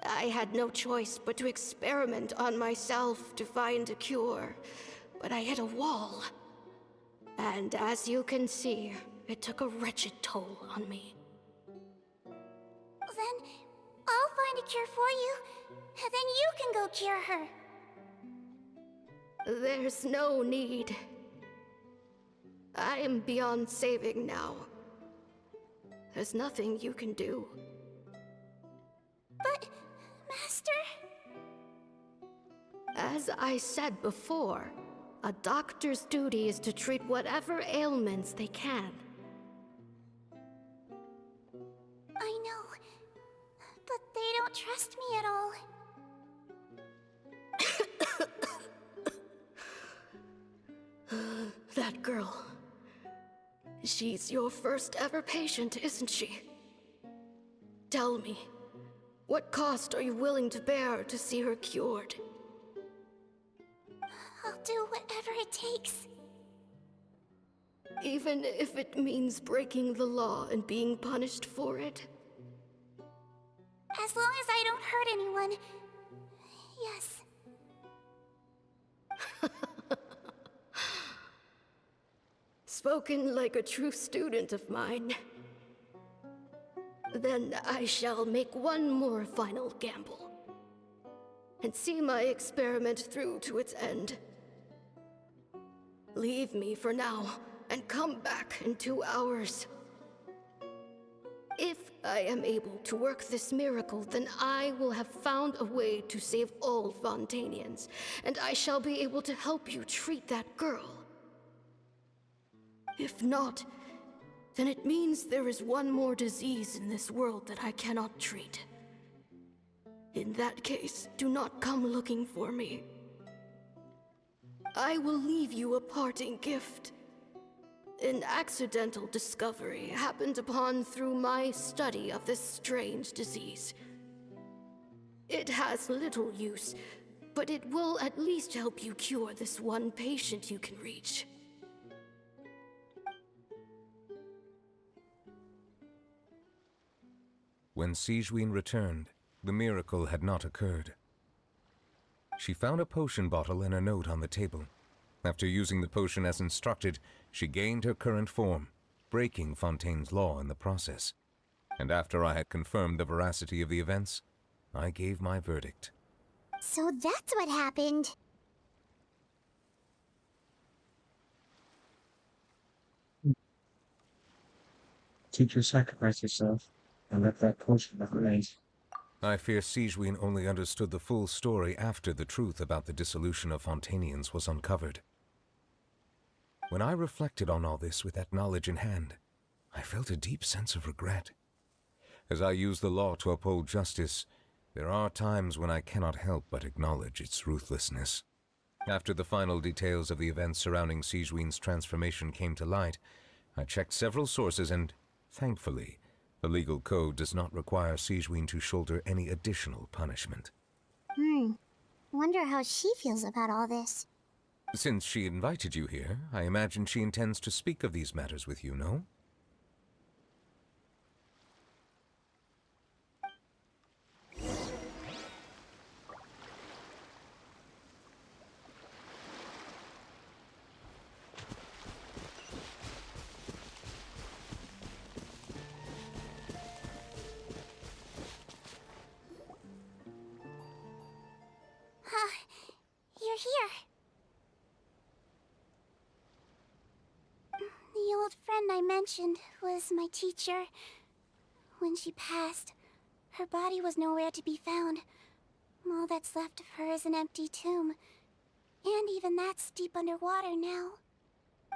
I had no choice but to experiment on myself to find a cure, but I hit a wall. And as you can see, it took a wretched toll on me. Then I'll find a cure for you, and then you can go cure her. There's no need. I am beyond saving now. There's nothing you can do. But, Master... As I said before, a doctor's duty is to treat whatever ailments they can. I know, but they don't trust me at all. That girl. She's your first ever patient, isn't she? Tell me, what cost are you willing to bear to see her cured? I'll do whatever it takes. Even if it means breaking the law and being punished for it? As long as I don't hurt anyone. Yes. Spoken like a true student of mine. Then I shall make one more final gamble. And see my experiment through to its end. Leave me for now, and come back in 2 hours. If I am able to work this miracle, then I will have found a way to save all Fontainians, and I shall be able to help you treat that girl. If not, then it means there is one more disease in this world that I cannot treat. In that case, do not come looking for me. I will leave you a parting gift. An accidental discovery happened upon through my study of this strange disease. It has little use, but it will at least help you cure this one patient you can reach. When Sigewinne returned, the miracle had not occurred. She found a potion bottle and a note on the table. After using the potion as instructed, she gained her current form, breaking Fontaine's law in the process. And after I had confirmed the veracity of the events, I gave my verdict. So that's what happened. Teacher, sacrifice yourself and let that potion remains. I fear Sigewinne only understood the full story after the truth about the dissolution of Fontainians was uncovered. When I reflected on all this with that knowledge in hand, I felt a deep sense of regret. As I use the law to uphold justice, there are times when I cannot help but acknowledge its ruthlessness. After the final details of the events surrounding Sigewinne's transformation came to light, I checked several sources and, thankfully, the legal code does not require Sigewinne to shoulder any additional punishment. Wonder how she feels about all this. Since she invited you here, I imagine she intends to speak of these matters with you, no? You're here. The old friend I mentioned was my teacher. When she passed, her body was nowhere to be found. All that's left of her is an empty tomb. And even that's deep underwater now.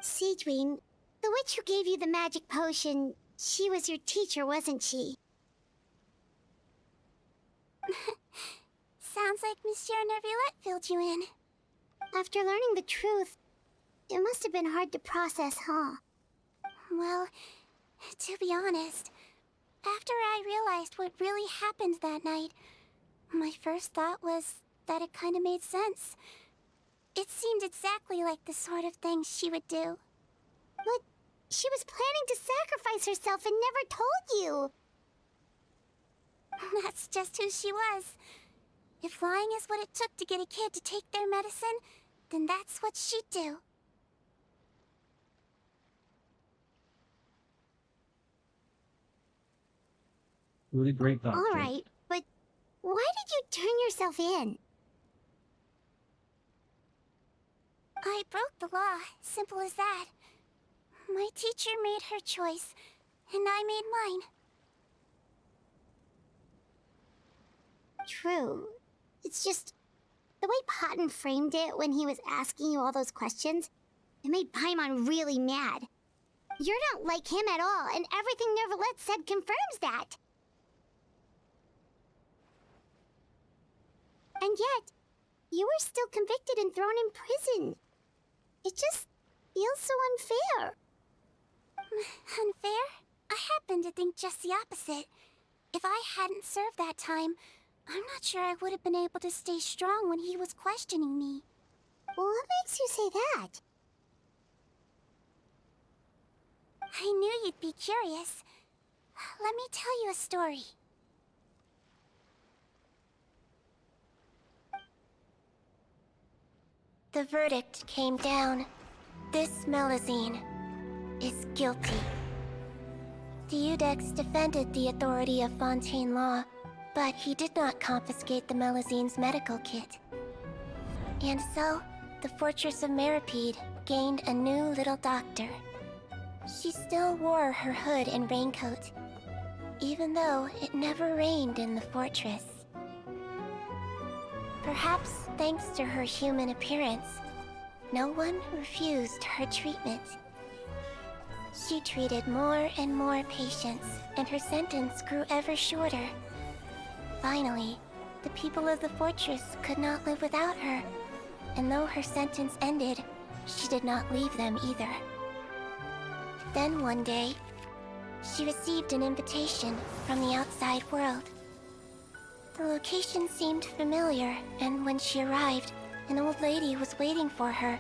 Sigewinne, the witch who gave you the magic potion, she was your teacher, wasn't she? Sounds like Monsieur Neuvillette filled you in. After learning the truth, it must have been hard to process, huh? Well, to be honest, after I realized what really happened that night, my first thought was that it kind of made sense. It seemed exactly like the sort of thing she would do. But she was planning to sacrifice herself and never told you. That's just who she was. If lying is what it took to get a kid to take their medicine, then that's what she'd do. Really great doctor. All right, but why did you turn yourself in? I broke the law, simple as that. My teacher made her choice, and I made mine. True. It's just the way Potton framed it when he was asking you all those questions, it made Paimon really mad. You're not like him at all, and everything Neverlet said confirms that. And yet, you were still convicted and thrown in prison. It just feels so unfair. Unfair? I happen to think just the opposite. If I hadn't served that time, I'm not sure I would have been able to stay strong when he was questioning me. What makes you say that? I knew you'd be curious. Let me tell you a story. The verdict came down. This Melusine is guilty. Deudex defended the authority of Fontaine law, but he did not confiscate the Melusine's medical kit. And so, the Fortress of Meropide gained a new little doctor. She still wore her hood and raincoat, even though it never rained in the fortress. Perhaps thanks to her human appearance, no one refused her treatment. She treated more and more patients, and her sentence grew ever shorter. Finally, the people of the fortress could not live without her, and though her sentence ended, she did not leave them either. Then one day, she received an invitation from the outside world. The location seemed familiar, and when she arrived, an old lady was waiting for her.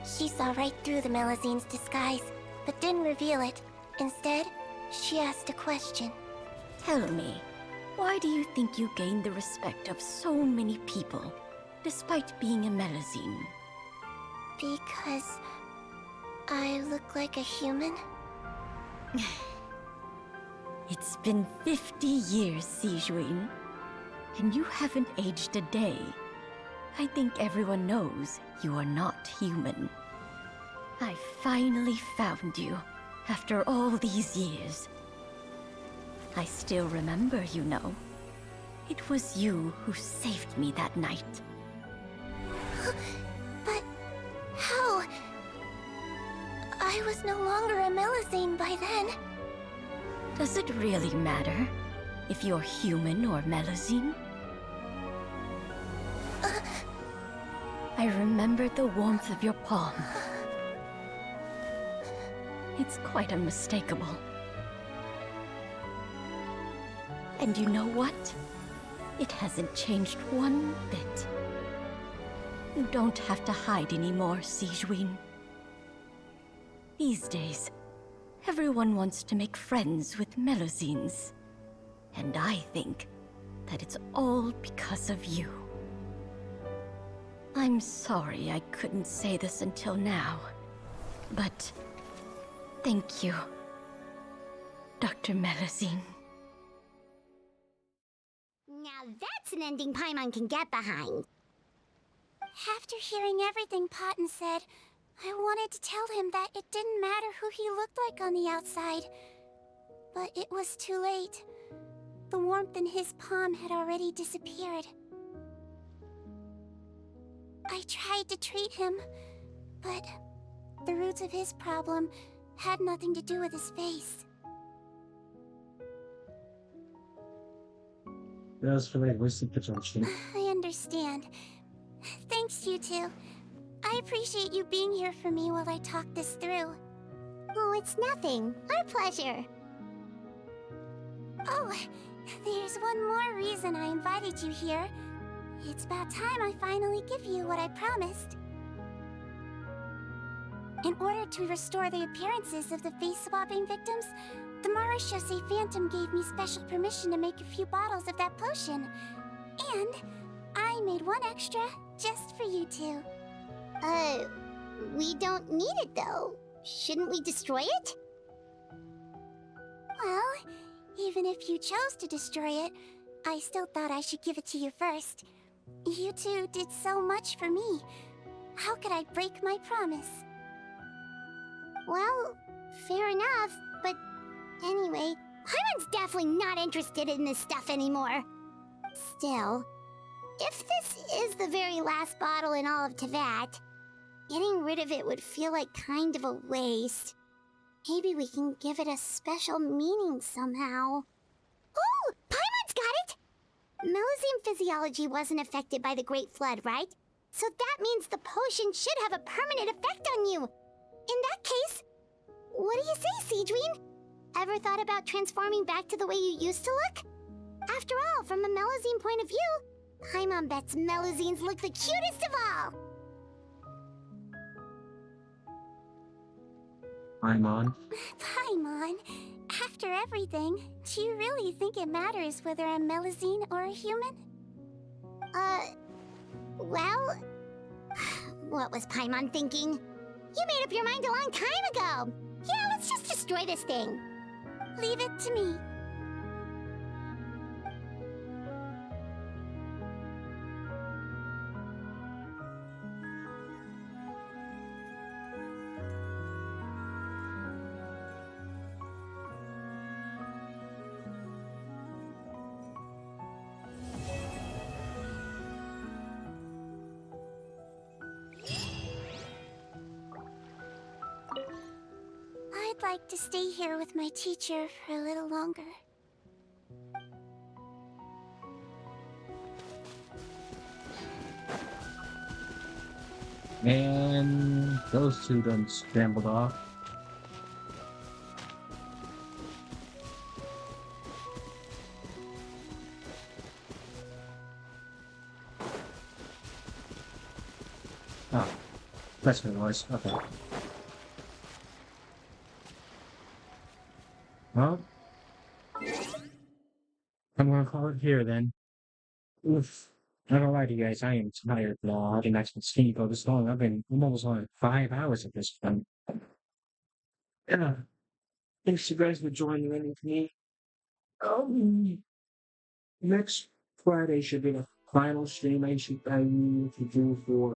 She saw right through the Melusine's disguise, but didn't reveal it. Instead, she asked a question. Tell me, why do you think you gained the respect of so many people, despite being a Melusine? Because I look like a human? It's been 50 years, Sigewinne, and you haven't aged a day. I think everyone knows you are not human. I finally found you, after all these years. I still remember, you know. It was you who saved me that night. But how? I was no longer a Melusine by then. Does it really matter if you're human or Melusine? I remember the warmth of your palm. It's quite unmistakable. And you know what? It hasn't changed one bit. You don't have to hide anymore, Sigewinne. These days, everyone wants to make friends with Melusines. And I think that it's all because of you. I'm sorry I couldn't say this until now, but thank you, Dr. Melusine. Now that's an ending Paimon can get behind. After hearing everything Potton said, I wanted to tell him that it didn't matter who he looked like on the outside. But it was too late. The warmth in his palm had already disappeared. I tried to treat him, but the roots of his problem had nothing to do with his face. That's for like wasted potential. I understand. Thanks, you two. I appreciate you being here for me while I talk this through. Oh, it's nothing. Our pleasure. Oh, there's one more reason I invited you here. It's about time I finally give you what I promised. In order to restore the appearances of the face-swapping victims, the 𝔦𝔫𝔱𝔬𝔬 Phantom gave me special permission to make a few bottles of that potion. And I made one extra just for you two. We don't need it though. Shouldn't we destroy it? Well, even if you chose to destroy it, I still thought I should give it to you first. You two did so much for me. How could I break my promise? Well, fair enough, but anyway, Paimon's definitely not interested in this stuff anymore. Still, if this is the very last bottle in all of Teyvat, getting rid of it would feel like kind of a waste. Maybe we can give it a special meaning somehow. Oh, Paimon's got it! Melusine physiology wasn't affected by the Great Flood, right? So that means the potion should have a permanent effect on you. In that case, what do you say, Sigewinne? Ever thought about transforming back to the way you used to look? After all, from a Melusine point of view, Paimon bets Melusines look the cutest of all. Paimon? Paimon, after everything, do you really think it matters whether I'm Melusine or a human? Well... What was Paimon thinking? You made up your mind a long time ago! Yeah, let's just destroy this thing. Leave it to me. I'd like to stay here with my teacher for a little longer. And those two done scrambled off. Oh, that's what it was. Okay. Well, I'm gonna call it here then. Oof. Not gonna lie to you guys, I am tired now. I didn't actually see go this long. I'm almost on 5 hours at this point. Yeah. Thanks you guys for joining in with me. Next Friday should be the final stream I need to do for